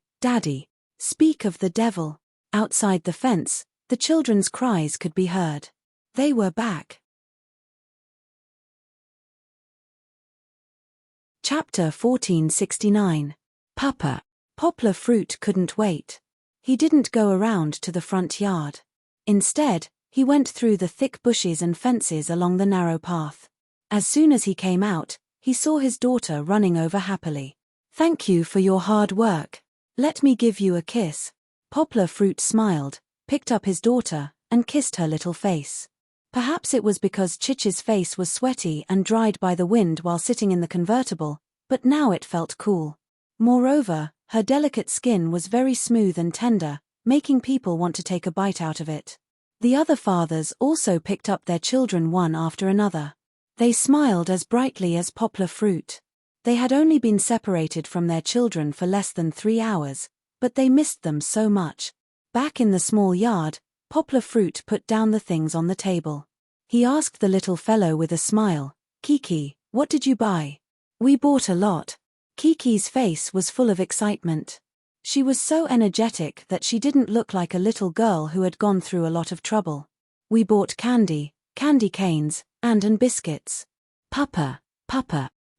speak of the devil. Outside the fence, the children's cries could be heard. They were back. Chapter 1469. Papa. Poplar Fruit couldn't wait. He didn't go around to the front yard. Instead, he went through the thick bushes and fences along the narrow path. As soon as he came out, he saw his daughter running over happily. "Thank you for your hard work. Let me give you a kiss." Poplar Fruit smiled, picked up his daughter, and kissed her little face. Perhaps it was because Chichi's face was sweaty and dried by the wind while sitting in the convertible, but now it felt cool. Moreover, her delicate skin was very smooth and tender, making people want to take a bite out of it. The other fathers also picked up their children one after another. They smiled as brightly as Poplar Fruit. They had only been separated from their children for less than 3 hours, but they missed them so much. Back in the small yard, Poplar Fruit put down the things on the table. He asked the little fellow with a smile, "Kiki, what did you buy?" "We bought a lot." Kiki's face was full of excitement. She was so energetic that she didn't look like a little girl who had gone through a lot of trouble. "We bought candy canes, and biscuits." Papa.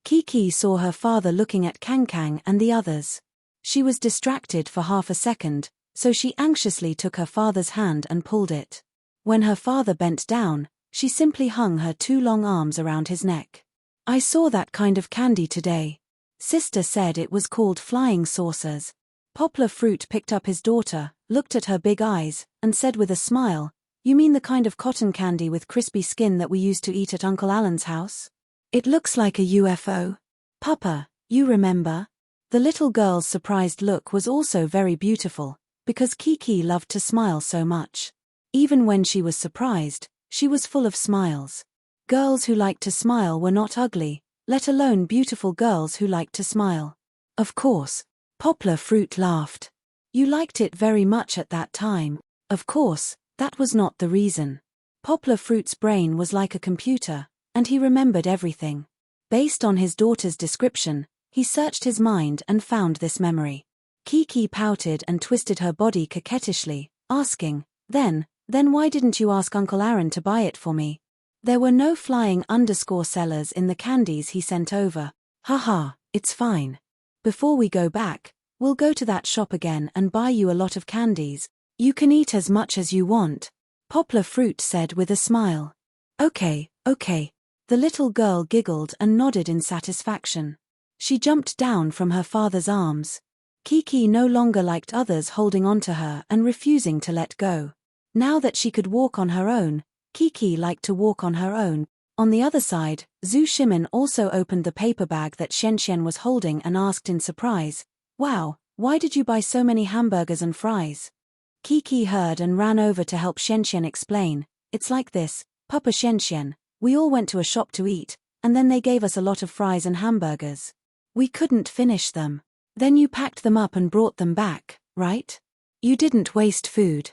Kiki saw her father looking at Kang and the others. She was distracted for half a second, so she anxiously took her father's hand and pulled it. When her father bent down, she simply hung her 2 long arms around his neck. "I saw that kind of candy today." Sister said it was called flying saucers. Poplar Fruit picked up his daughter, looked at her big eyes, and said with a smile, "You mean the kind of cotton candy with crispy skin that we used to eat at Uncle Alan's house? It looks like a UFO. Papa, you remember?" The little girl's surprised look was also very beautiful, because Kiki loved to smile so much. Even when she was surprised, she was full of smiles. Girls who liked to smile were not ugly, let alone beautiful girls who liked to smile. Of course. Poplar Fruit laughed. "You liked it very much at that time." Of course, that was not the reason. Poplar Fruit's brain was like a computer, and he remembered everything. Based on his daughter's description, he searched his mind and found this memory. Kiki pouted and twisted her body coquettishly, asking, Then why didn't you ask Uncle Aaron to buy it for me?" There were no flying_sellers in the candies he sent over. "Haha, it's fine. Before we go back, we'll go to that shop again and buy you a lot of candies. You can eat as much as you want," Poplar Fruit said with a smile. Okay. The little girl giggled and nodded in satisfaction. She jumped down from her father's arms. Kiki no longer liked others holding onto her and refusing to let go. Now that she could walk on her own, Kiki liked to walk on her own. On the other side, Zhu Shimin also opened the paper bag that Xianxian was holding and asked in surprise, "Wow, why did you buy so many hamburgers and fries?" Kiki heard and ran over to help Xianxian explain. "It's like this, Papa Xianxian, we all went to a shop to eat, and then they gave us a lot of fries and hamburgers. We couldn't finish them. Then you packed them up and brought them back, right? You didn't waste food.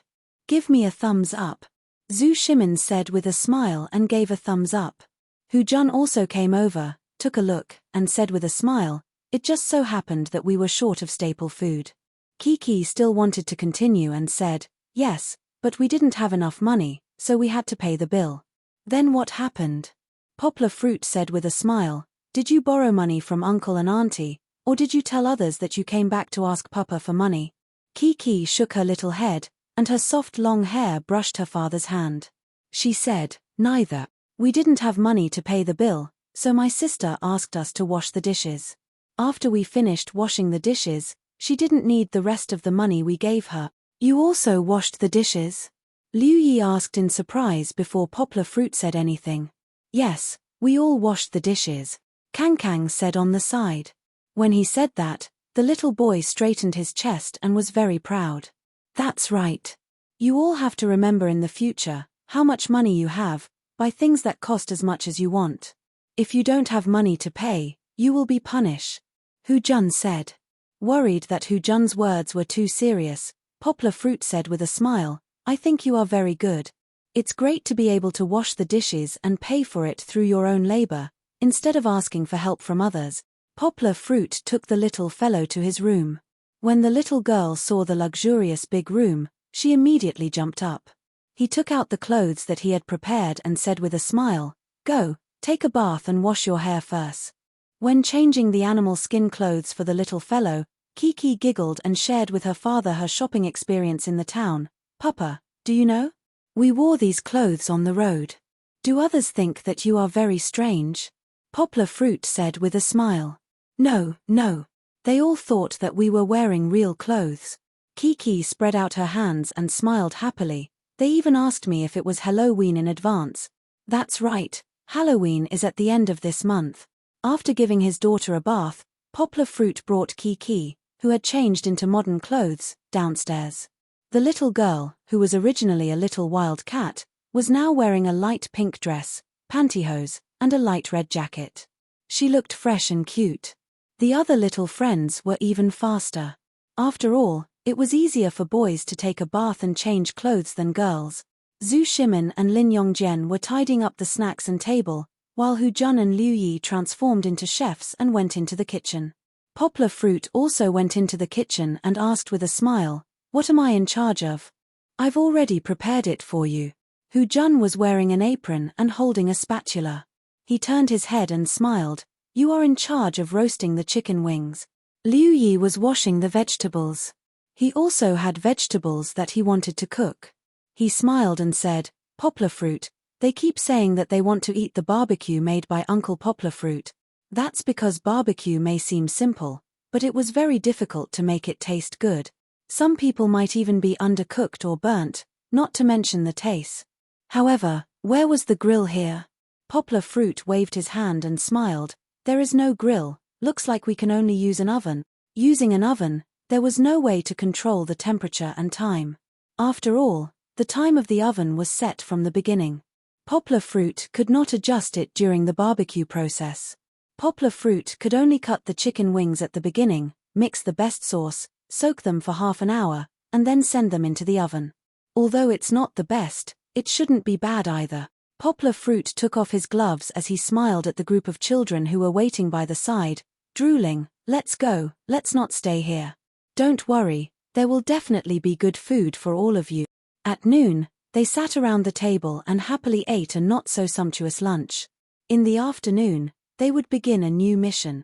Give me a thumbs up. Zhu Shimin said with a smile and gave a thumbs up. Hu Jun also came over, took a look, and said with a smile, it just so happened that we were short of staple food. Kiki still wanted to continue and said, yes, but we didn't have enough money, so we had to pay the bill. Then what happened? Poplar Fruit said with a smile, did you borrow money from uncle and auntie, or did you tell others that you came back to ask Papa for money? Kiki shook her little head, and her soft long hair brushed her father's hand. She said, neither. We didn't have money to pay the bill, so my sister asked us to wash the dishes. After we finished washing the dishes, she didn't need the rest of the money we gave her. You also washed the dishes? Liu Yi asked in surprise before Poplar Fruit said anything. Yes, we all washed the dishes, Kang Kang said on the side. When he said that, the little boy straightened his chest and was very proud. That's right. You all have to remember in the future how much money you have, buy things that cost as much as you want. If you don't have money to pay, you will be punished. Hu Jun said. Worried that Hu Jun's words were too serious, Poplar Fruit said with a smile, I think you are very good. It's great to be able to wash the dishes and pay for it through your own labor, instead of asking for help from others. Poplar Fruit took the little fellow to his room. When the little girl saw the luxurious big room, she immediately jumped up. He took out the clothes that he had prepared and said with a smile, go, take a bath and wash your hair first. When changing the animal skin clothes for the little fellow, Kiki giggled and shared with her father her shopping experience in the town. Papa, do you know? We wore these clothes on the road. Do others think that you are very strange? Poplar Fruit said with a smile. No, no. They all thought that we were wearing real clothes. Kiki spread out her hands and smiled happily. They even asked me if it was Halloween in advance. That's right, Halloween is at the end of this month. After giving his daughter a bath, Poplar Fruit brought Kiki, who had changed into modern clothes, downstairs. The little girl, who was originally a little wild cat, was now wearing a light pink dress, pantyhose, and a light red jacket. She looked fresh and cute. The other little friends were even faster. After all, it was easier for boys to take a bath and change clothes than girls. Zhu Shimin and Lin Yongjian were tidying up the snacks and table, while Hu Jun and Liu Yi transformed into chefs and went into the kitchen. Poplar Fruit also went into the kitchen and asked with a smile, what am I in charge of? I've already prepared it for you. Hu Jun was wearing an apron and holding a spatula. He turned his head and smiled, you are in charge of roasting the chicken wings. Liu Yi was washing the vegetables. He also had vegetables that he wanted to cook. He smiled and said, Poplar Fruit, they keep saying that they want to eat the barbecue made by Uncle Poplar Fruit. That's because barbecue may seem simple, but it was very difficult to make it taste good. Some people might even be undercooked or burnt, not to mention the taste. However, where was the grill here? Poplar Fruit waved his hand and smiled, there is no grill, looks like we can only use an oven. Using an oven, there was no way to control the temperature and time. After all, the time of the oven was set from the beginning. Poplar Fruit could not adjust it during the barbecue process. Poplar Fruit could only cut the chicken wings at the beginning, mix the best sauce, soak them for half an hour, and then send them into the oven. Although it's not the best, it shouldn't be bad either. Poplar Fruit took off his gloves as he smiled at the group of children who were waiting by the side, drooling, let's go, let's not stay here. Don't worry, there will definitely be good food for all of you. At noon, they sat around the table and happily ate a not-so-sumptuous lunch. In the afternoon, they would begin a new mission.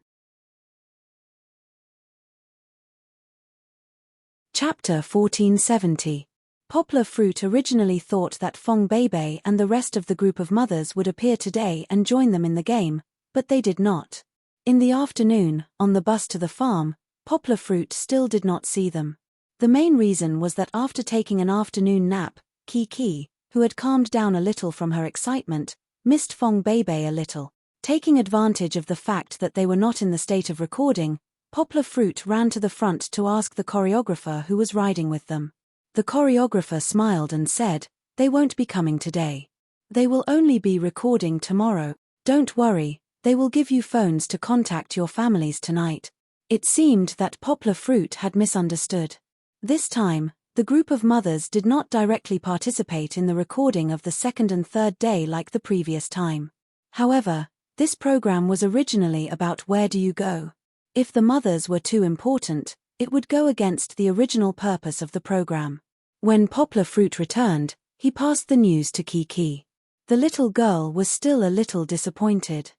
Chapter 1470. Poplar Fruit originally thought that Fong Beibei and the rest of the group of mothers would appear today and join them in the game, but they did not. In the afternoon, on the bus to the farm, Poplar Fruit still did not see them. The main reason was that after taking an afternoon nap, Kiki, who had calmed down a little from her excitement, missed Fong Beibei a little. Taking advantage of the fact that they were not in the state of recording, Poplar Fruit ran to the front to ask the choreographer who was riding with them. The choreographer smiled and said, they won't be coming today. They will only be recording tomorrow. Don't worry, They will give you phones to contact your families tonight. It seemed that Poplar Fruit had misunderstood. This time, the group of mothers did not directly participate in the recording of the second and third day like the previous time. However, this program was originally about where do you go. If the mothers were too important, it would go against the original purpose of the program. When Poplar Fruit returned, he passed the news to Kiki. The little girl was still a little disappointed.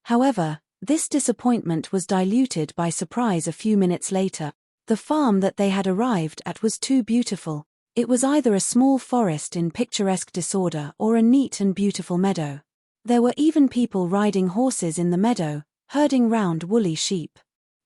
However, this disappointment was diluted by surprise a few minutes later. The farm that they had arrived at was too beautiful. It was either a small forest in picturesque disorder or a neat and beautiful meadow. There were even people riding horses in the meadow, herding round woolly sheep.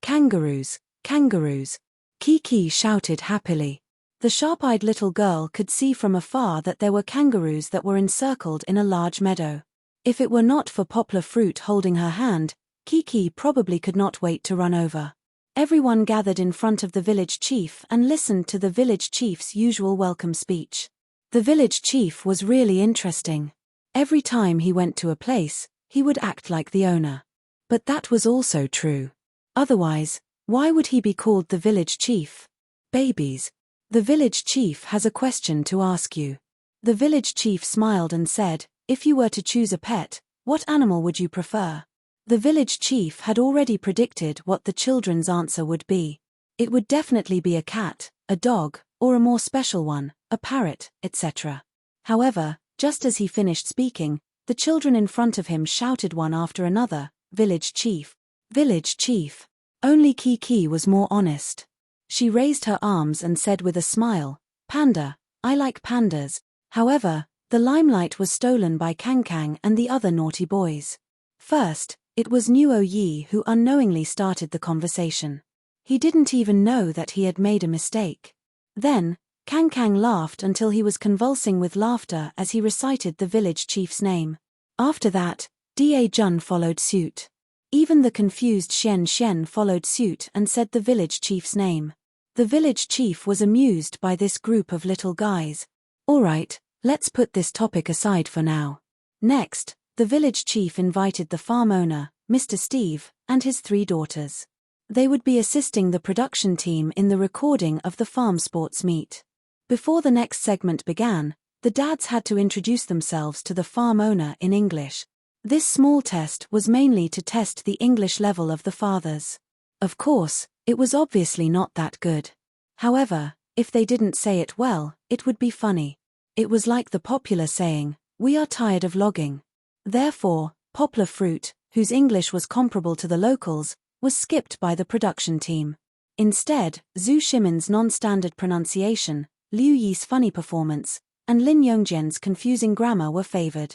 Kangaroos, kangaroos! Kiki shouted happily. The sharp-eyed little girl could see from afar that there were kangaroos that were encircled in a large meadow. If it were not for Poplar Fruit holding her hand, Kiki probably could not wait to run over. Everyone gathered in front of the village chief and listened to the village chief's usual welcome speech. The village chief was really interesting. Every time he went to a place, he would act like the owner. But that was also true. Otherwise, why would he be called the village chief? Babies. The village chief has a question to ask you. The village chief smiled and said, if you were to choose a pet, what animal would you prefer? The village chief had already predicted what the children's answer would be. It would definitely be a cat, a dog, or a more special one, a parrot, etc. However, just as he finished speaking, the children in front of him shouted one after another, village chief. Village chief. Only Kiki was more honest. She raised her arms and said with a smile, Panda, I like pandas. However, the limelight was stolen by Kang and the other naughty boys. First, it was Nuo Yi who unknowingly started the conversation. He didn't even know that he had made a mistake. Then, Kang laughed until he was convulsing with laughter as he recited the village chief's name. After that, Da Jun followed suit. Even the confused Shen followed suit and said the village chief's name. The village chief was amused by this group of little guys. Alright, let's put this topic aside for now. Next, the village chief invited the farm owner, Mr. Steve, and his 3 daughters. They would be assisting the production team in the recording of the farm sports meet. Before the next segment began, the dads had to introduce themselves to the farm owner in English. This small test was mainly to test the English level of the fathers. Of course, it was obviously not that good. However, if they didn't say it well, it would be funny. It was like the popular saying, we are tired of logging. Therefore, Poplar Fruit, whose English was comparable to the locals, was skipped by the production team. Instead, Zhu Shimin's non-standard pronunciation, Liu Yi's funny performance, and Lin Yongjian's confusing grammar were favored.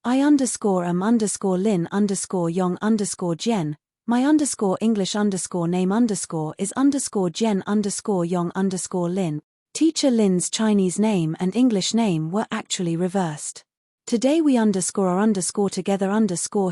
I_am_Lin_Yong_Jian, my_English_name_ is _Jian_Yong_Lin. Teacher Lin's Chinese name and English name were actually reversed. Today we _are together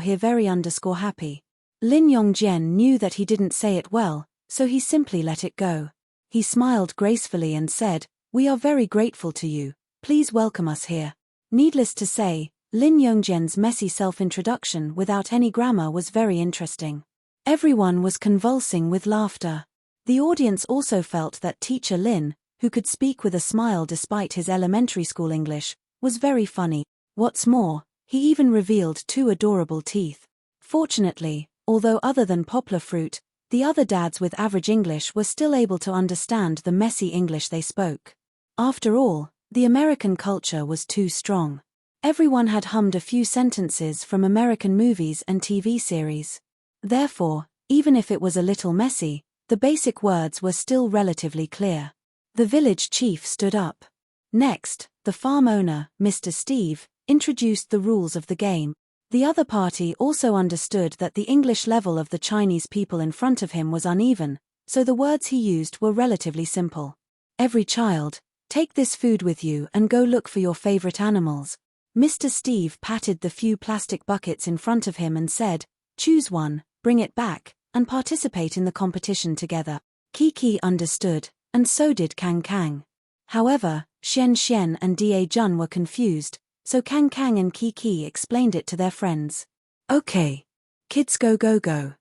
here very happy. Lin Yongjian knew that he didn't say it well, so he simply let it go. He smiled gracefully and said, we are very grateful to you, please welcome us here. Needless to say, Lin Yongjian's messy self-introduction without any grammar was very interesting. Everyone was convulsing with laughter. The audience also felt that Teacher Lin, who could speak with a smile despite his elementary school English, was very funny. What's more, he even revealed 2 adorable teeth. Fortunately, although other than Poplar Fruit, the other dads with average English were still able to understand the messy English they spoke. After all, the American culture was too strong. Everyone had hummed a few sentences from American movies and TV series. Therefore, even if it was a little messy, the basic words were still relatively clear. The village chief stood up. Next, the farm owner, Mr. Steve, introduced the rules of the game. The other party also understood that the English level of the Chinese people in front of him was uneven, so the words he used were relatively simple. Every child, take this food with you and go look for your favorite animals. Mr. Steve patted the few plastic buckets in front of him and said, choose one, bring it back, and participate in the competition together. Kiki understood, and so did Kang. However, Shen and Da Jun were confused, so Kang and Kiki explained it to their friends. Okay. Kids go go go.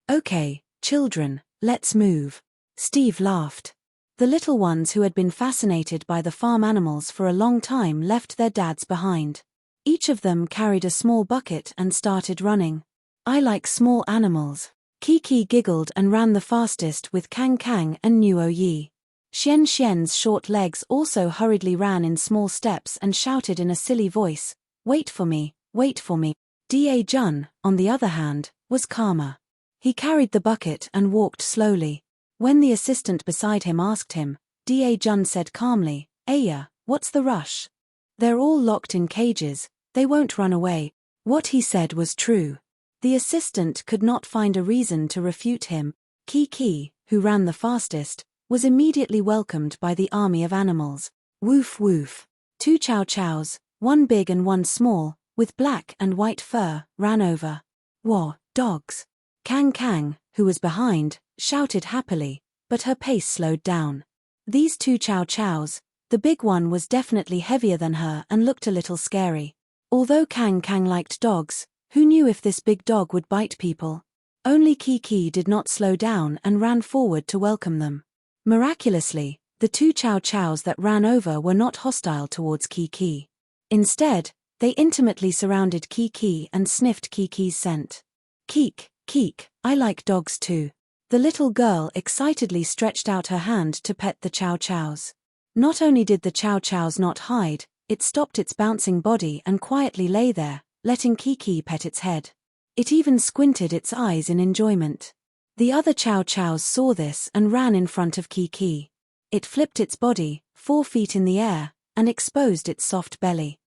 Okay, children, let's move. Steve laughed. The little ones who had been fascinated by the farm animals for a long time left their dads behind. Each of them carried a small bucket and started running. I like small animals. Kiki giggled and ran the fastest with Kang Kang and Nuo Yi. Xian Xian's short legs also hurriedly ran in small steps and shouted in a silly voice, "Wait for me, wait for me." Da Jun, on the other hand, was calmer. He carried the bucket and walked slowly. When the assistant beside him asked him, Da Jun said calmly, "Aya, what's the rush? They're all locked in cages, they won't run away." What he said was true. The assistant could not find a reason to refute him. Kiki, who ran the fastest, was immediately welcomed by the army of animals. Woof woof. Two chow chows, one big and one small, with black and white fur, ran over. Wah, dogs. Kang Kang, who was behind, shouted happily, but her pace slowed down. These two chow chows, the big one was definitely heavier than her and looked a little scary. Although Kang Kang liked dogs, who knew if this big dog would bite people? Only Kiki did not slow down and ran forward to welcome them. Miraculously, the two chow chows that ran over were not hostile towards Kiki. Instead, they intimately surrounded Kiki and sniffed Kiki's scent. "Keek, keek, I like dogs too." The little girl excitedly stretched out her hand to pet the chow chows. Not only did the chow chows not hide, it stopped its bouncing body and quietly lay there, letting Kiki pet its head. It even squinted its eyes in enjoyment. The other chow chows saw this and ran in front of Kiki. It flipped its body, 4 feet in the air, and exposed its soft belly.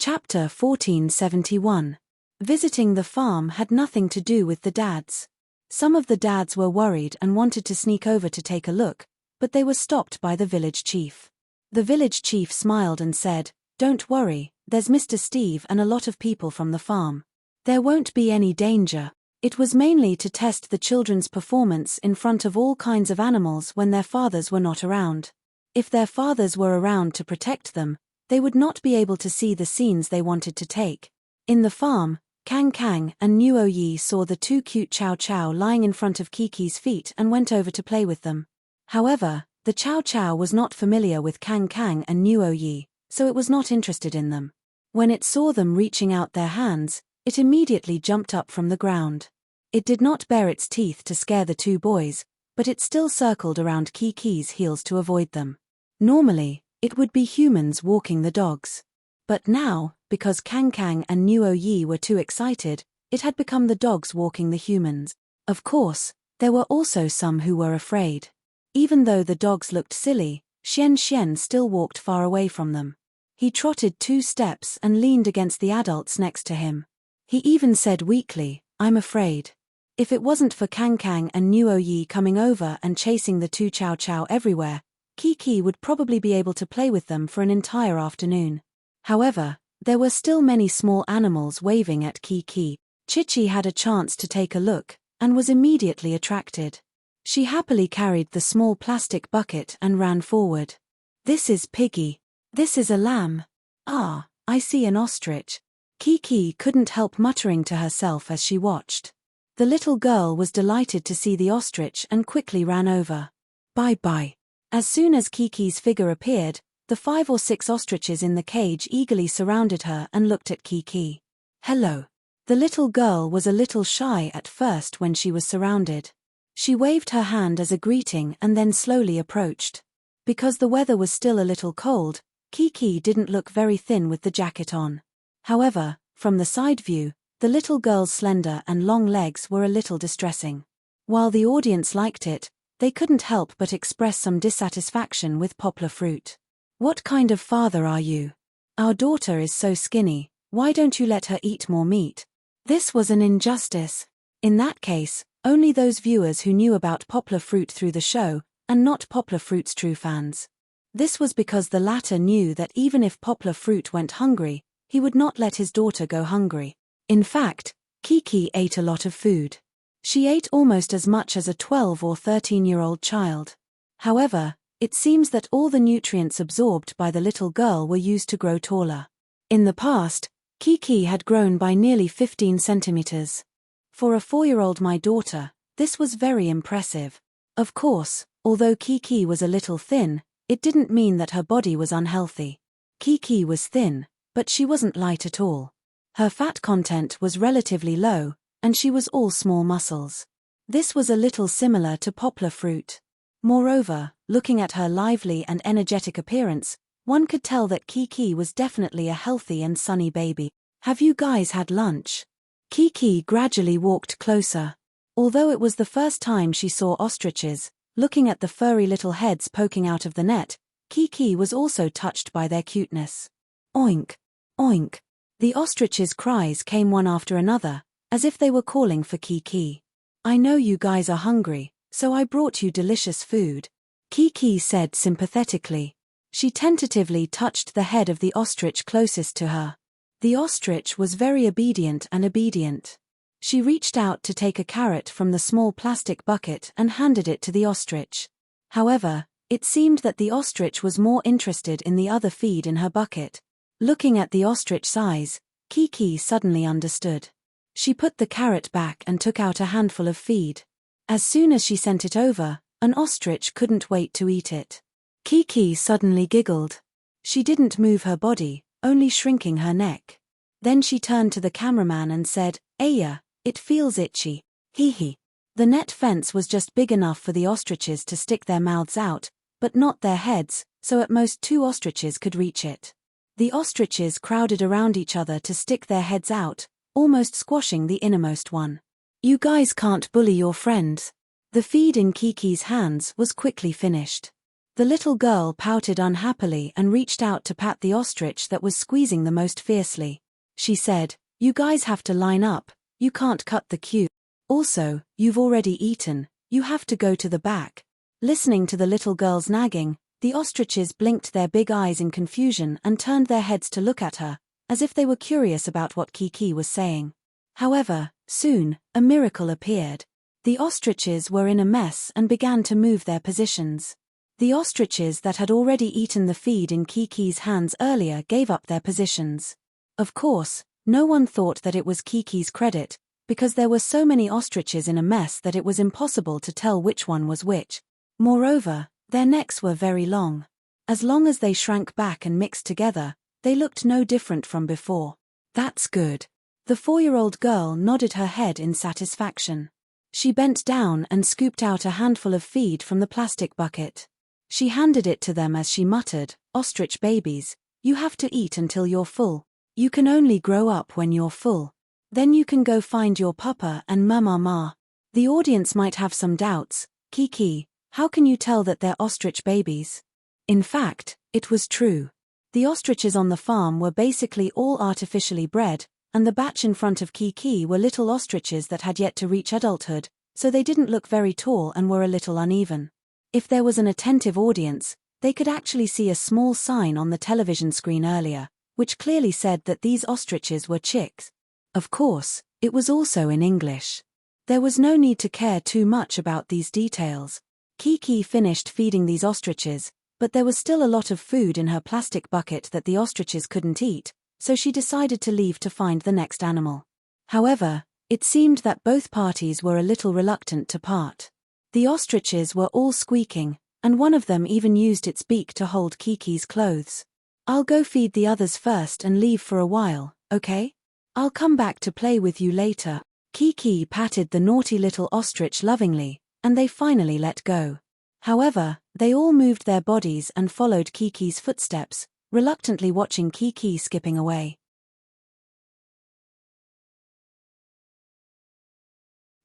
Chapter 1471. Visiting the farm had nothing to do with the dads. Some of the dads were worried and wanted to sneak over to take a look, but they were stopped by the village chief. The village chief smiled and said, "Don't worry, there's Mr. Steve and a lot of people from the farm. There won't be any danger." It was mainly to test the children's performance in front of all kinds of animals when their fathers were not around. If their fathers were around to protect them, they would not be able to see the scenes they wanted to take. In the farm, Kang Kang and Nuo Yi saw the two cute chow chow lying in front of Kiki's feet and went over to play with them. However, the chow chow was not familiar with Kang Kang and Nuo Yi, so it was not interested in them. When it saw them reaching out their hands, it immediately jumped up from the ground. It did not bare its teeth to scare the two boys, but it still circled around Kiki's heels to avoid them. Normally, it would be humans walking the dogs. But now, because Kang Kang and Nuo Yi were too excited, it had become the dogs walking the humans. Of course, there were also some who were afraid. Even though the dogs looked silly, Xian Xian still walked far away from them. He trotted 2 steps and leaned against the adults next to him. He even said weakly, "I'm afraid." If it wasn't for Kang Kang and Nuo Yi coming over and chasing the two chow chow everywhere, Kiki would probably be able to play with them for an entire afternoon. However, there were still many small animals waving at Kiki. Chichi had a chance to take a look, and was immediately attracted. She happily carried the small plastic bucket and ran forward. "This is Piggy. This is a lamb. Ah, I see an ostrich." Kiki couldn't help muttering to herself as she watched. The little girl was delighted to see the ostrich and quickly ran over. "Bye-bye." As soon as Kiki's figure appeared, the 5 or 6 ostriches in the cage eagerly surrounded her and looked at Kiki. "Hello." The little girl was a little shy at first when she was surrounded. She waved her hand as a greeting and then slowly approached. Because the weather was still a little cold, Kiki didn't look very thin with the jacket on. However, from the side view, the little girl's slender and long legs were a little distressing. While the audience liked it, they couldn't help but express some dissatisfaction with poplar fruit. "What kind of father are you? Our daughter is so skinny, why don't you let her eat more meat?" This was an injustice. In that case, only those viewers who knew about poplar fruit through the show, and not poplar fruit's true fans. This was because the latter knew that even if poplar fruit went hungry, he would not let his daughter go hungry. In fact, Kiki ate a lot of food. She ate almost as much as a 12 or 13-year-old child. However, it seems that all the nutrients absorbed by the little girl were used to grow taller. In the past, Kiki had grown by nearly 15 centimeters. For a 4-year-old my daughter, this was very impressive. Of course, although Kiki was a little thin, it didn't mean that her body was unhealthy. Kiki was thin, but she wasn't light at all. Her fat content was relatively low, and she was all small muscles. This was a little similar to poplar fruit. Moreover, looking at her lively and energetic appearance, one could tell that Kiki was definitely a healthy and sunny baby. Have you guys had lunch? Kiki gradually walked closer. Although it was the first time she saw ostriches, looking at the furry little heads poking out of the net, Kiki was also touched by their cuteness. Oink! Oink! The ostriches' cries came one after another, as if they were calling for Kiki. I know you guys are hungry, so I brought you delicious food, Kiki said sympathetically. She tentatively touched the head of the ostrich closest to her. The ostrich was very obedient. She reached out to take a carrot from the small plastic bucket and handed it to the ostrich. However, it seemed that the ostrich was more interested in the other feed in her bucket. Looking at the ostrich size, Kiki suddenly understood. She put the carrot back and took out a handful of feed. As soon as she sent it over, an ostrich couldn't wait to eat it. Kiki suddenly giggled. She didn't move her body, only shrinking her neck. Then she turned to the cameraman and said, "Aya, it feels itchy. Hee hee." The net fence was just big enough for the ostriches to stick their mouths out, but not their heads, so at most 2 ostriches could reach it. The ostriches crowded around each other to stick their heads out, almost squashing the innermost one. You guys can't bully your friends. The feed in Kiki's hands was quickly finished. The little girl pouted unhappily and reached out to pat the ostrich that was squeezing the most fiercely. She said, "You guys have to line up, you can't cut the queue. Also, you've already eaten, you have to go to the back." Listening to the little girl's nagging, the ostriches blinked their big eyes in confusion and turned their heads to look at her, as if they were curious about what Kiki was saying. However, soon, a miracle appeared. The ostriches were in a mess and began to move their positions. The ostriches that had already eaten the feed in Kiki's hands earlier gave up their positions. Of course, no one thought that it was Kiki's credit, because there were so many ostriches in a mess that it was impossible to tell which one was which. Moreover, their necks were very long. As long as they shrank back and mixed together, they looked no different from before. That's good. The 4-year-old girl nodded her head in satisfaction. She bent down and scooped out a handful of feed from the plastic bucket. She handed it to them as she muttered, "Ostrich babies, you have to eat until you're full. You can only grow up when you're full. Then you can go find your papa and mama." The audience might have some doubts. Kiki, how can you tell that they're ostrich babies? In fact, it was true. The ostriches on the farm were basically all artificially bred, and the batch in front of Kiki were little ostriches that had yet to reach adulthood, so they didn't look very tall and were a little uneven. If there was an attentive audience, they could actually see a small sign on the television screen earlier, which clearly said that these ostriches were chicks. Of course, it was also in English. There was no need to care too much about these details. Kiki finished feeding these ostriches, but there was still a lot of food in her plastic bucket that the ostriches couldn't eat, so she decided to leave to find the next animal. However, it seemed that both parties were a little reluctant to part. The ostriches were all squeaking, and one of them even used its beak to hold Kiki's clothes. "I'll go feed the others first and leave for a while, okay? I'll come back to play with you later." Kiki patted the naughty little ostrich lovingly, and they finally let go. However, they all moved their bodies and followed Kiki's footsteps, reluctantly watching Kiki skipping away.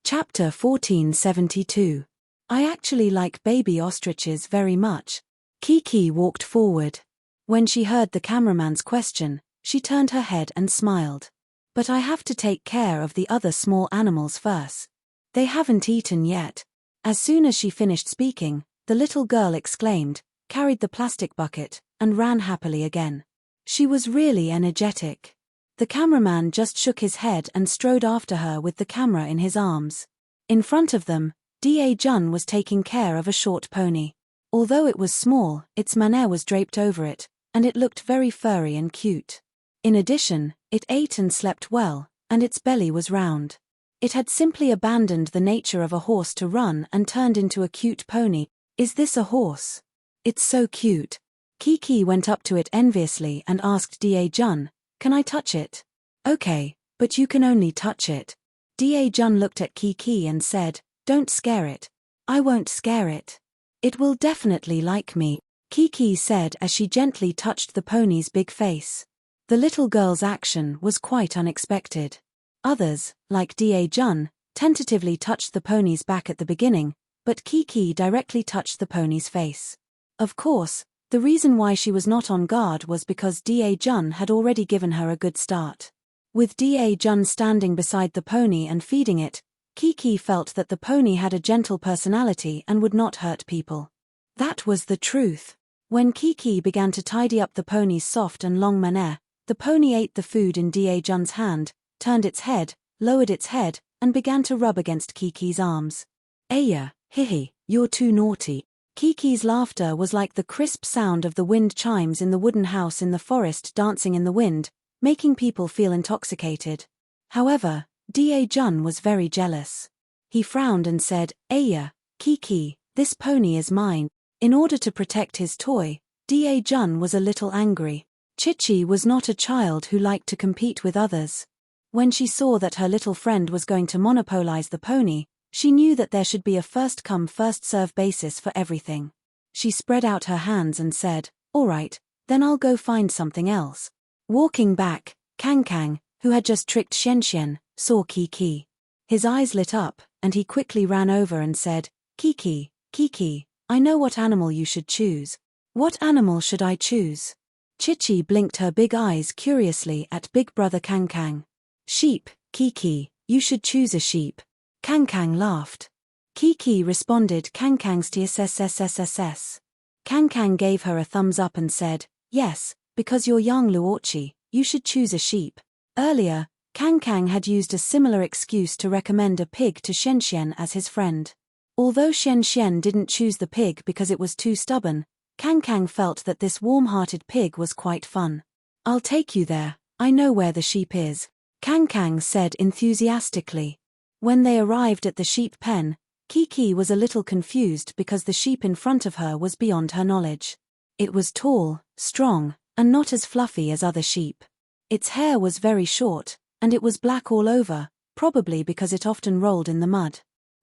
Chapter 1472. I actually like baby ostriches very much. Kiki walked forward. When she heard the cameraman's question, she turned her head and smiled. "But I have to take care of the other small animals first. They haven't eaten yet." As soon as she finished speaking, the little girl exclaimed, carried the plastic bucket, and ran happily again. She was really energetic. The cameraman just shook his head and strode after her with the camera in his arms. In front of them, Da Jun was taking care of a short pony. Although it was small, its manner was draped over it, and it looked very furry and cute. In addition, it ate and slept well, and its belly was round. It had simply abandoned the nature of a horse to run and turned into a cute pony. Is this a horse? It's so cute. Kiki went up to it enviously and asked Da-Jun, can I touch it? Okay, but you can only touch it. Da-Jun looked at Kiki and said, don't scare it. I won't scare it. It will definitely like me, Kiki said as she gently touched the pony's big face. The little girl's action was quite unexpected. Others, like Da-Jun, tentatively touched the pony's back at the beginning, but Kiki directly touched the pony's face. Of course, the reason why she was not on guard was because Da-Jun had already given her a good start. With Da-Jun standing beside the pony and feeding it, Kiki felt that the pony had a gentle personality and would not hurt people. That was the truth. When Kiki began to tidy up the pony's soft and long manner, the pony ate the food in Da-Jun's hand, turned its head, lowered its head, and began to rub against Kiki's arms. Aya, hihi, you're too naughty. Kiki's laughter was like the crisp sound of the wind chimes in the wooden house in the forest dancing in the wind, making people feel intoxicated. However, Da-Jun was very jealous. He frowned and said, Aya, Kiki, this pony is mine. In order to protect his toy, Da-Jun was a little angry. Chichi was not a child who liked to compete with others. When she saw that her little friend was going to monopolize the pony, she knew that there should be a first-come first-serve basis for everything. She spread out her hands and said, all right, then I'll go find something else. Walking back, Kang, who had just tricked Xian, saw Kiki. His eyes lit up, and he quickly ran over and said, Kiki, I know what animal you should choose. What animal should I choose? Chichi blinked her big eyes curiously at big brother Kang. Sheep, Kiki, you should choose a sheep. Kang laughed. Kiki responded Kang's TSSSSSS. Kang gave her a thumbs up and said, yes, because you're young Luochi, you should choose a sheep. Earlier, Kang had used a similar excuse to recommend a pig to Xian as his friend. Although Xian didn't choose the pig because it was too stubborn, Kang felt that this warm-hearted pig was quite fun. I'll take you there, I know where the sheep is, Kang said enthusiastically. When they arrived at the sheep pen, Kiki was a little confused because the sheep in front of her was beyond her knowledge. It was tall, strong, and not as fluffy as other sheep. Its hair was very short, and it was black all over, probably because it often rolled in the mud.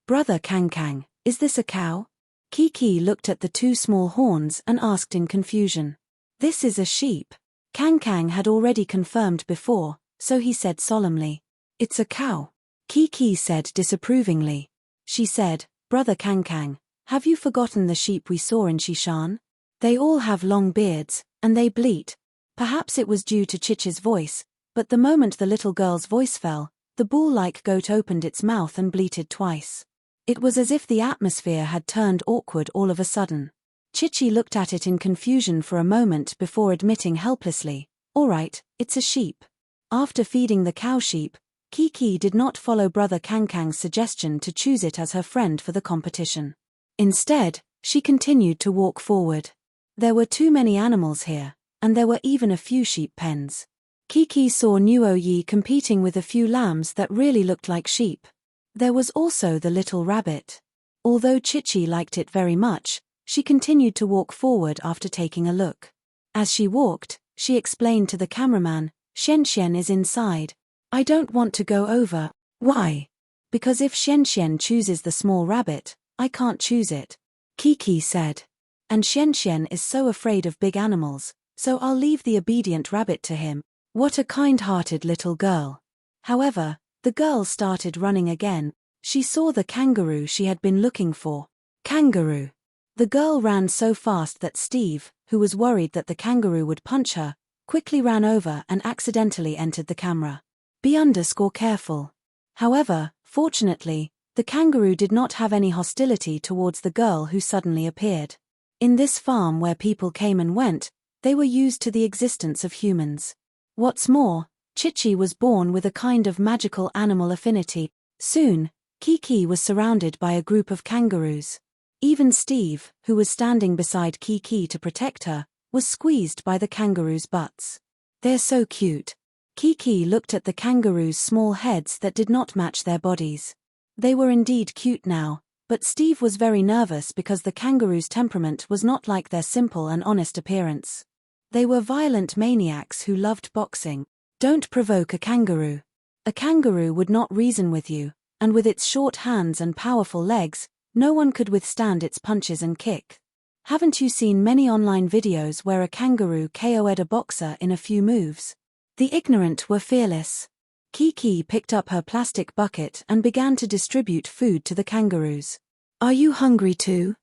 Brother Kang, is this a cow? Kiki looked at the two small horns and asked in confusion. This is a sheep. Kang had already confirmed before, so he said solemnly. It's a cow. Kiki said disapprovingly. She said, Brother Kang, have you forgotten the sheep we saw in Shishan? They all have long beards, and they bleat. Perhaps it was due to Chichi's voice, but the moment the little girl's voice fell, the bull-like goat opened its mouth and bleated twice. It was as if the atmosphere had turned awkward all of a sudden. Chichi looked at it in confusion for a moment before admitting helplessly, all right, it's a sheep. After feeding the cow sheep, Kiki did not follow Brother Kang's suggestion to choose it as her friend for the competition. Instead, she continued to walk forward. There were too many animals here, and there were even a few sheep pens. Kiki saw Nuo Yi competing with a few lambs that really looked like sheep. There was also the little rabbit. Although Chichi liked it very much, she continued to walk forward after taking a look. As she walked, she explained to the cameraman, Xian is inside. I don't want to go over. Why? Because if Xian chooses the small rabbit, I can't choose it, Kiki said. And Xian is so afraid of big animals, so I'll leave the obedient rabbit to him. What a kind-hearted little girl. However, the girl started running again. She saw the kangaroo she had been looking for. Kangaroo. The girl ran so fast that Steve, who was worried that the kangaroo would punch her, quickly ran over and accidentally entered the camera. Be_careful. However, fortunately, the kangaroo did not have any hostility towards the girl who suddenly appeared. In this farm where people came and went, they were used to the existence of humans. What's more, Chichi was born with a kind of magical animal affinity. Soon, Kiki was surrounded by a group of kangaroos. Even Steve, who was standing beside Kiki to protect her, was squeezed by the kangaroos' butts. They're so cute. Kiki looked at the kangaroos' small heads that did not match their bodies. They were indeed cute now, but Steve was very nervous because the kangaroos' temperament was not like their simple and honest appearance. They were violent maniacs who loved boxing. Don't provoke a kangaroo. A kangaroo would not reason with you, and with its short hands and powerful legs, no one could withstand its punches and kick. Haven't you seen many online videos where a kangaroo KO'd a boxer in a few moves? The ignorant were fearless. Kiki picked up her plastic bucket and began to distribute food to the kangaroos. Are you hungry too?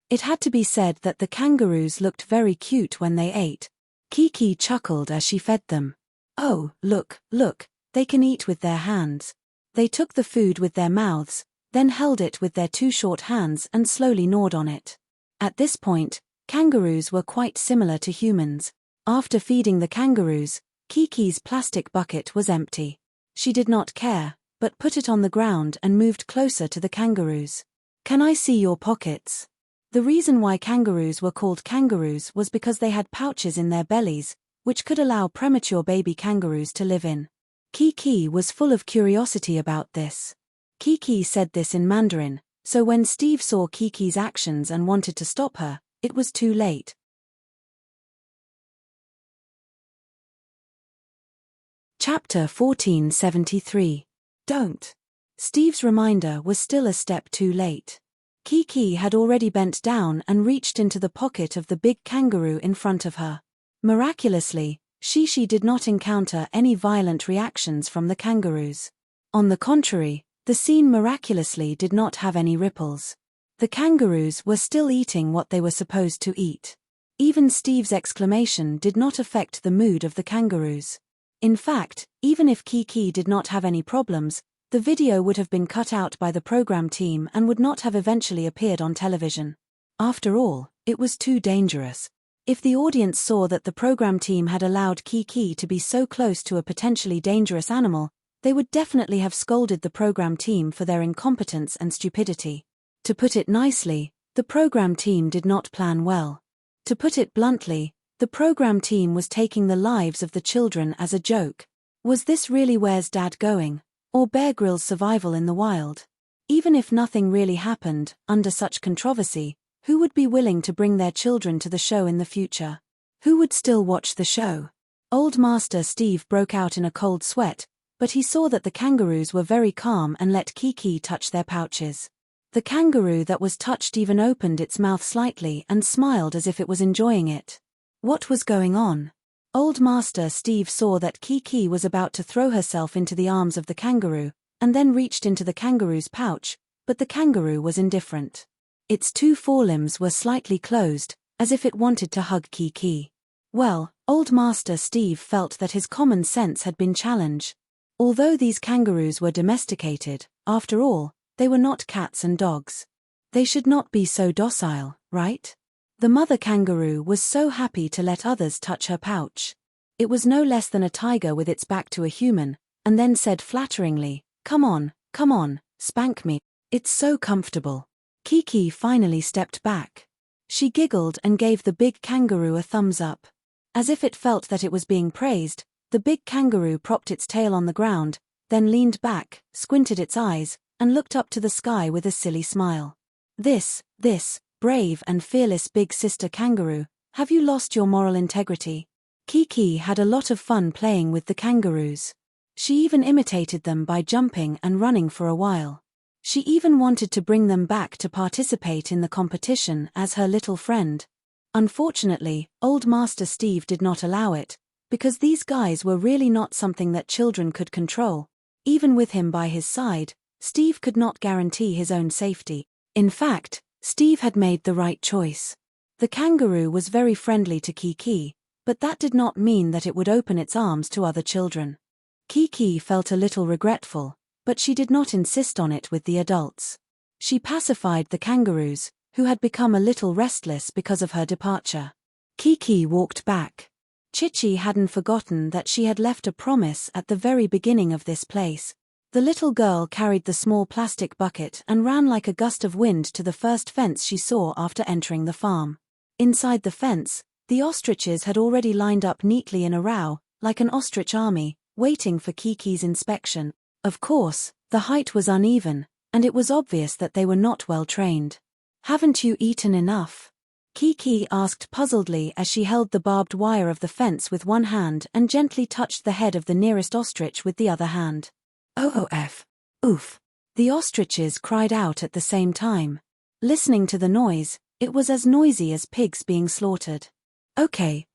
It had to be said that the kangaroos looked very cute when they ate. Kiki chuckled as she fed them. Oh, look, they can eat with their hands. They took the food with their mouths, then held it with their two short hands and slowly gnawed on it. At this point, kangaroos were quite similar to humans. After feeding the kangaroos, Kiki's plastic bucket was empty. She did not care, but put it on the ground and moved closer to the kangaroos. Can I see your pockets? The reason why kangaroos were called kangaroos was because they had pouches in their bellies, which could allow premature baby kangaroos to live in. Kiki was full of curiosity about this. Kiki said this in Mandarin, so when Steve saw Kiki's actions and wanted to stop her, it was too late. Chapter 1473. Don't. Steve's reminder was still a step too late. Kiki had already bent down and reached into the pocket of the big kangaroo in front of her. Miraculously, Shishi did not encounter any violent reactions from the kangaroos. On the contrary, the scene miraculously did not have any ripples. The kangaroos were still eating what they were supposed to eat. Even Steve's exclamation did not affect the mood of the kangaroos. In fact, even if Kiki did not have any problems, the video would have been cut out by the program team and would not have eventually appeared on television. After all, it was too dangerous. If the audience saw that the program team had allowed Kiki to be so close to a potentially dangerous animal, they would definitely have scolded the program team for their incompetence and stupidity. To put it nicely, the program team did not plan well. To put it bluntly, the program team was taking the lives of the children as a joke. Was this really Where's Dad Going? Or Bear Grylls' survival in the wild? Even if nothing really happened, under such controversy, who would be willing to bring their children to the show in the future? Who would still watch the show? Old Master Steve broke out in a cold sweat, but he saw that the kangaroos were very calm and let Kiki touch their pouches. The kangaroo that was touched even opened its mouth slightly and smiled as if it was enjoying it. What was going on? Old Master Steve saw that Kiki was about to throw herself into the arms of the kangaroo, and then reached into the kangaroo's pouch, but the kangaroo was indifferent. Its two forelimbs were slightly closed, as if it wanted to hug Kiki. Well, Old Master Steve felt that his common sense had been challenged. Although these kangaroos were domesticated, after all, they were not cats and dogs. They should not be so docile, right? The mother kangaroo was so happy to let others touch her pouch. It was no less than a tiger with its back to a human, and then said flatteringly, come on, spank me. It's so comfortable. Kiki finally stepped back. She giggled and gave the big kangaroo a thumbs up. As if it felt that it was being praised, the big kangaroo propped its tail on the ground, then leaned back, squinted its eyes, and looked up to the sky with a silly smile. This, brave and fearless big sister kangaroo, have you lost your moral integrity? Kiki had a lot of fun playing with the kangaroos. She even imitated them by jumping and running for a while. She even wanted to bring them back to participate in the competition as her little friend. Unfortunately, Old Master Steve did not allow it, because these guys were really not something that children could control. Even with him by his side, Steve could not guarantee his own safety. In fact, Steve had made the right choice. The kangaroo was very friendly to Kiki, but that did not mean that it would open its arms to other children. Kiki felt a little regretful, but she did not insist on it with the adults. She pacified the kangaroos, who had become a little restless because of her departure. Kiki walked back. Chichi hadn't forgotten that she had left a promise at the very beginning of this place. The little girl carried the small plastic bucket and ran like a gust of wind to the first fence she saw after entering the farm. Inside the fence, the ostriches had already lined up neatly in a row, like an ostrich army, waiting for Kiki's inspection. Of course, the height was uneven, and it was obvious that they were not well trained. "Haven't you eaten enough?" Kiki asked puzzledly as she held the barbed wire of the fence with one hand and gently touched the head of the nearest ostrich with the other hand. "OOF. Oof." The ostriches cried out at the same time. Listening to the noise, it was as noisy as pigs being slaughtered. Okay,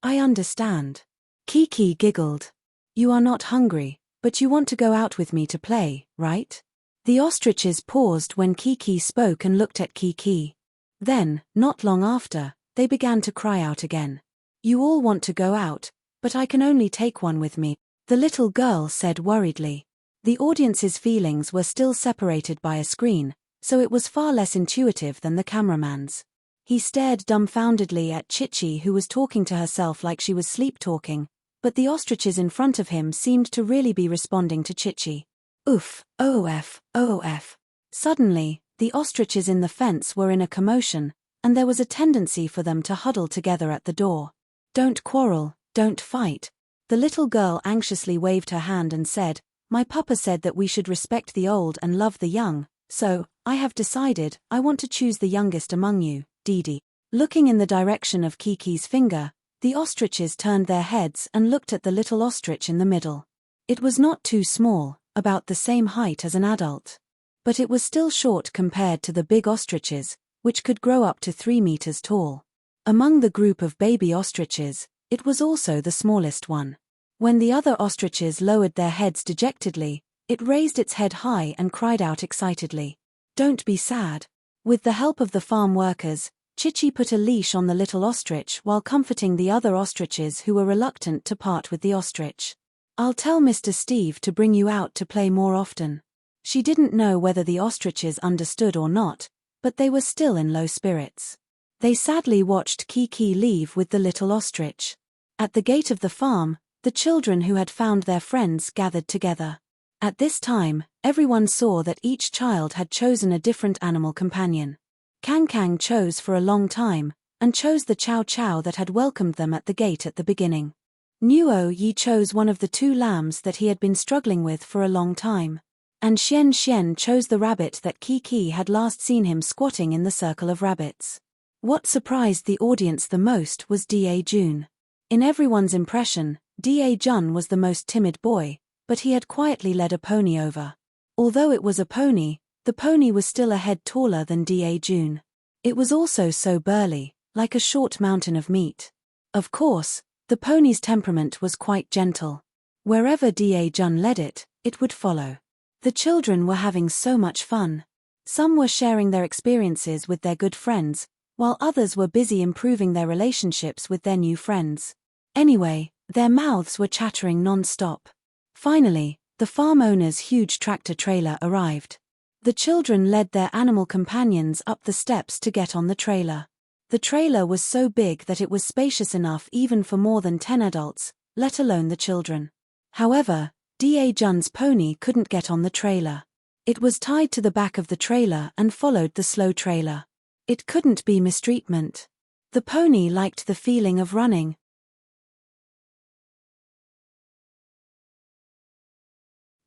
I understand." Kiki giggled. "You are not hungry, but you want to go out with me to play, right?" The ostriches paused when Kiki spoke and looked at Kiki. Then, not long after, they began to cry out again. "You all want to go out, but I can only take one with me," the little girl said worriedly. The audience's feelings were still separated by a screen, so it was far less intuitive than the cameraman's. He stared dumbfoundedly at Chichi, who was talking to herself like she was sleep-talking, but the ostriches in front of him seemed to really be responding to Chichi. "Oof, OOF, OOF." Suddenly, the ostriches in the fence were in a commotion, and there was a tendency for them to huddle together at the door. "Don't quarrel, don't fight." The little girl anxiously waved her hand and said, "My papa said that we should respect the old and love the young, so, I have decided, I want to choose the youngest among you, Didi." Looking in the direction of Kiki's finger, the ostriches turned their heads and looked at the little ostrich in the middle. It was not too small, about the same height as an adult. But it was still short compared to the big ostriches, which could grow up to 3 meters tall. Among the group of baby ostriches, it was also the smallest one. When the other ostriches lowered their heads dejectedly, it raised its head high and cried out excitedly. "Don't be sad." With the help of the farm workers, Chichi put a leash on the little ostrich while comforting the other ostriches who were reluctant to part with the ostrich. "I'll tell Mr. Steve to bring you out to play more often." She didn't know whether the ostriches understood or not, but they were still in low spirits. They sadly watched Kiki leave with the little ostrich. At the gate of the farm, the children who had found their friends gathered together. At this time, everyone saw that each child had chosen a different animal companion. Kang chose for a long time, and chose the chow chow that had welcomed them at the gate at the beginning. Nuo Yi chose one of the 2 lambs that he had been struggling with for a long time. And Xian chose the rabbit that Kiki had last seen him squatting in the circle of rabbits. What surprised the audience the most was Da Jun. In everyone's impression, Da Jun was the most timid boy, but he had quietly led a pony over. Although it was a pony, the pony was still a head taller than Da Jun. It was also so burly, like a short mountain of meat. Of course, the pony's temperament was quite gentle. Wherever Da Jun led it, it would follow. The children were having so much fun. Some were sharing their experiences with their good friends, while others were busy improving their relationships with their new friends. Anyway, their mouths were chattering non-stop. Finally, the farm owner's huge tractor trailer arrived. The children led their animal companions up the steps to get on the trailer. The trailer was so big that it was spacious enough even for more than 10 adults, let alone the children. However, Da Jun's pony couldn't get on the trailer. It was tied to the back of the trailer and followed the slow trailer. It couldn't be mistreatment. The pony liked the feeling of running.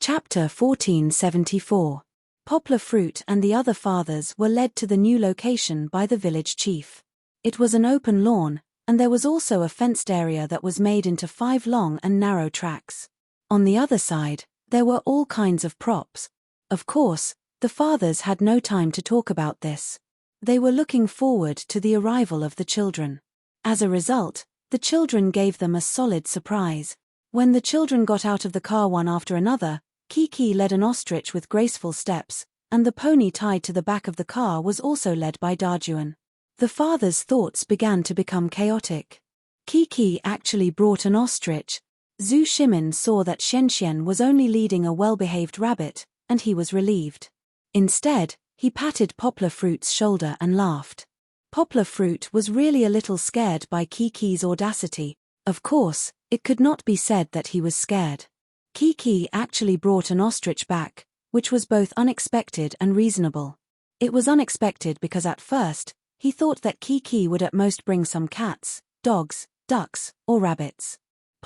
Chapter 1474. Poplar Fruit and the other fathers were led to the new location by the village chief. It was an open lawn, and there was also a fenced area that was made into 5 long and narrow tracks. On the other side, there were all kinds of props. Of course, the fathers had no time to talk about this. They were looking forward to the arrival of the children. As a result, the children gave them a solid surprise. When the children got out of the car one after another, Kiki led an ostrich with graceful steps, and the pony tied to the back of the car was also led by Dajuan. The fathers' thoughts began to become chaotic. Kiki actually brought an ostrich. Zhu Shimin saw that Xian was only leading a well-behaved rabbit, and he was relieved. Instead, he patted Poplar Fruit's shoulder and laughed. Poplar Fruit was really a little scared by Kiki's audacity. Of course, it could not be said that he was scared. Kiki actually brought an ostrich back, which was both unexpected and reasonable. It was unexpected because at first, he thought that Kiki would at most bring some cats, dogs, ducks, or rabbits.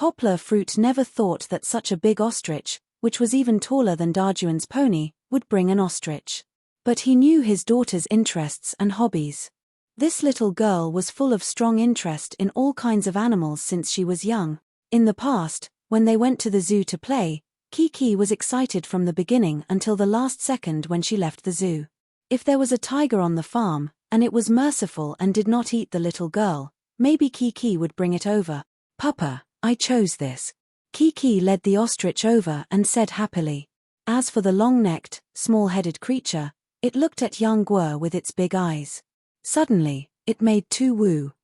Poplar Fruit never thought that such a big ostrich, which was even taller than Darjuan's pony, would bring an ostrich. But he knew his daughter's interests and hobbies. This little girl was full of strong interest in all kinds of animals since she was young. In the past, when they went to the zoo to play, Kiki was excited from the beginning until the last second when she left the zoo. If there was a tiger on the farm, and it was merciful and did not eat the little girl, maybe Kiki would bring it over. "Papa, I chose this." Kiki led the ostrich over and said happily. As for the long-necked, small-headed creature, it looked at Yang Guo with its big eyes. Suddenly, it made two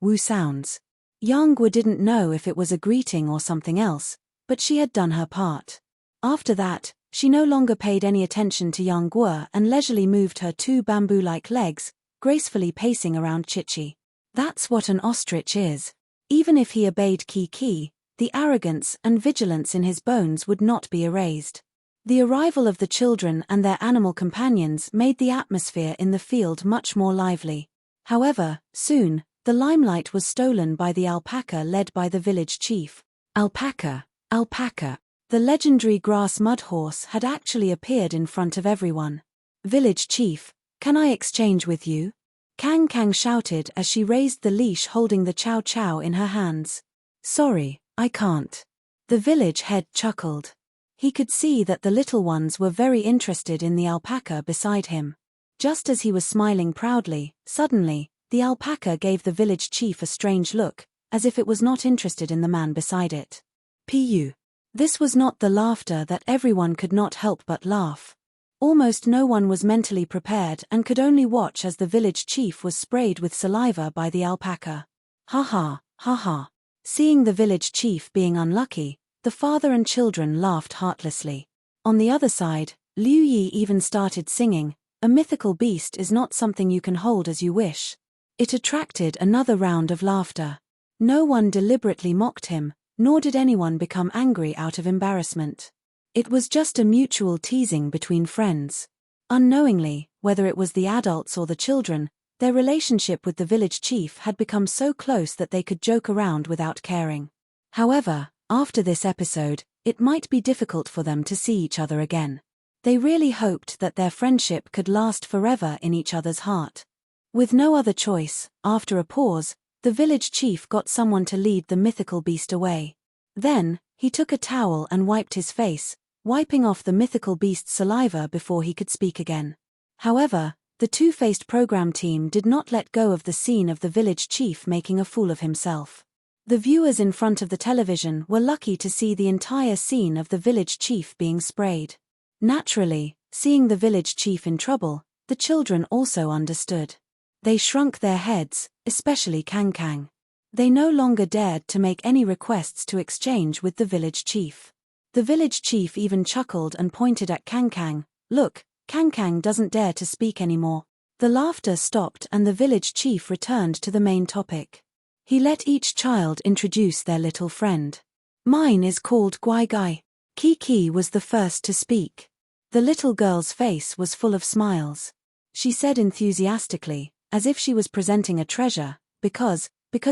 woo sounds. Yang Guo didn't know if it was a greeting or something else, but she had done her part. After that, she no longer paid any attention to Yang Guo and leisurely moved her two bamboo-like legs, gracefully pacing around Chichi. That's what an ostrich is. Even if he obeyed Kiki, the arrogance and vigilance in his bones would not be erased. The arrival of the children and their animal companions made the atmosphere in the field much more lively. However, soon, the limelight was stolen by the alpaca led by the village chief. Alpaca. The legendary grass mud horse had actually appeared in front of everyone. "Village chief, can I exchange with you?" Kang Kang shouted as she raised the leash holding the chow chow in her hands. "Sorry, I can't." The village head chuckled. He could see that the little ones were very interested in the alpaca beside him. Just as he was smiling proudly, suddenly, the alpaca gave the village chief a strange look, as if it was not interested in the man beside it. Pu. This was not the laughter that everyone could not help but laugh. Almost no one was mentally prepared and could only watch as the village chief was sprayed with saliva by the alpaca. Ha ha, ha ha. Seeing the village chief being unlucky, the father and children laughed heartlessly. On the other side, Liu Yi even started singing, "A mythical beast is not something you can hold as you wish." It attracted another round of laughter. No one deliberately mocked him, nor did anyone become angry out of embarrassment. It was just a mutual teasing between friends. Unknowingly, whether it was the adults or the children, their relationship with the village chief had become so close that they could joke around without caring. However, after this episode, it might be difficult for them to see each other again. They really hoped that their friendship could last forever in each other's heart. With no other choice, after a pause, the village chief got someone to lead the mythical beast away. Then, he took a towel and wiped his face, wiping off the mythical beast's saliva before he could speak again. However, the two-faced program team did not let go of the scene of the village chief making a fool of himself. The viewers in front of the television were lucky to see the entire scene of the village chief being sprayed. Naturally, seeing the village chief in trouble, the children also understood. They shrunk their heads, especially Kang Kang. They no longer dared to make any requests to exchange with the village chief. The village chief even chuckled and pointed at Kang Kang. "Look, Kang Kang doesn't dare to speak anymore." The laughter stopped and the village chief returned to the main topic. He let each child introduce their little friend. "Mine is called Guai Gai." Kiki was the first to speak. The little girl's face was full of smiles. She said enthusiastically, as if she was presenting a treasure, because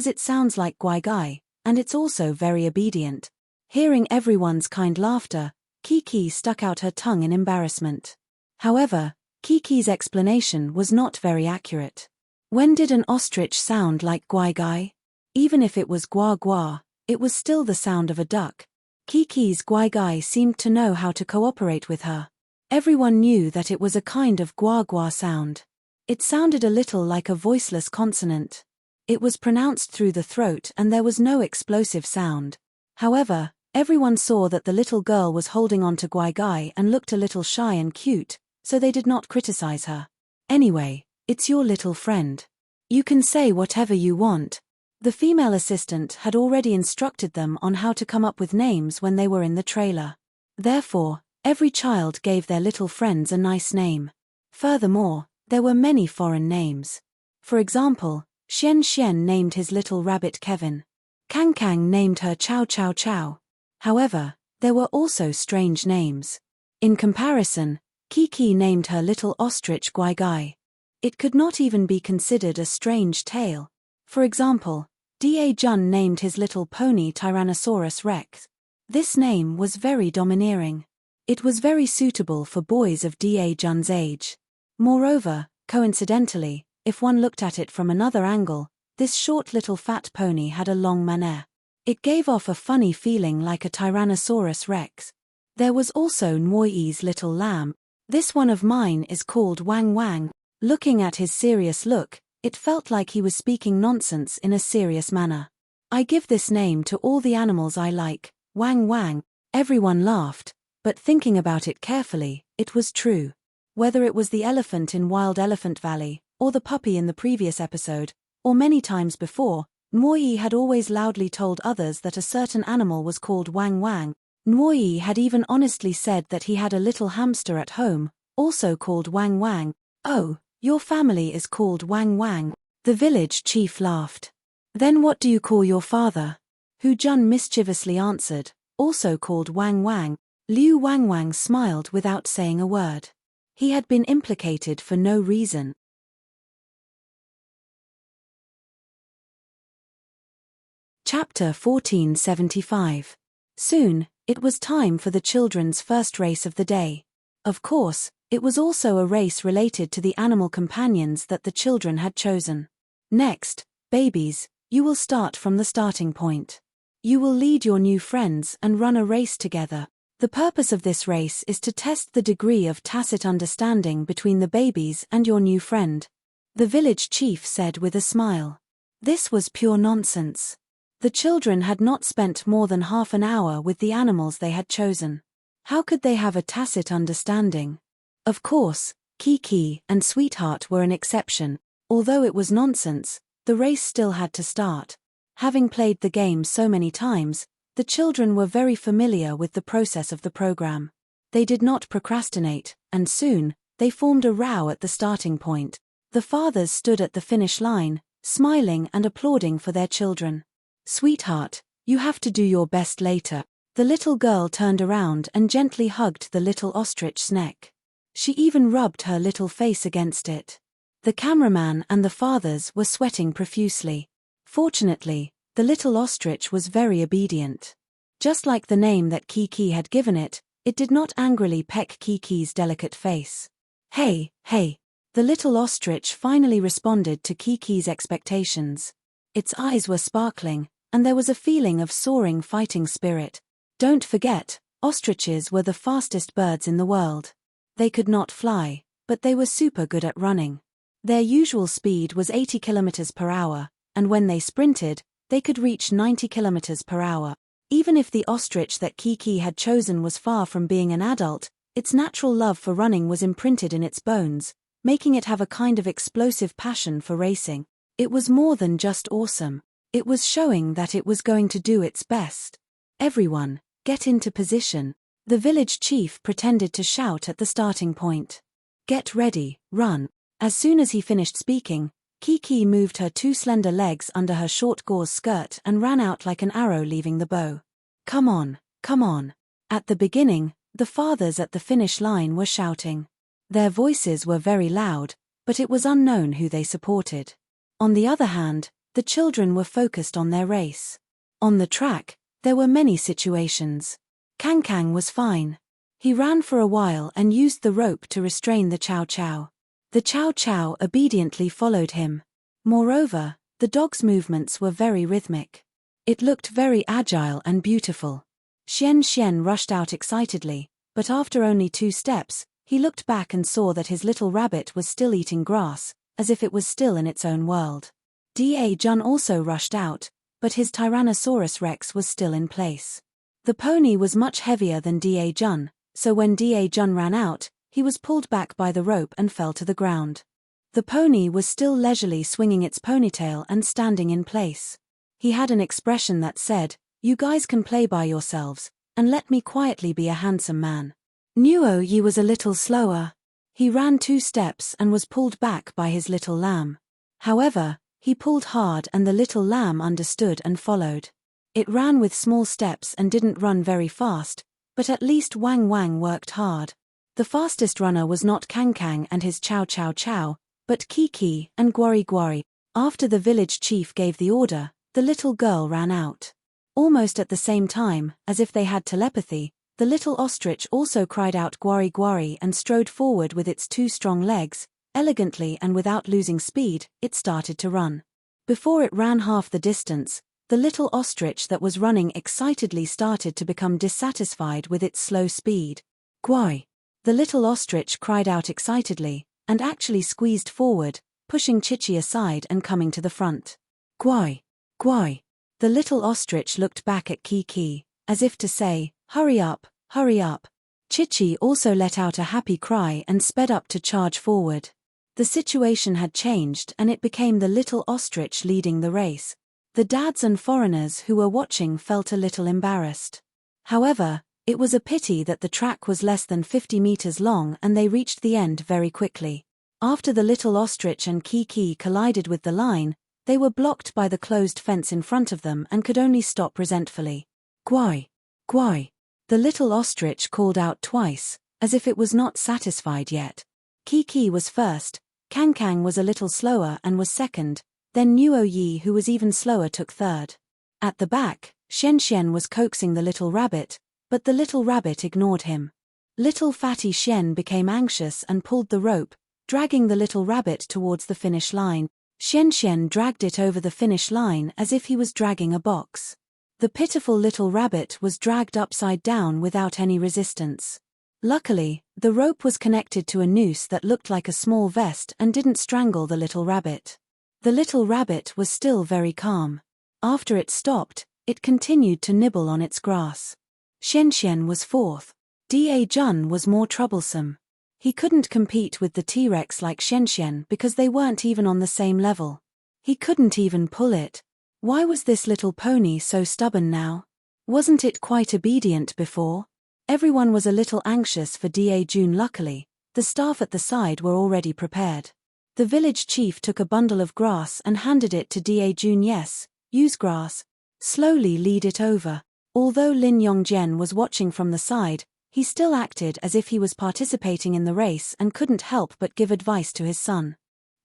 it sounds like Guai Gai, and it's also very obedient. Hearing everyone's kind laughter, Kiki stuck out her tongue in embarrassment. However, Kiki's explanation was not very accurate. When did an ostrich sound like Guai Gai? Even if it was Gua Gua, it was still the sound of a duck. Kiki's Guai Gai seemed to know how to cooperate with her. Everyone knew that it was a kind of Gua Gua sound. It sounded a little like a voiceless consonant. It was pronounced through the throat and there was no explosive sound. However, everyone saw that the little girl was holding on to Guai Gai and looked a little shy and cute, so they did not criticize her. "Anyway, it's your little friend. You can say whatever you want." The female assistant had already instructed them on how to come up with names when they were in the trailer. Therefore, every child gave their little friends a nice name. Furthermore, there were many foreign names. For example, Xian Xian named his little rabbit Kevin. Kang Kang named her Chow Chow Chow. However, there were also strange names. In comparison, Kiki named her little ostrich Guai Gai. It could not even be considered a strange tale. For example, Da Jun named his little pony Tyrannosaurus Rex. This name was very domineering. It was very suitable for boys of Da Jun's age. Moreover, coincidentally, if one looked at it from another angle, this short little fat pony had a long manner. It gave off a funny feeling like a Tyrannosaurus Rex. There was also Nwai's little lamb. This one of mine is called Wang Wang. Looking at his serious look, it felt like he was speaking nonsense in a serious manner. I give this name to all the animals I like, Wang Wang. Everyone laughed, but thinking about it carefully, it was true. Whether it was the elephant in Wild Elephant Valley, or the puppy in the previous episode, or many times before, Nwai had always loudly told others that a certain animal was called Wang Wang. Nwai had even honestly said that he had a little hamster at home, also called Wang Wang. Oh, your family is called Wang Wang. The village chief laughed. Then what do you call your father? Hu Jun mischievously answered, also called Wang Wang. Liu Wang Wang smiled without saying a word. He had been implicated for no reason. Chapter 1475. Soon, it was time for the children's first race of the day. Of course, it was also a race related to the animal companions that the children had chosen. Next, babies, you will start from the starting point. You will lead your new friends and run a race together. The purpose of this race is to test the degree of tacit understanding between the babies and your new friend. The village chief said with a smile. This was pure nonsense. The children had not spent more than half an hour with the animals they had chosen. How could they have a tacit understanding? Of course, Kiki and Sweetheart were an exception. Although it was nonsense, the race still had to start. Having played the game so many times, the children were very familiar with the process of the program. They did not procrastinate, and soon, they formed a row at the starting point. The fathers stood at the finish line, smiling and applauding for their children. Sweetheart, you have to do your best later. The little girl turned around and gently hugged the little ostrich's neck. She even rubbed her little face against it. The cameraman and the fathers were sweating profusely. Fortunately, the little ostrich was very obedient. Just like the name that Kiki had given it, it did not angrily peck Kiki's delicate face. Hey, hey! The little ostrich finally responded to Kiki's expectations. Its eyes were sparkling, and there was a feeling of soaring fighting spirit. Don't forget, ostriches were the fastest birds in the world. They could not fly, but they were super good at running. Their usual speed was 80 kilometers per hour, and when they sprinted, they could reach 90 kilometers per hour. Even if the ostrich that Kiki had chosen was far from being an adult, its natural love for running was imprinted in its bones, making it have a kind of explosive passion for racing. It was more than just awesome. It was showing that it was going to do its best. Everyone, get into position. The village chief pretended to shout at the starting point. Get ready, run. As soon as he finished speaking, Kiki moved her two slender legs under her short gauze skirt and ran out like an arrow leaving the bow. Come on, come on. At the beginning, the fathers at the finish line were shouting. Their voices were very loud, but it was unknown who they supported. On the other hand, the children were focused on their race. On the track, there were many situations. Kang was fine. He ran for a while and used the rope to restrain the Chow Chow. The Chow Chow obediently followed him. Moreover, the dog's movements were very rhythmic. It looked very agile and beautiful. Xian rushed out excitedly, but after only 2 steps, he looked back and saw that his little rabbit was still eating grass, as if it was still in its own world. Da Jun also rushed out, but his Tyrannosaurus Rex was still in place. The pony was much heavier than Da Jun, so when Da Jun ran out, he was pulled back by the rope and fell to the ground. The pony was still leisurely swinging its ponytail and standing in place. He had an expression that said, "You guys can play by yourselves, and let me quietly be a handsome man." Nuo Yi was a little slower. He ran 2 steps and was pulled back by his little lamb. However, he pulled hard and the little lamb understood and followed. It ran with small steps and didn't run very fast, but at least Wang Wang worked hard. The fastest runner was not Kang and his Chow Chow Chow, but Kiki and Gwari Gwari. After the village chief gave the order, the little girl ran out. Almost at the same time, as if they had telepathy, the little ostrich also cried out "Gwari gwari" and strode forward with its two strong legs. Elegantly and without losing speed, it started to run. Before it ran half the distance, the little ostrich that was running excitedly started to become dissatisfied with its slow speed. "Gwai!" The little ostrich cried out excitedly, and actually squeezed forward, pushing Chichi aside and coming to the front. "Gwai! Gwai!" The little ostrich looked back at Kiki, as if to say, "Hurry up, hurry up." Chichi also let out a happy cry and sped up to charge forward. The situation had changed and it became the little ostrich leading the race. The dads and foreigners who were watching felt a little embarrassed. However, it was a pity that the track was less than 50 meters long and they reached the end very quickly. After the little ostrich and Kiki collided with the line, they were blocked by the closed fence in front of them and could only stop resentfully. "Gwai! Gwai!" The little ostrich called out twice, as if it was not satisfied yet. Kiki was first, Kang was a little slower and was second, then Nuo-Yi, who was even slower, took third. At the back, Xian was coaxing the little rabbit, but the little rabbit ignored him. Little fatty Xian became anxious and pulled the rope, dragging the little rabbit towards the finish line. Xian dragged it over the finish line as if he was dragging a box. The pitiful little rabbit was dragged upside down without any resistance. Luckily, the rope was connected to a noose that looked like a small vest and didn't strangle the little rabbit. The little rabbit was still very calm. After it stopped, it continued to nibble on its grass. Xian was fourth. Da-Jun was more troublesome. He couldn't compete with the T-Rex like Xian because they weren't even on the same level. He couldn't even pull it. Why was this little pony so stubborn now? Wasn't it quite obedient before? Everyone was a little anxious for Da-Jun. Luckily, the staff at the side were already prepared. The village chief took a bundle of grass and handed it to Da-Jun. "Yes, use grass. Slowly lead it over." Although Lin Yongjian was watching from the side, he still acted as if he was participating in the race and couldn't help but give advice to his son.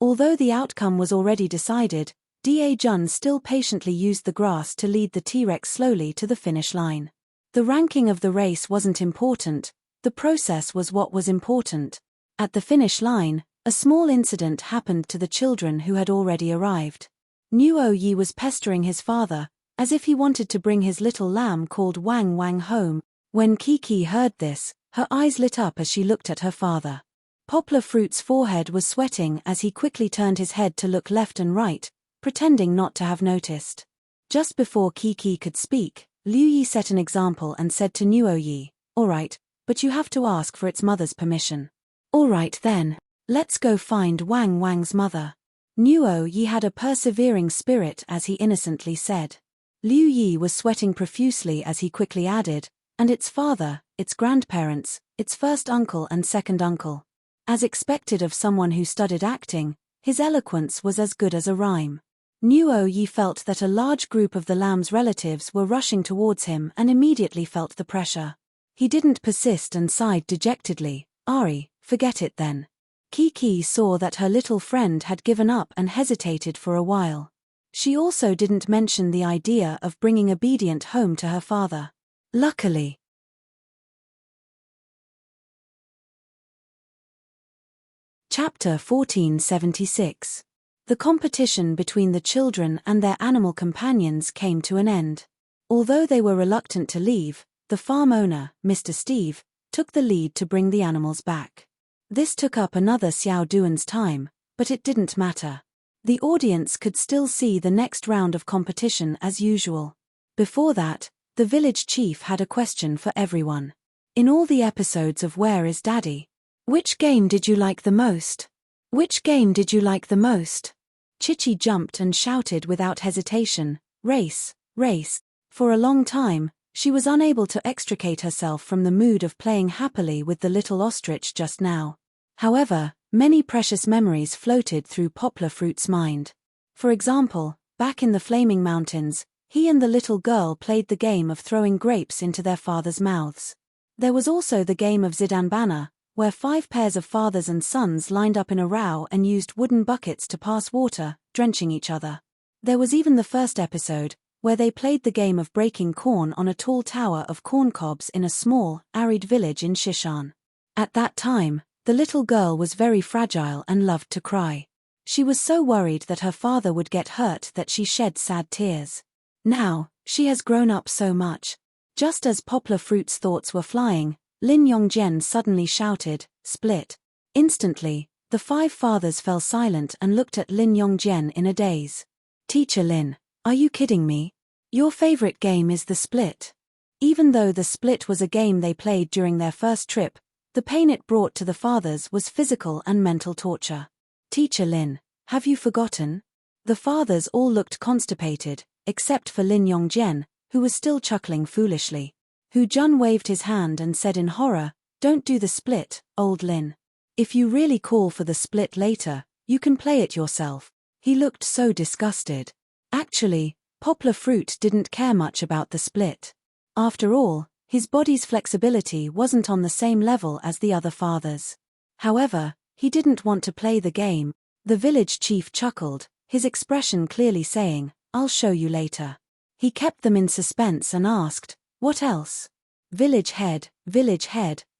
Although the outcome was already decided, Da-Jun still patiently used the grass to lead the T-Rex slowly to the finish line. The ranking of the race wasn't important, the process was what was important. At the finish line, a small incident happened to the children who had already arrived. Nuo-Yi was pestering his father, as if he wanted to bring his little lamb called Wang Wang home. When Kiki heard this, her eyes lit up as she looked at her father. Poplar Fruit's forehead was sweating as he quickly turned his head to look left and right, pretending not to have noticed. Just before Kiki could speak, Liu Yi set an example and said to Nuo-Yi, "All right, but you have to ask for its mother's permission." "All right then, let's go find Wang Wang's mother." Nuo-Yi had a persevering spirit as he innocently said. Liu Yi was sweating profusely as he quickly added, "And its father, its grandparents, its first uncle and second uncle." As expected of someone who studied acting, his eloquence was as good as a rhyme. Nuo-Yi felt that a large group of the lamb's relatives were rushing towards him and immediately felt the pressure. He didn't persist and sighed dejectedly, "Ari, forget it then." Kiki saw that her little friend had given up and hesitated for a while. She also didn't mention the idea of bringing Obedient home to her father. Luckily. Chapter 1476. The competition between the children and their animal companions came to an end. Although they were reluctant to leave, the farm owner, Mr. Steve, took the lead to bring the animals back. This took up another Xiao Duan's time, but it didn't matter. The audience could still see the next round of competition as usual. Before that, the village chief had a question for everyone. In all the episodes of Where is Daddy? Which game did you like the most? Which game did you like the most? Chichi jumped and shouted without hesitation, "Race, race." For a long time, she was unable to extricate herself from the mood of playing happily with the little ostrich just now. However, many precious memories floated through Poplar Fruit's mind. For example, back in the Flaming Mountains, he and the little girl played the game of throwing grapes into their fathers' mouths. There was also the game of Zidanbana, where 5 pairs of fathers and sons lined up in a row and used wooden buckets to pass water, drenching each other. There was even the first episode, where they played the game of breaking corn on a tall tower of corn cobs in a small, arid village in Shishan. At that time, the little girl was very fragile and loved to cry. She was so worried that her father would get hurt that she shed sad tears. Now, she has grown up so much. Just as Poplar Fruit's thoughts were flying, Lin Yongjian suddenly shouted, "Split." Instantly, the 5 fathers fell silent and looked at Lin Yongjian in a daze. "Teacher Lin, are you kidding me? Your favorite game is the split." Even though the split was a game they played during their first trip, the pain it brought to the fathers was physical and mental torture. "Teacher Lin, have you forgotten?" The fathers all looked constipated, except for Lin Yongjian, who was still chuckling foolishly. Hu Jun waved his hand and said in horror, "Don't do the split, old Lin. If you really call for the split later, you can play it yourself." He looked so disgusted. Actually, Poplar Fruit didn't care much about the split. After all, his body's flexibility wasn't on the same level as the other fathers. However, he didn't want to play the game. The village chief chuckled, his expression clearly saying, "I'll show you later." He kept them in suspense and asked, "What else?" Village head,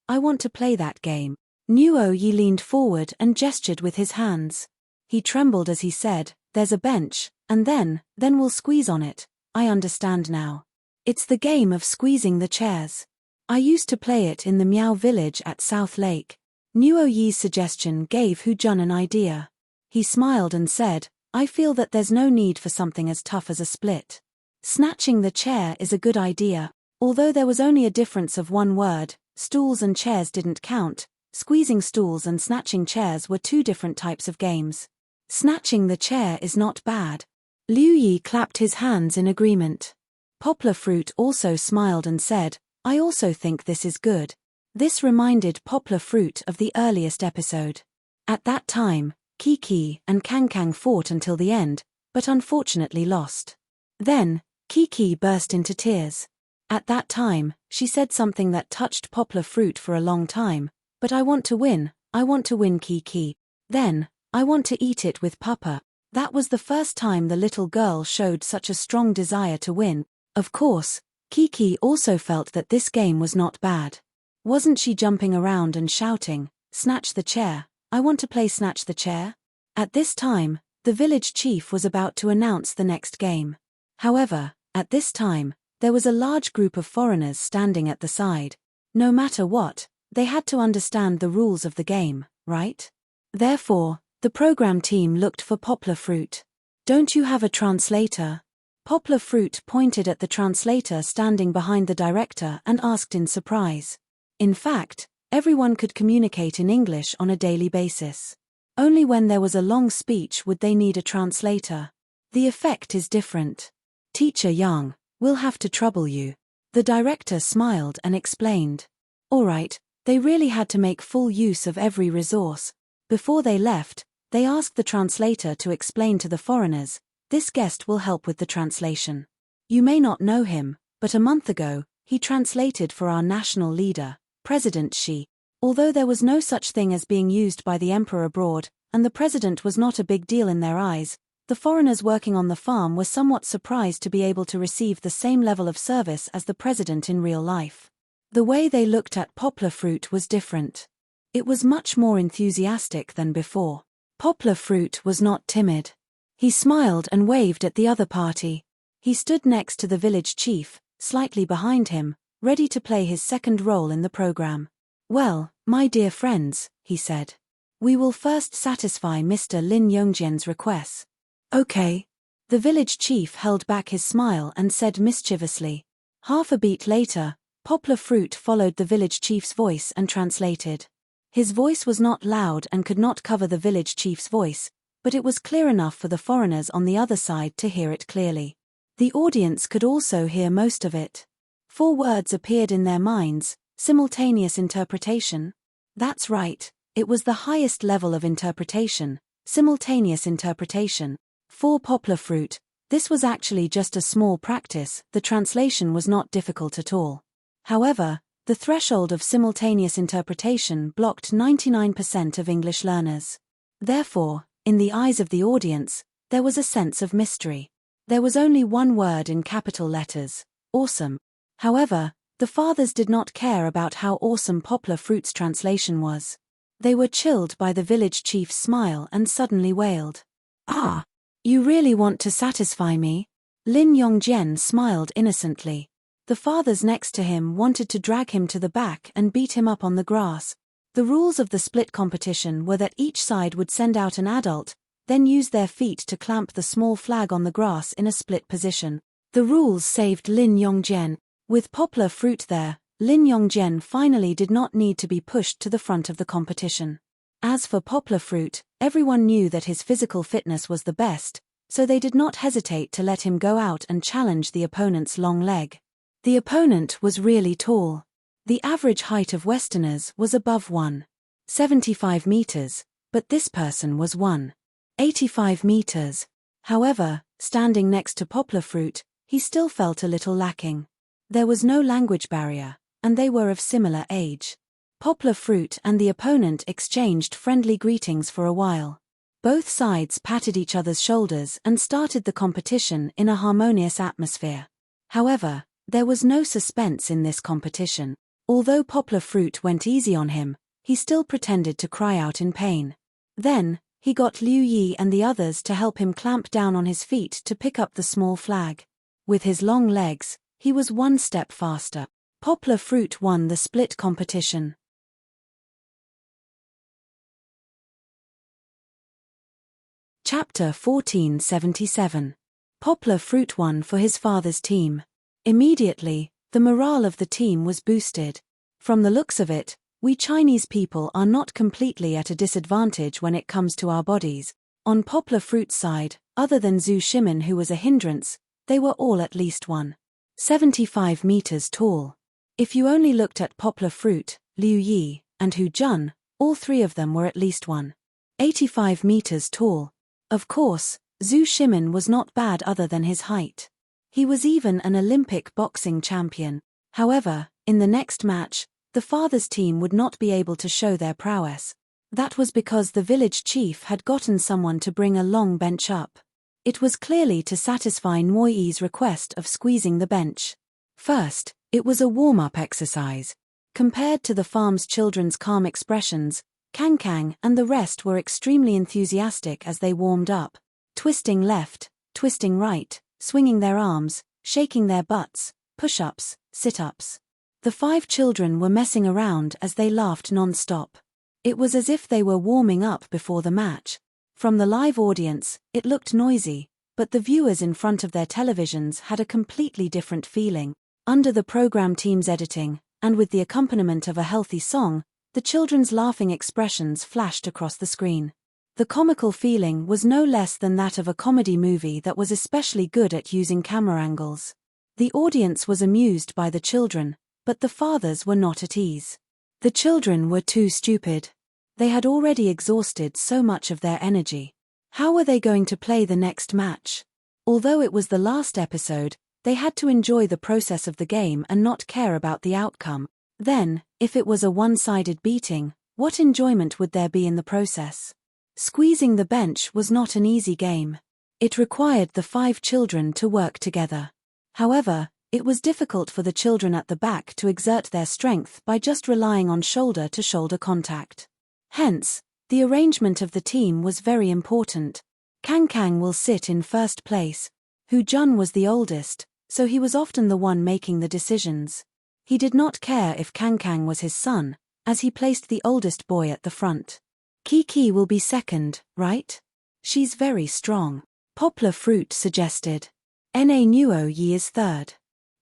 I want to play that game." Nuo Yi leaned forward and gestured with his hands. He trembled as he said, "There's a bench, and then we'll squeeze on it. I understand now. It's the game of squeezing the chairs. I used to play it in the Miao village at South Lake." Nuo Yi's suggestion gave Hu Jun an idea. He smiled and said, "I feel that there's no need for something as tough as a split. Snatching the chair is a good idea." Although there was only a difference of one word, stools and chairs didn't count. Squeezing stools and snatching chairs were 2 different types of games. Snatching the chair is not bad. Liu Yi clapped his hands in agreement. Poplar Fruit also smiled and said, "I also think this is good." This reminded Poplar Fruit of the earliest episode. At that time, Kiki and Kang fought until the end, but unfortunately lost. Then, Kiki burst into tears. At that time, she said something that touched Poplar Fruit for a long time. "But I want to win Kiki. Then, I want to eat it with Papa." That was the first time the little girl showed such a strong desire to win. Of course, Kiki also felt that this game was not bad. Wasn't she jumping around and shouting, "Snatch the chair, I want to play Snatch the chair"? At this time, the village chief was about to announce the next game. However, at this time, there was a large group of foreigners standing at the side. No matter what, they had to understand the rules of the game, right? Therefore, the program team looked for Poplar Fruit. "Don't you have a translator?" Poplar Fruit pointed at the translator standing behind the director and asked in surprise. In fact, everyone could communicate in English on a daily basis. Only when there was a long speech would they need a translator. The effect is different. "Teacher Yang, we'll have to trouble you." The director smiled and explained. All right, they really had to make full use of every resource. Before they left, they asked the translator to explain to the foreigners, "This guest will help with the translation. You may not know him, but a month ago, he translated for our national leader, President Xi. Although there was no such thing as being used by the emperor abroad, and the president was not a big deal in their eyes, the foreigners working on the farm were somewhat surprised to be able to receive the same level of service as the president in real life. The way they looked at Poplar Fruit was different. It was much more enthusiastic than before. Poplar Fruit was not timid. He smiled and waved at the other party. He stood next to the village chief, slightly behind him, ready to play his second role in the program. "Well, my dear friends," he said. "We will first satisfy Mr. Lin Yongjian's requests." "Okay." The village chief held back his smile and said mischievously. Half a beat later, Poplar Fruit followed the village chief's voice and translated. His voice was not loud and could not cover the village chief's voice, but it was clear enough for the foreigners on the other side to hear it clearly. The audience could also hear most of it. 4 words appeared in their minds: simultaneous interpretation. That's right, it was the highest level of interpretation, simultaneous interpretation. For Poplar Fruit, this was actually just a small practice. The translation was not difficult at all. However, the threshold of simultaneous interpretation blocked 99% of English learners. Therefore, in the eyes of the audience, there was a sense of mystery. There was only one word in capital letters: awesome. However, the fathers did not care about how awesome Poplar Fruit's translation was. They were chilled by the village chief's smile and suddenly wailed. "Ah! You really want to satisfy me?" Lin Yongjian smiled innocently. The fathers next to him wanted to drag him to the back and beat him up on the grass. The rules of the split competition were that each side would send out an adult, then use their feet to clamp the small flag on the grass in a split position. The rules saved Lin Yongjian. With Poplar Fruit there, Lin Yongjian finally did not need to be pushed to the front of the competition. As for Poplar Fruit, everyone knew that his physical fitness was the best, so they did not hesitate to let him go out and challenge the opponent's long leg. The opponent was really tall. The average height of Westerners was above 1.75 meters, but this person was 1.85 meters. However, standing next to Poplar Fruit, he still felt a little lacking. There was no language barrier, and they were of similar age. Poplar Fruit and the opponent exchanged friendly greetings for a while. Both sides patted each other's shoulders and started the competition in a harmonious atmosphere. However, there was no suspense in this competition. Although Poplar Fruit went easy on him, he still pretended to cry out in pain. Then, he got Liu Yi and the others to help him clamp down on his feet to pick up the small flag. With his long legs, he was one step faster. Poplar Fruit won the split competition. Chapter 1477. Poplar Fruit won for his father's team. Immediately, the morale of the team was boosted. From the looks of it, we Chinese people are not completely at a disadvantage when it comes to our bodies. On Poplar Fruit's side, other than Zhu Shimin, who was a hindrance, they were all at least 1.75 meters tall. If you only looked at Poplar Fruit, Liu Yi, and Hu Jun, all three of them were at least 1.85 meters tall. Of course, Zhu Shimin was not bad other than his height. He was even an Olympic boxing champion. However, in the next match, the father's team would not be able to show their prowess. That was because the village chief had gotten someone to bring a long bench up. It was clearly to satisfy Nuoyi's request of squeezing the bench. First, it was a warm-up exercise. Compared to the farm's children's calm expressions, Kang and the rest were extremely enthusiastic as they warmed up, twisting left, twisting right, swinging their arms, shaking their butts, push-ups, sit-ups. The 5 children were messing around as they laughed non-stop. It was as if they were warming up before the match. From the live audience, it looked noisy, but the viewers in front of their televisions had a completely different feeling. Under the program team's editing, and with the accompaniment of a healthy song, the children's laughing expressions flashed across the screen. The comical feeling was no less than that of a comedy movie that was especially good at using camera angles. The audience was amused by the children, but the fathers were not at ease. The children were too stupid. They had already exhausted so much of their energy. How were they going to play the next match? Although it was the last episode, they had to enjoy the process of the game and not care about the outcome. Then, if it was a one-sided beating, what enjoyment would there be in the process? Squeezing the bench was not an easy game. It required the 5 children to work together. However, it was difficult for the children at the back to exert their strength by just relying on shoulder-to-shoulder contact. Hence, the arrangement of the team was very important. Kang will sit in first place. Hu Jun was the oldest, so he was often the one making the decisions. He did not care if Kang was his son, as he placed the oldest boy at the front. Kiki will be second, right? She's very strong. Poplar Fruit suggested. Na Nuo Yi is third.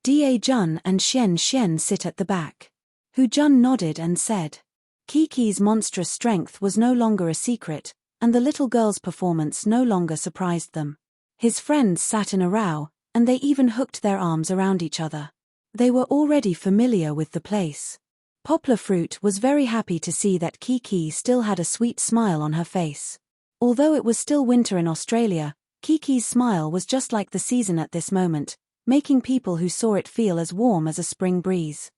Da Jun and Xian sit at the back. Hu Jun nodded and said. Kiki's monstrous strength was no longer a secret, and the little girl's performance no longer surprised them. His friends sat in a row, and they even hooked their arms around each other. They were already familiar with the place. Poplar Fruit was very happy to see that Kiki still had a sweet smile on her face. Although it was still winter in Australia, Kiki's smile was just like the season at this moment, making people who saw it feel as warm as a spring breeze.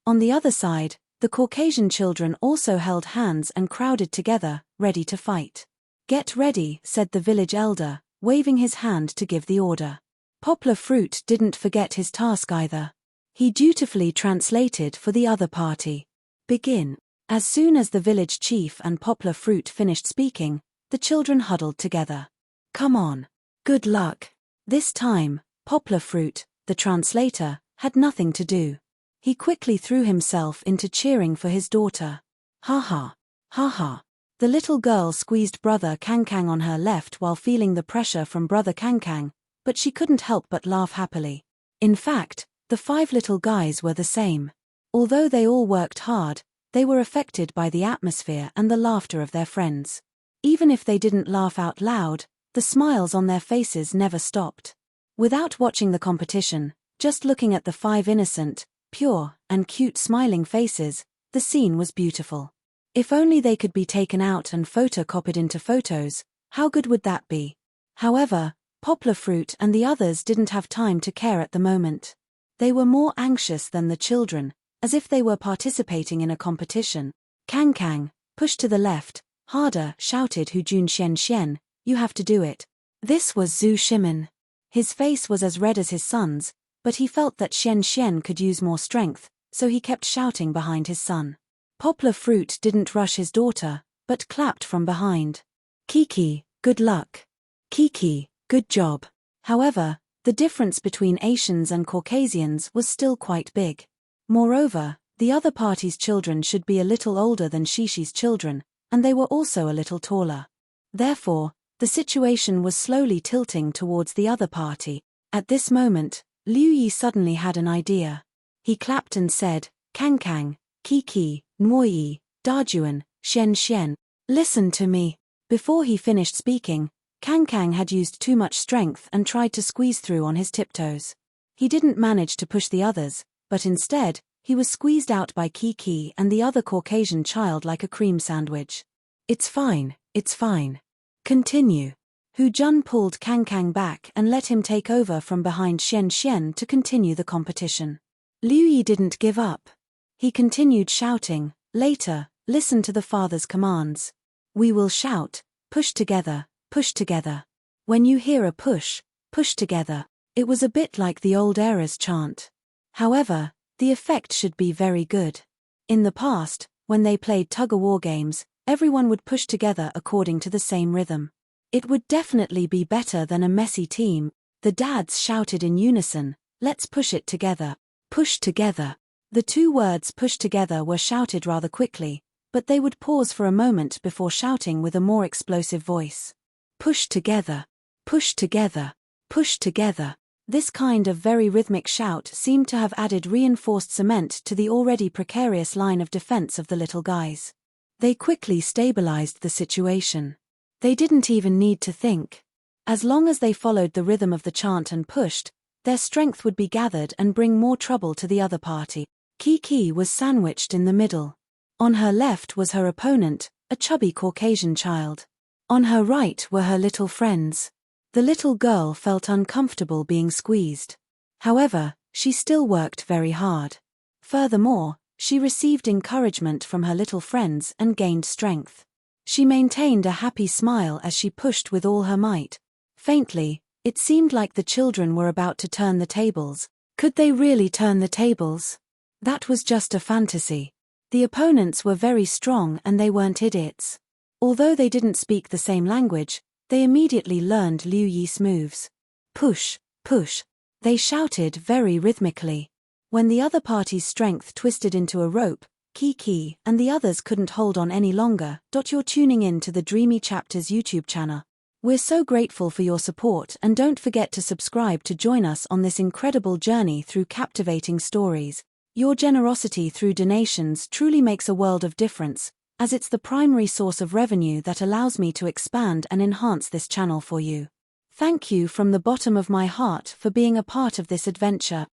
On the other side, the Caucasian children also held hands and crowded together, ready to fight. Get ready, said the village elder, waving his hand to give the order. Poplar Fruit didn't forget his task either. He dutifully translated for the other party. Begin. As soon as the village chief and Poplar Fruit finished speaking, the children huddled together. Come on. Good luck. This time, Poplar Fruit, the translator, had nothing to do. He quickly threw himself into cheering for his daughter. Ha ha. Ha ha. The little girl squeezed Brother Kankang on her left while feeling the pressure from Brother Kankang, but she couldn't help but laugh happily. In fact, the 5 little guys were the same. Although they all worked hard, they were affected by the atmosphere and the laughter of their friends. Even if they didn't laugh out loud, the smiles on their faces never stopped. Without watching the competition, just looking at the 5 innocent, pure, and cute smiling faces, the scene was beautiful. If only they could be taken out and photocopied into photos, how good would that be? However, Poplar Fruit and the others didn't have time to care at the moment. They were more anxious than the children, as if they were participating in a competition. Kankang, push to the left, harder, shouted Hu Jun Xian Xian, you have to do it. This was Zhu Shimin. His face was as red as his son's, but he felt that Xian Xian could use more strength, so he kept shouting behind his son. Poplar Fruit didn't rush his daughter, but clapped from behind. Kiki, good luck. Kiki, good job. However, the difference between Asians and Caucasians was still quite big. Moreover, the other party's children should be a little older than Shishi's children, and they were also a little taller. Therefore, the situation was slowly tilting towards the other party. At this moment, Liu Yi suddenly had an idea. He clapped and said, Kankang, Kiki, Nuoyi, Dajuan, Xian Xian, listen to me. Before he finished speaking, Kankang had used too much strength and tried to squeeze through on his tiptoes. He didn't manage to push the others, but instead, he was squeezed out by Kiki and the other Caucasian child like a cream sandwich. It's fine, it's fine. Continue. Hu Jun pulled Kankang back and let him take over from behind Xian Xian to continue the competition. Liu Yi didn't give up. He continued shouting, later, listen to the father's commands. We will shout, push together, push together. When you hear a push, push together. It was a bit like the old era's chant. However, the effect should be very good. In the past, when they played tug-of-war games, everyone would push together according to the same rhythm. It would definitely be better than a messy team. The dads shouted in unison, let's push it together. Push together. The 2 words push together were shouted rather quickly, but they would pause for a moment before shouting with a more explosive voice. Push together. Push together. Push together. This kind of very rhythmic shout seemed to have added reinforced cement to the already precarious line of defense of the little guys. They quickly stabilized the situation. They didn't even need to think. As long as they followed the rhythm of the chant and pushed, their strength would be gathered and bring more trouble to the other party. Kiki was sandwiched in the middle. On her left was her opponent, a chubby Caucasian child. On her right were her little friends. The little girl felt uncomfortable being squeezed. However, she still worked very hard. Furthermore, she received encouragement from her little friends and gained strength. She maintained a happy smile as she pushed with all her might. Faintly, it seemed like the children were about to turn the tables. Could they really turn the tables? That was just a fantasy. The opponents were very strong and they weren't idiots. Although they didn't speak the same language, they immediately learned Liu Yi's moves. Push, push. They shouted very rhythmically. When the other party's strength twisted into a rope, Kiki and the others couldn't hold on any longer. You're tuning in to the Dreamy Chapters YouTube channel. We're so grateful for your support and don't forget to subscribe to join us on this incredible journey through captivating stories. Your generosity through donations truly makes a world of difference, as it's the primary source of revenue that allows me to expand and enhance this channel for you. Thank you from the bottom of my heart for being a part of this adventure.